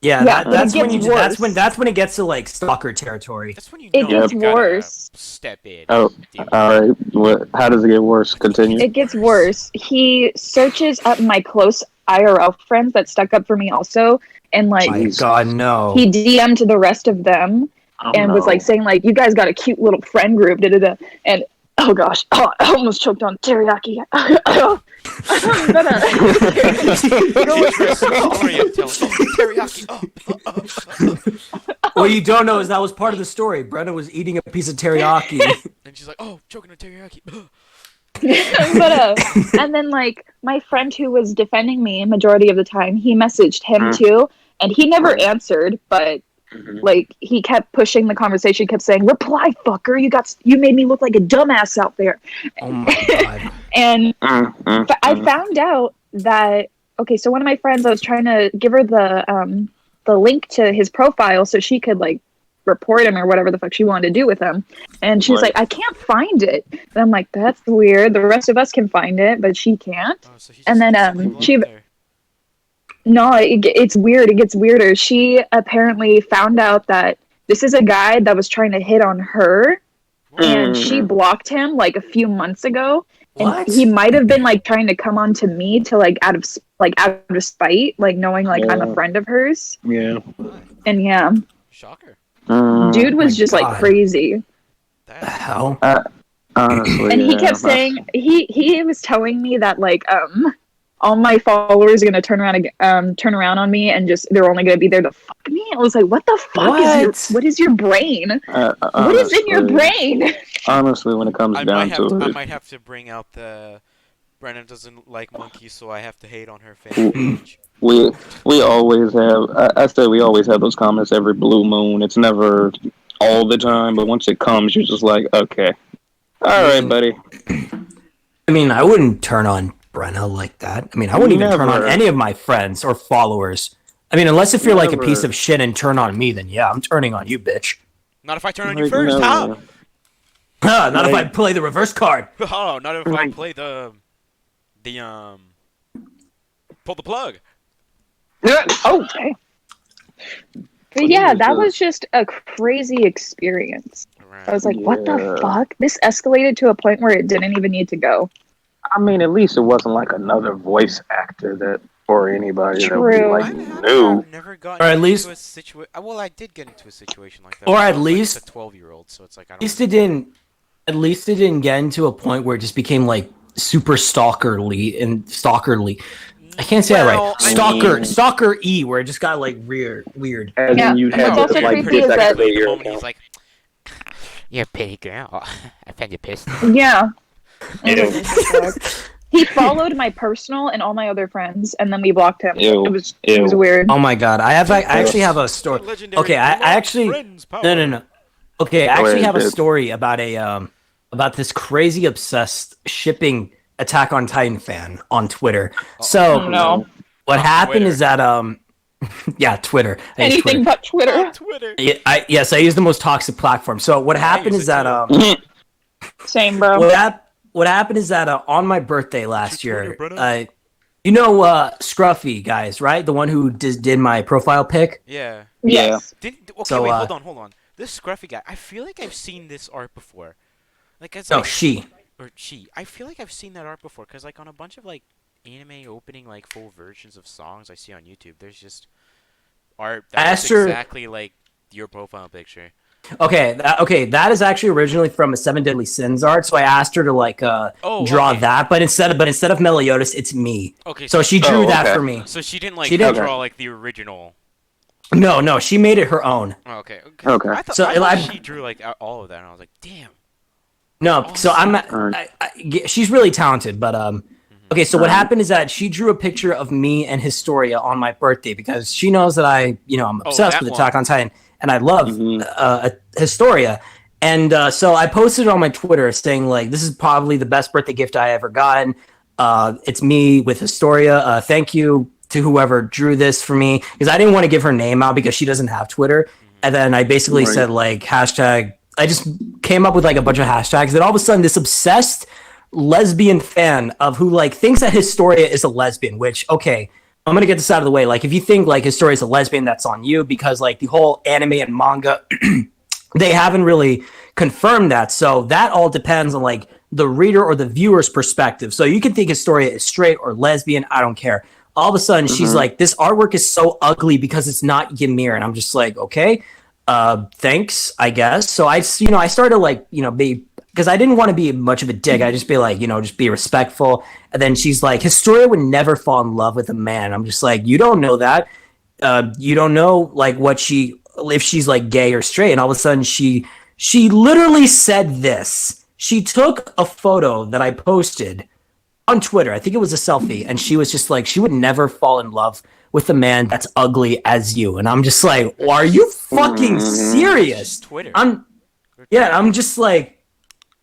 Yeah, Yeah, but that's it when gets you that's worse. when it gets to like stalker territory. That's when you It know gets you gotta worse. step in. Oh, dude. all right. How does it get worse? Continue. It gets worse. He searches up my close IRL friends that stuck up for me also, and like My Jeez. God, no. he DM'd to the rest of them Oh, and was like no. saying like, "You guys got a cute little friend group." Da, da, da. And oh gosh, I almost choked on teriyaki. Story I'm telling. Teriyaki. What you don't know is that was part of the story. Brenda was eating a piece of teriyaki. And she's like, "Oh, choking on teriyaki." And then like my friend who was defending me majority of the time, he messaged him too, and he never answered, but like he kept pushing the conversation, kept saying, "Reply, fucker! You made me look like a dumbass out there." Oh my God. And I found out that okay, so one of my friends, I was trying to give her the link to his profile so she could like report him or whatever the fuck she wanted to do with him, and she was Right. like, "I can't find it." And I'm like, "That's weird. The rest of us can find it, but she can't." Oh, so he's And just then pissing people she off there. no, it's weird. It gets weirder. She apparently found out that this is a guy that was trying to hit on her, and she blocked him like a few months ago. And What? he might have been like trying to come on to me to like out of spite, like knowing like I'm a Yeah. friend of hers. Yeah. And yeah, Shocker. dude was my just like God. crazy. The hell? Honestly. And he yeah. kept saying he was telling me that like all my followers are gonna turn around on me and just they're only gonna be there to fuck me. I was like, what the fuck what is your brain? What is in your brain? Honestly, when it comes I down to I it, might have to bring out the Brennan doesn't like monkeys, so I have to hate on her fan page. we always have. I say we always have those comments every blue moon. It's never all the time, but once it comes, you're just like, okay, all right, buddy. I mean, I wouldn't turn on Brenna like that. I mean, I wouldn't even turn on Never. any of my friends or followers. I mean, unless if you're like a Never. piece of shit and turn on me, then yeah, I'm turning on you, bitch. Not if I turn on you Like, first, huh? never. Not if I Like- play the reverse card. Oh, not if I Right. play pull the plug. Oh, okay. But yeah, that was just a crazy experience. I was like, what the Yeah. fuck? This escalated to a point where it didn't even need to go. I mean, at least it wasn't like another voice actor that or anybody that would be True. like I've new. never gotten Or at into least- a situation. Well, I did get into a situation like that. Or but at I was, like, least- a 12-year-old, so it's like I At don't. least it didn't. At least it didn't get into a point where it just became like super stalkerly. I can't say that Well, right. Stalker E, where it just got like weird. As Yeah, in you'd what's have also to like creepy is that- deactivate The your moment he's account. like, "You're a pretty girl. I found you pissed." Yeah. Ew. He followed my personal and all my other friends, and then we blocked him. Ew. It was Ew. weird. Oh my God, I actually have a story. Legendary Okay, I actually friends power. no. Okay, I actually ahead, have a dude. story about about this crazy obsessed shipping Attack on Titan fan on Twitter. So Oh, no. what happened Twitter. is that yeah, Twitter. I use Anything Twitter. but Twitter. On Twitter. Yes, I use the most toxic platform. So what happened use is it that too. Same, bro. what happened is that on my birthday last Twitter, year, brother? you know Scruffy guys, right? The one who did my profile pic. Yeah. Yes. Okay, So, wait, hold on. This scruffy guy. I feel like I've seen this art before. Like as No, like, she. or she. I feel like I've seen that art before because like on a bunch of like anime opening like full versions of songs I see on YouTube, there's just art that I looks asked her- exactly like your profile picture. Okay, that is actually originally from a Seven Deadly Sins art. So I asked her to like draw that, but instead of Meliodas, it's me. Okay, So she drew that okay. for me. So she didn't like She didn't draw like the original. No, she made it her own. Oh, okay. Okay. I thought she drew like all of that, and I was like, damn. No, so she's really talented, but okay. So what happened is that she drew a picture of me and Historia on my birthday because she knows that I'm obsessed with Attack on Titan and I love Historia, and so I posted it on my Twitter saying like, this is probably the best birthday gift I ever gotten. It's me with Historia. Thank you to whoever drew this for me because I didn't want to give her name out because she doesn't have Twitter. And then I basically said like hashtag. I just came up with like a bunch of hashtags. And all of a sudden, this obsessed lesbian fan of who like thinks that Historia is a lesbian. Which okay, I'm gonna get this out of the way. Like if you think like Historia is a lesbian, that's on you because like the whole anime and manga, they haven't really confirmed that. So that all depends on like the reader or the viewer's perspective. So you can think Historia is straight or lesbian. I don't care. All of a sudden, she's like, this artwork is so ugly because it's not Ymir. And I'm just like, okay, thanks, I guess. So I started to like, be, because I didn't want to be much of a dick. I just be like, just be respectful. And then she's like, Historia would never fall in love with a man. I'm just like, you don't know that. You don't know like if she's like gay or straight. And all of a sudden she literally said this. She took a photo that I posted on Twitter. I think it was a selfie. And she was just like, she would never fall in love with a man that's ugly as you. And I'm just like, are you fucking serious? Twitter. I'm just like,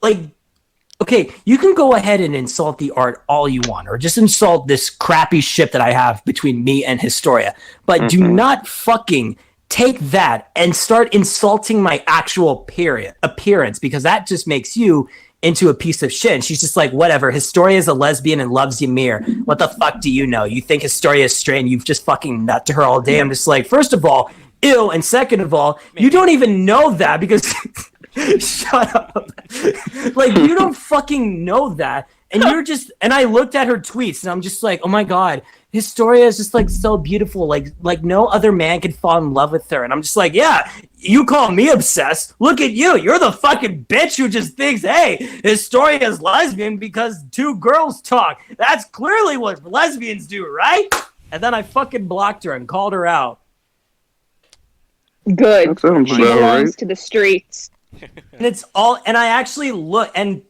okay, you can go ahead and insult the art all you want, or just insult this crappy ship that I have between me and Historia. But do not fucking take that and start insulting my actual appearance, because that just makes you into a piece of shit. And she's just like, whatever, Historia is a lesbian and loves Ymir. What the fuck do you know? You think Historia is straight and you've just fucking nut to her all day. I'm just like, first of all, ew, and second of all, you don't even know that because shut up. Like, you don't fucking know that. And you're just, and I looked at her tweets and I'm just like, oh my God, Historia is just like so beautiful. Like no other man could fall in love with her. And I'm just like, yeah, you call me obsessed. Look at you. You're the fucking bitch who just thinks, hey, Historia is lesbian because two girls talk. That's clearly what lesbians do, right? And then I fucking blocked her and called her out. Good. That sounds She about belongs right. to the streets. And it's all, and I actually look, and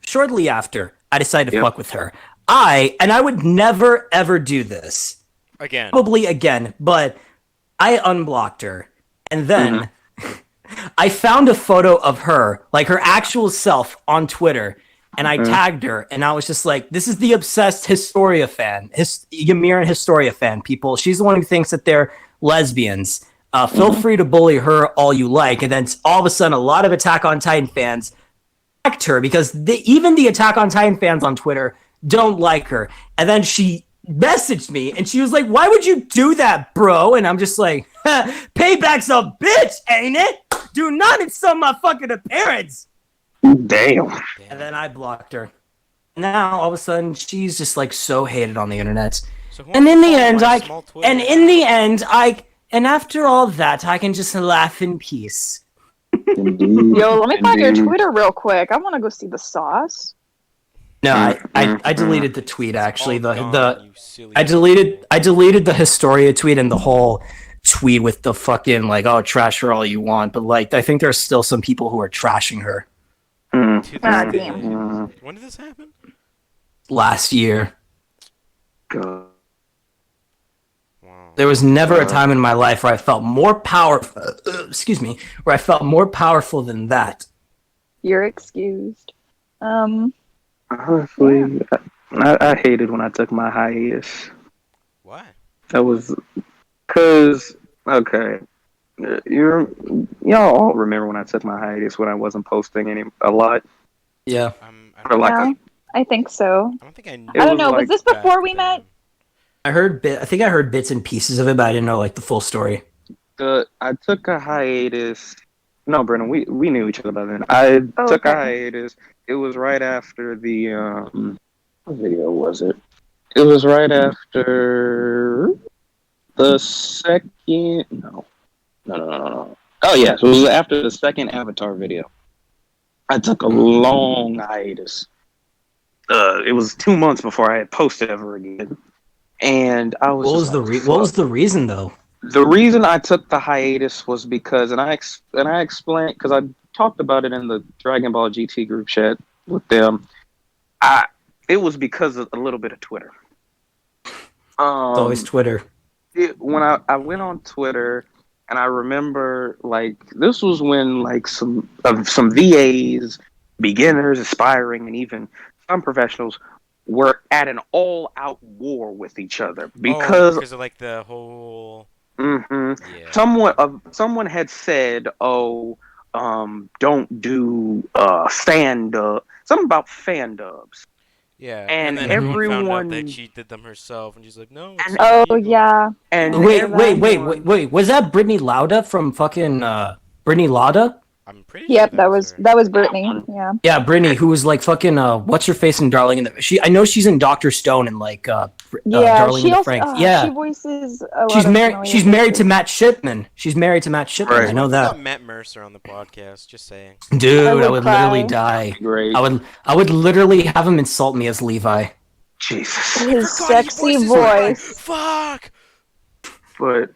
shortly after, I decided to fuck with her. I would never, ever do this. Again. Probably again, but I unblocked her. And then I found a photo of her, like her actual self on Twitter, and I tagged her, and I was just like, this is the obsessed Historia fan, Ymir and Historia fan, people. She's the one who thinks that they're lesbians. Feel free to bully her all you like. And then all of a sudden, a lot of Attack on Titan fans attacked her because even the Attack on Titan fans on Twitter don't like her. And then she messaged me and she was like, why would you do that, bro? And I'm just like, payback's a bitch, ain't it? Do not insult my fucking appearance. Damn. And then I blocked her. Now all of a sudden she's just like so hated on the internet. So And in the end, and after all that, I can just laugh in peace. Yo, let me find your Twitter real quick. I want to go see the sauce. No, I deleted the tweet actually. I deleted the Historia tweet and the whole tweet with the fucking like, oh, trash her all you want, but like I think there's still some people who are trashing her. Damn. When did this happen? Last year. God. There was never a time in my life where I felt more powerful. Where I felt more powerful than that. You're excused. Honestly, I hated when I took my hiatus. Why? That was because okay, y'all all remember when I took my hiatus when I wasn't posting a lot. Yeah. Or like Yeah, I think so. I don't think I. I don't know. was Was this before we met? I think I heard bits and pieces of it, but I didn't know like the full story. I took a hiatus. No, Brennan, we knew each other by then. I took a hiatus. It was right after the what video was it? It was right after the second. No. Oh yeah, so it was after the second Avatar video. I took a long hiatus. It was 2 months before I had posted ever again, and I was What was the reason though? The reason I took the hiatus was because, and I explained, because I talked about it in the Dragon Ball GT group chat with them. It was because of a little bit of Twitter. It's always Twitter. When I went on Twitter, and I remember like this was when like some VAs, beginners, aspiring, and even some professionals were at an all-out war with each other because of like the whole. Yeah. Someone had said, "Oh, don't do fan dub." Something about fan dubs. Yeah, and then everyone found out that she did them herself, and she's like, "No." It's yeah. And wait! Was that Brittany Lauda from fucking Brittany Lauda? I'm pretty. Yep, sure that was Brittany. Yeah. Yeah, Brittany, who was like fucking what's her face in Darling in the I know she's in Dr. Stone and like Darling in the Franxx. She voices a lot She's married to Matt Shipman. She's married to Matt Shipman. Right. I know that. Matt Mercer on the podcast. Just saying. Dude, I would cry. literally die. Great. I would literally have him insult me as Levi. Jesus. His sexy voice. Fuck. But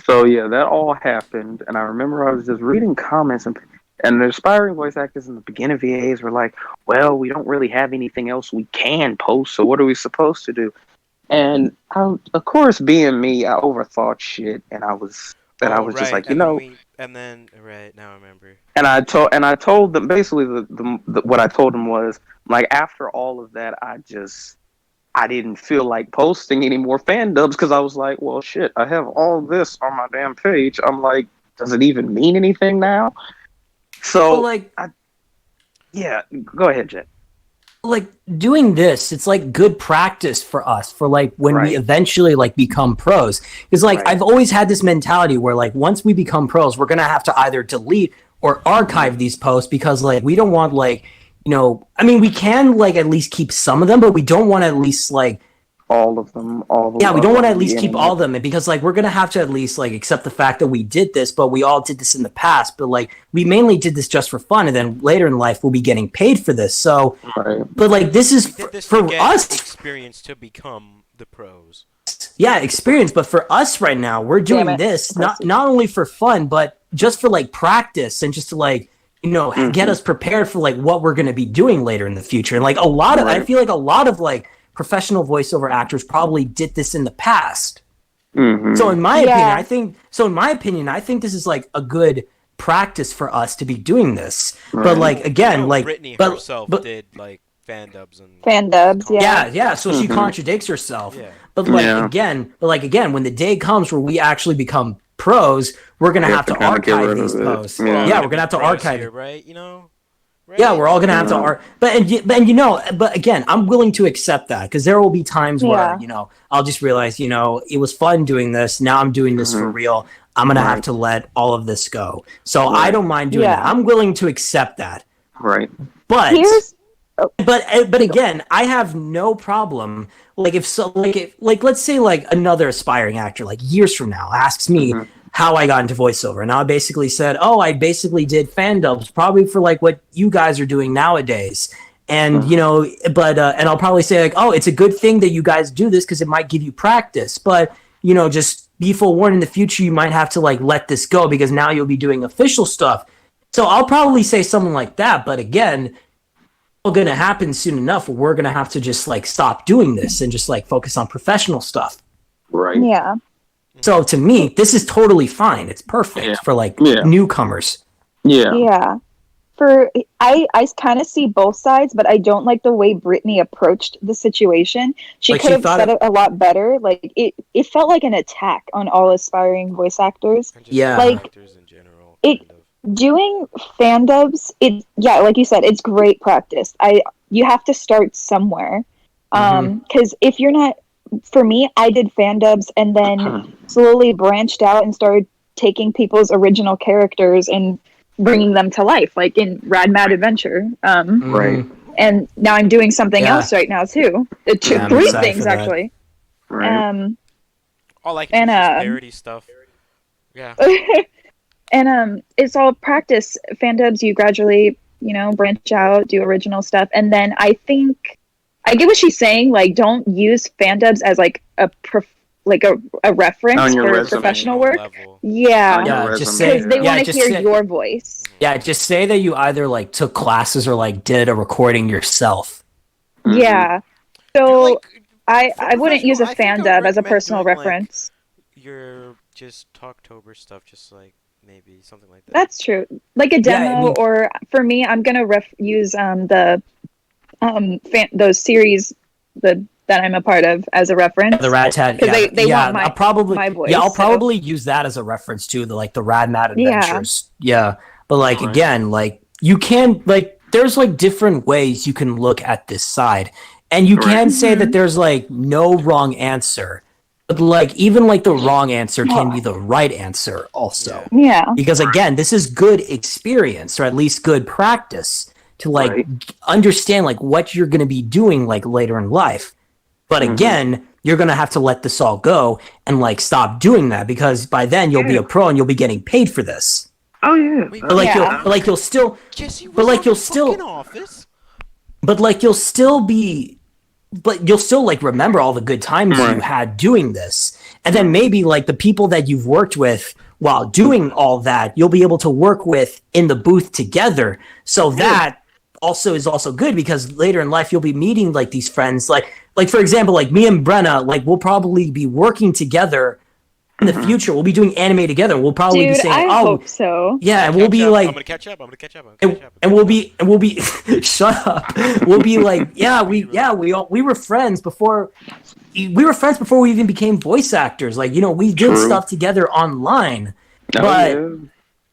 so yeah, that all happened, and I remember I was just reading comments, and the aspiring voice actors and the beginner VAs were like, "Well, we don't really have anything else we can post, so what are we supposed to do?" And of course, being me, I overthought shit, and I was just like, now I remember. And I told them basically what I told them was like, after all of that, I didn't feel like posting any more fan dubs because I was like, well, shit, I have all this on my damn page. I'm like, does it even mean anything now? So, yeah, go ahead, Jet. Like doing this, it's like good practice for us for like when we eventually like become pros. Because like I've always had this mentality where like once we become pros, we're gonna have to either delete or archive these posts because like we don't want like, you know, I mean we can like at least keep some of them, but we don't want to at least like all of them. Yeah, we don't want to at least keep all of them because like we're gonna have to at least like accept the fact that we did this, but we all did this in the past. But like we mainly did this just for fun, and then later in life we'll be getting paid for this. So, but like this is for us experience to become the pros. Yeah, experience. But for us right now, we're doing this not only for fun, but just for like practice and just to like, you know, get us prepared for like what we're gonna be doing later in the future. And like a lot of, I feel like a lot of like professional voiceover actors probably did this in the past. So in my opinion, I think this is like a good practice for us to be doing this. But like again, like Brittany herself did like fan dubs. Yeah. So she contradicts herself. Yeah. But like again, when the day comes where we actually become pros, we're gonna have to archive these posts. Yeah, we're gonna have to archive it, right? You know. Right? Yeah, we're all gonna have to but again, I'm willing to accept that because there will be times where you know I'll just realize, you know, it was fun doing this. Now I'm doing this for real. I'm gonna have to let all of this go. So I don't mind doing that. I'm willing to accept that. Right. But but again, I have no problem. Like if let's say like another aspiring actor like years from now asks me how I got into voiceover, and I basically said, I basically did fan dubs, probably for like what you guys are doing nowadays. And you know, but and I'll probably say like, it's a good thing that you guys do this because it might give you practice. But you know, just be forewarned, in the future you might have to like let this go because now you'll be doing official stuff. So I'll probably say something like that. But again, it's going to happen soon enough where we're going to have to just like stop doing this and just like focus on professional stuff. Right. Yeah. So to me, this is totally fine. It's perfect for like newcomers. Yeah. Yeah. I kind of see both sides, but I don't like the way Brittany approached the situation. She could have said it a lot better. Like it felt like an attack on all aspiring voice actors. Yeah. Like actors in general. Doing fan dubs, like you said, it's great practice. You have to start somewhere. Because if you're not, for me, I did fan dubs and then slowly branched out and started taking people's original characters and bringing them to life, like in Rad Mad Adventure. Right. And now I'm doing something else right now too. Three things actually. Right. All like parody stuff. Yeah. And it's all practice. Fan dubs, you gradually, branch out, do original stuff, and then I think I get what she's saying. Like, don't use fan dubs as like a reference On your for resume. professional work. Level. Yeah, On your Yeah, just resume. say because they want to hear say, your voice. Yeah, just say that you either like took classes or like did a recording yourself. Yeah. So Like, I wouldn't use a I think fan I would dub as a recommend personal doing, like, reference. your just Talktober stuff, just like maybe something like that. That's true. Like a Yeah, I demo, mean- or for me, I'm gonna use those series that I'm a part of as a reference. The Rat Tat. 'Cause Yeah, they yeah, want I'll probably, my voice, yeah, I'll so- probably use that as a reference to the Rad Mad Yeah. Adventures. Yeah, but like Alright. again, like you can like there's like different ways you can look at this side, and you can say that there's like no wrong answer, but like even like the wrong answer can be the right answer also. Yeah. Because again, this is good experience, or at least good practice to like Right. understand like what you're going to be doing like later in life. But again, you're going to have to let this all go and like stop doing that, because by then you'll be a pro and you'll be getting paid for this. Oh yeah. Wait, But like Yeah. you'll still Jesse was but, like, on you'll the still- fucking Office. but like you'll still like remember all the good times you Right. had doing this. And then maybe like the people that you've worked with while doing all that, you'll be able to work with in the booth together. So that also is also good, because later in life you'll be meeting like these friends, like for example, like me and Brenna, like we'll probably be working together in the future. We'll be doing anime together. We'll probably be Dude, saying, I "Oh, hope so. yeah," and we'll be I'm like, gonna catch up. I'm gonna catch up. I'm gonna catch up. and we'll be shut up. We'll be like, we were friends before. We were friends before we even became voice actors. Like, we did True. stuff together online, Oh, but yeah.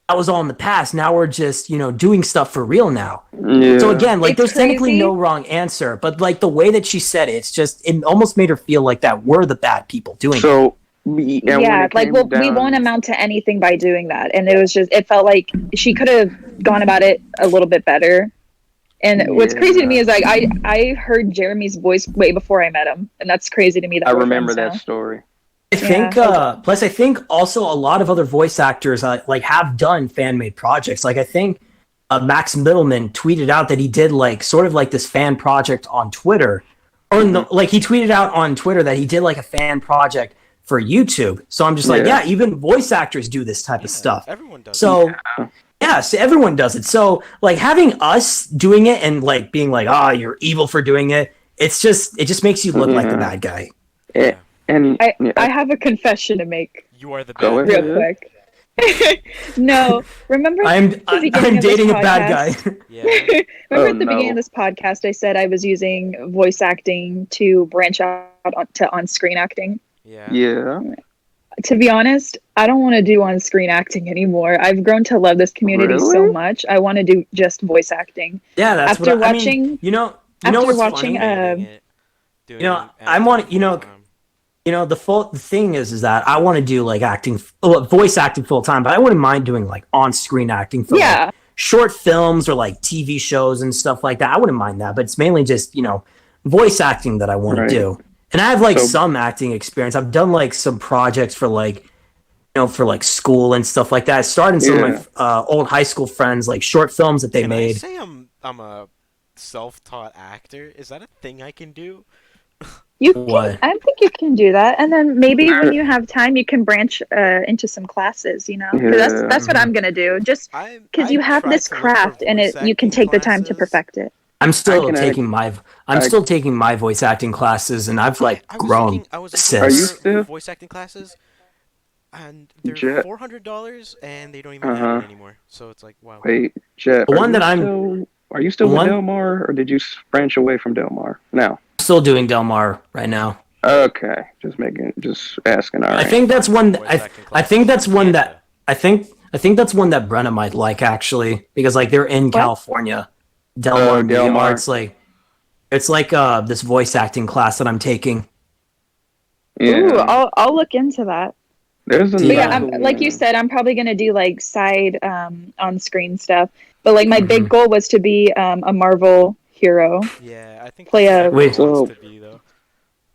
that was all in the past. Now we're just doing stuff for real now. Yeah. So again, like It's there's technically crazy. no wrong answer, but like the way that she said it, it almost made her feel like that we're the bad people doing it. So and when Yeah, it like came we down- won't amount to anything by doing that. And it felt like she could have gone about it a little bit better. And what's crazy to me is like I heard Jeremy's voice way before I met him, and that's crazy to me. That I we're remember friends that now. story. I think, plus I think also a lot of other voice actors like have done fan made projects. Like I think Max Middleman tweeted out that he did like sort of like this fan project on Twitter, or like he tweeted out on Twitter that he did like a fan project for YouTube. So I'm just like, Yeah. yeah, even voice actors do this type of stuff. Everyone does. So yeah, so everyone does it. So like having us doing it and like being like, you're evil for doing it. It just makes you look like the bad guy. And I have a confession to make you are the Go bad. ahead. real quick. No, remember I'm the beginning of this dating a bad podcast? guy. Yeah. Remember Oh, at the beginning no. of this podcast, I said I was using voice acting to branch out to on-screen acting. Yeah. yeah. To be honest, I don't want to do on-screen acting anymore. I've grown to love this community so Really? much. I want to do just voice acting. Yeah, that's After what I mean. watching- You know after what's watching, funny? Doing I want the thing is that I want to do like voice acting full time, but I wouldn't mind doing like on-screen acting for Yeah. like short films or like TV shows and stuff like that. I wouldn't mind that, but it's mainly just voice acting that I want Right. to do. And I have like So- some acting experience. I've done like some projects for like for like school and stuff like that. I started some of my old high school friends like short films that they Can I made. say I'm a self-taught actor? Is that a thing I can do? You What? I think you can do that, and then maybe when you have time, you can branch into some classes. 'Cause that's what I'm gonna do. Just because you have this craft, and you can take the time to perfect it. I'm still I can taking still taking my voice acting classes, and I've like grown I was since. Are you taking still- voice acting classes, and they're Jet. $400, and they don't even have it anymore. So it's like, wow. Wait, Jet. The one that Are you still the with one- Del Mar, or did you branch away from Del Mar? No. Still doing Del Mar right now. Okay, just asking. All right. I think that's one. Voice acting I think classes that's in one Canada. that I think that's one that Brenna might like actually, because like they're in California. Del Mar, New Del York. Mar. It's like this voice acting class that I'm taking. Yeah. Ooh, I'll look into that. There's But another yeah, like you said, I'm probably gonna do like side on-screen stuff. But like my big goal was to be a Marvel hero. Yeah, I think Play that's a- what Wait. everyone wants to be, though.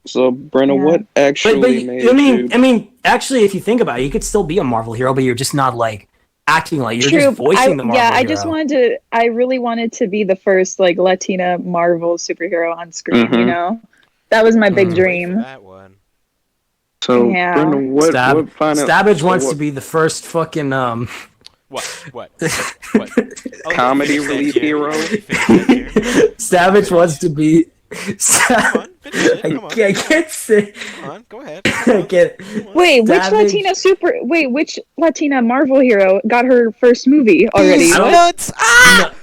So, Brenna, Yeah. what actually But made you? I mean, actually, if you think about it, you could still be a Marvel hero, but you're just not like acting like you're True. just voicing the Marvel Yeah, I hero. just wanted to. I really wanted to be the first like Latina Marvel superhero on screen. You Mhm. know, that was my big Mhm. Wait for dream. that one. So, Yeah. Brendan, what final? Stabbage so wants what to be the first fucking What? What? Oh, comedy finish that, relief Jeremy. hero? Finish that, Jeremy. Savage wants to be. Come on, finish it. Come on. I can't say. Come on, go ahead. I can't. Wait, Savage- which Latina Marvel hero got her first movie already? These I don't- nuts! Ah!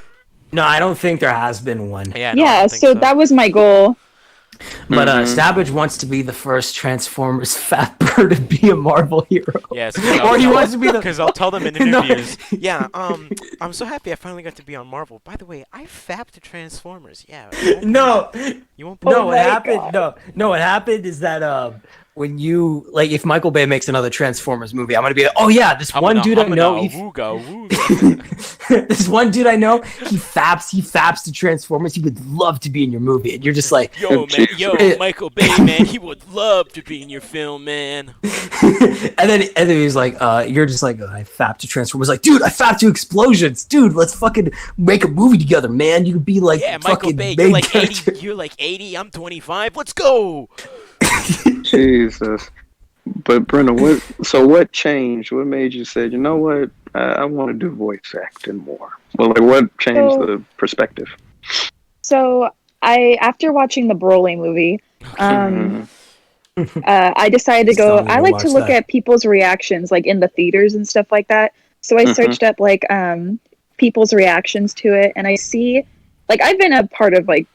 No, I don't think there has been one. Yeah, no, I Yeah, don't think so that was my goal. But Mhm. Savage wants to be the first Transformers fat bird to be a Marvel hero. Yes, Or he wants to be the. because I'll tell them in No. interviews. Yeah, I'm so happy I finally got to be on Marvel. By the way, I fapped to Transformers. Yeah. No, You won't no. believe What my happened? God. No. What happened is that when you like, if Michael Bay makes another Transformers movie, I'm gonna be like, oh yeah, this one dude I know. Wooga. This one dude I know, he faps to Transformers. He would love to be in your movie, and you're just like, Yo, man, yo, Michael Bay, man, he would love to be in your film, man. and then he's like, you're just like, I fap to Transformers. Like, dude, I fap to explosions, dude. Let's fucking make a movie together, man. You could be like, Yeah, Michael fucking Bay, main you're like character. 80. You're like 80. I'm 25. Let's go. Jesus. But Brendan, what changed? What made you say, you know what? I want to do voice acting more. Well, like, what changed So- the perspective? So after watching the Broly movie, Mhm. I decided to Still go. need I to like to watch look that. at people's reactions, like in the theaters and stuff like that. So I Mhm. searched up like people's reactions to it, and I see, like, I've been a part of like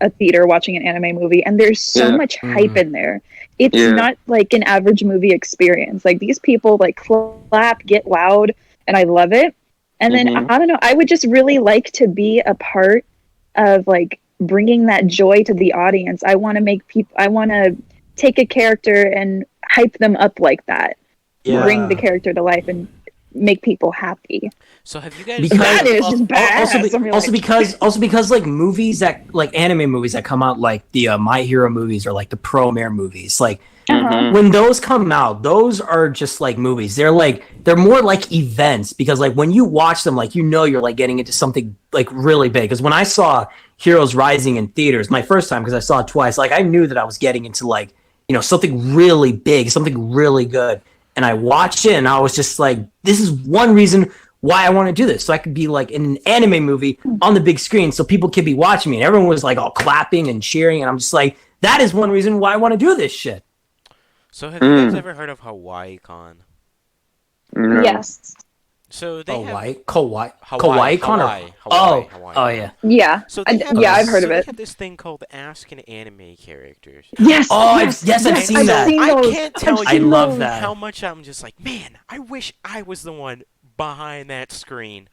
a theater watching an anime movie, and there's so Yeah. much hype in there. It's Yeah. not like an average movie experience. Like, these people like clap, get loud, and I love it. And then Mhm. I don't know, I would just really like to be a part of like bringing that joy to the audience. I want to make people. I want to take a character and hype them up like that. Bring the character to life and make people happy. So have you guys? Because- That is just badass. also because like movies that like anime movies that come out, like the My Hero movies or like the Promare movies, like Mhm. when those come out, those are just like movies. They're more like events, because like when you watch them, like, you know, you're like getting into something like really big. Because when I saw Heroes Rising in theaters my first time, because I saw it twice, like, I knew that I was getting into like, you know, something really big, something really good. And I watched it and I was just like, this is one reason why I want to do this. So I could be like in an anime movie on the big screen, so people could be watching me. And everyone was like all clapping and cheering. And I'm just like, that is one reason why I want to do this shit. So have you guys ever heard of Hawaii Con? No. Yes. So they have Kawaii Con. Hawaii. Oh yeah. Yeah. So I- they have yeah, this- I've heard so of they it. have this thing called Ask an Anime Characters. Yes. Oh, yes, I've yes, seen I've that. seen I those. can't tell I've you I seen love those. that. how much I'm just like, man, I wish I was the one behind that screen.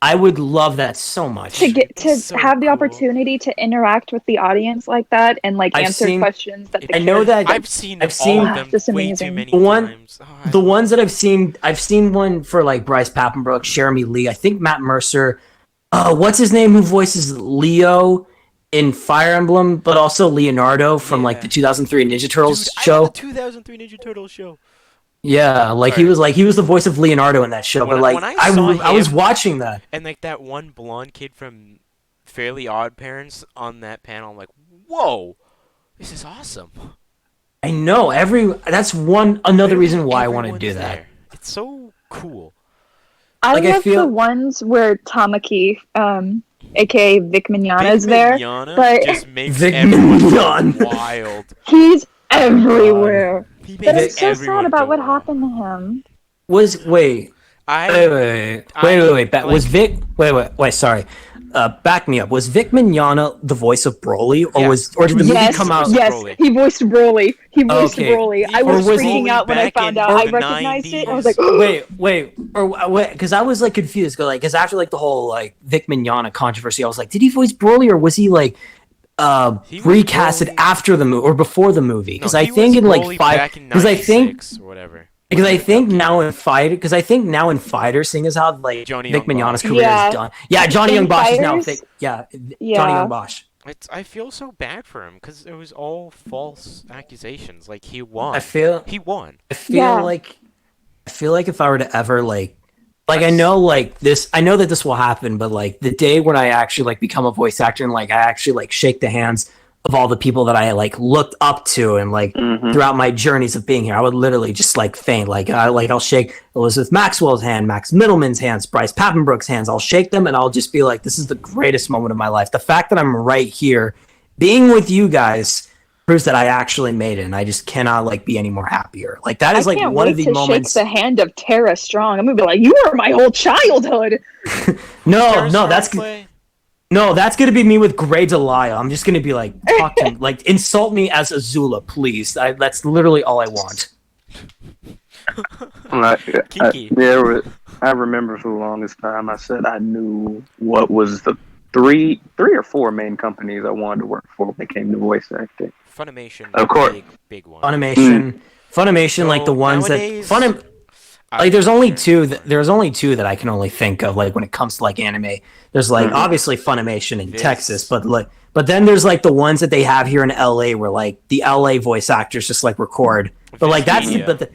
I would love that so much. To get to It's so have the cool. opportunity to interact with the audience like that and like I've answer seen- questions that the I know that I've seen I've all seen- of them Just way too amazing. many The one- times. Oh, the ones that I've seen one for like Bryce Papenbrook, Jeremy Lee, I think Matt Mercer. What's his name? Who voices Leo in Fire Emblem, but also Leonardo from like Yeah. the 2003 Ninja Turtles Dude, I show. had the 2003 Ninja Turtles show. Yeah, like he was the voice of Leonardo in that show. When but like when I saw I was him- watching that. And like that one blonde kid from Fairly Odd Parents on that panel, I'm like, whoa, this is awesome. I know that's another reason why I want to Everyone's do that. there. It's so cool. I Like, I love feel- the ones where Tamaki, aka Vic Mignogna, is Vic there. Mignogna but- just makes Vic everyone go Mignogna. wild. He's everywhere. He But I'm makes so everyone sad about go what wild. happened to him. Wait, was Vic? Wait, sorry. Back me up. Was Vic Mignogna the voice of Broly, or Yeah. did the movie Yes, come out? yes, Broly. he voiced Broly. He voiced Okay. Broly. I He was voiced freaking Broly out when I back found in out. I the recognized it. I was 90s. like, Wait, because I was like confused. Because after like the whole like Vic Mignogna controversy, I was like, did he voice Broly, or was he like He was recasted Broly. after the movie or before the movie? Because No, I he think was in like Broly five, back in because I think 96 or whatever. because I think now in Fighter, seeing as how like Johnny Vic Young Mignogna's Bosch. career Yeah. is done. Yeah, Johnny In Young Bosch is now Fighters? Johnny Yeah. Young Bosch. I feel so bad for him because it was all false accusations. Like he won. I feel he won. I feel Yeah. like if I were to ever like Like I know like this I know that this will happen, but like the day when I actually like become a voice actor and like I actually like shake the hands of all the people that I like looked up to and like throughout my journeys of being here, I would literally just like faint. I'll shake Elizabeth Maxwell's hand, Max Middleman's hands, Bryce Papenbrook's hands. I'll shake them and I'll just be like, this is the greatest moment of my life. The fact that I'm right here being with you guys proves that I actually made it, and I just cannot like be any more happier. Like that is like one of the moments. Shake the hand of Tara Strong. I'm gonna be like, you are my whole childhood. No, that's gonna be me with Grey Delia. I'm just gonna be like, talk to me, like insult me as Azula, please. That's literally all I want. Kiki. I remember for the longest time I said I knew what was the three or four main companies I wanted to work for when it came to voice acting. Funimation, of course. Big one. Funimation, like the ones nowadays, that like there's only two that I can only think of like when it comes to like anime. There's like obviously Funimation in Texas, but then there's like the ones that they have here in LA where like the LA voice actors just like record. But like that's the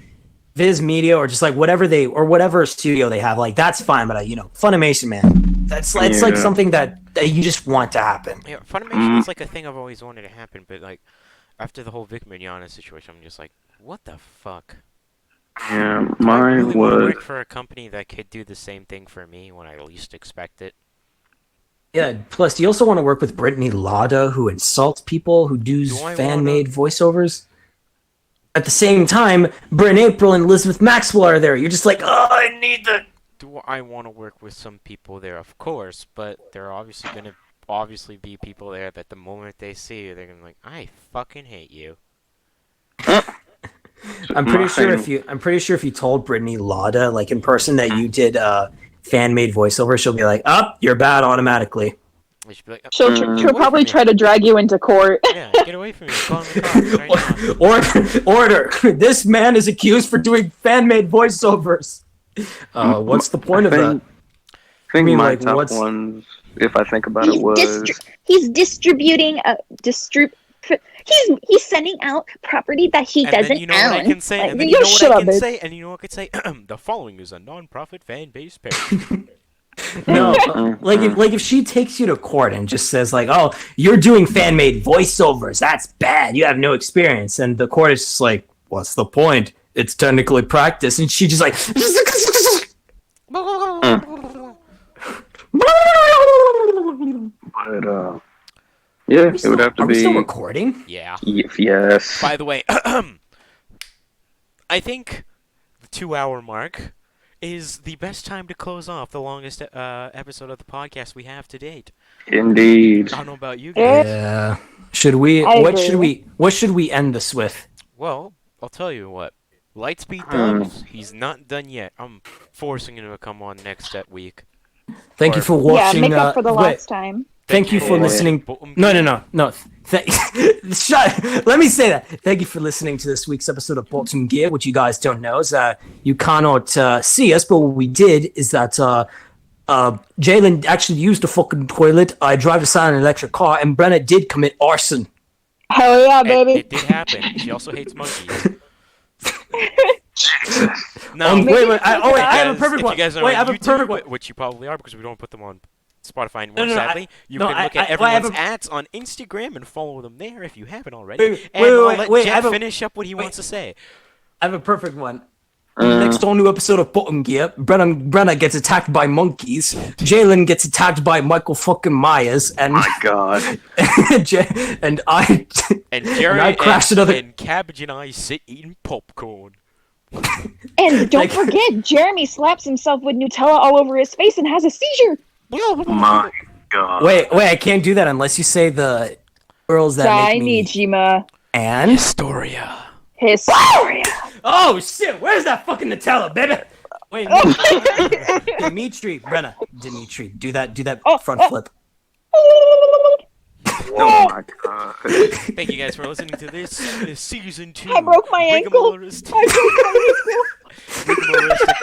Viz Media or just like whatever studio they have, like that's fine. But Funimation, man, it's like something that you just want to happen. Yeah, Funimation is like a thing I've always wanted to happen, but like after the whole Vic Mignogna situation, I'm just like, what the fuck? Yeah, I mine really want to was. work for a company that could do the same thing for me when I least expect it. Yeah. Plus, do you also want to work with Brittany Lauda, who insults people, who does fan-made voiceovers? At the same time, Bryn April and Elizabeth Maxwell are there. You're just like, oh, I need the. Do I want to work with some people there? Of course, but there are obviously be people there that the moment they see you, they're gonna be like, I fucking hate you. I'm pretty sure if you told Brittany Lauda, like in person, that you did fan-made voiceover, she'll be like, you're bad automatically. You should be like, She'll probably try to drag you into court. Yeah, get away from me. Call the cops right now. Order! This man is accused for doing fan-made voiceovers. What's the point of that? I think my like, top ones, if I think about it, was he's distributing he's sending out property that he doesn't then you know own. What I can say, like, and then you know what I can say, and you know what I could say. The following is a non-profit fan-based page. No, like if she takes you to court and just says like, "Oh, you're doing fan-made voiceovers. That's bad. You have no experience," and the court is just like, "What's the point? It's technically practice," and she just like. But yeah, it would have to be. Are we still recording? Yeah. Yes. By the way, I think the 2-hour mark is the best time to close off the longest episode of the podcast we have to date. Indeed. I don't know about you guys. Yeah. Should we? What should we end this with? Well, I'll tell you what. Lightspeed Dubs, he's not done yet. I'm forcing him to come on next week. Thank you for watching. Yeah, make up for the last time. Thank you for listening. No. Let me say that. Thank you for listening to this week's episode of Bolton Gear. What you guys don't know is that you cannot see us, but what we did is that Jalen actually used the fucking toilet. I drive aside an electric car, and Brenna did commit arson. Hell yeah, baby! It did happen. She also hates monkeys. No, wait. I have a perfect one. If you guys are I on have a YouTube, perfect one. which you probably are because we don't put them on Spotify anymore, No, sadly. You can look at everyone's ads on Instagram and follow them there if you haven't already. Let Jeff finish up what he wants to say. I have a perfect one. Next all new episode of Bottom Gear, Brenna gets attacked by monkeys. Jalen gets attacked by Michael fucking Myers, and my God, and Jerry I crashed another. And Cabbage and I sit eating popcorn. And don't forget, Jeremy slaps himself with Nutella all over his face and has a seizure. My God. Wait, I can't do that unless you say the girls that make me. Nijima. And Historia. Oh shit! Where's that fucking Nutella, baby? Wait, Dimitri, Brenna, do that front flip. Oh my God. Thank you guys for listening to this season 2. I broke my ankle. Rigamarolistic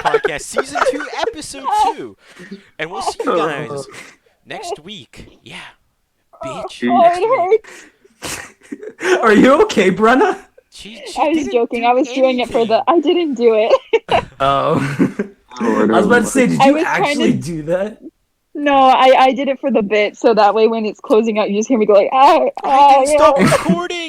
Podcast, season 2, episode 2. And we'll see you guys next week. Yeah, bitch. It hurts. Are you okay, Brenna? I was joking. I was doing it for the. I didn't do it. Oh. I was about to say, did I you was trying actually to- do that? No, I did it for the bit, so that way when it's closing out, you just hear me go like, I can stop yeah. recording.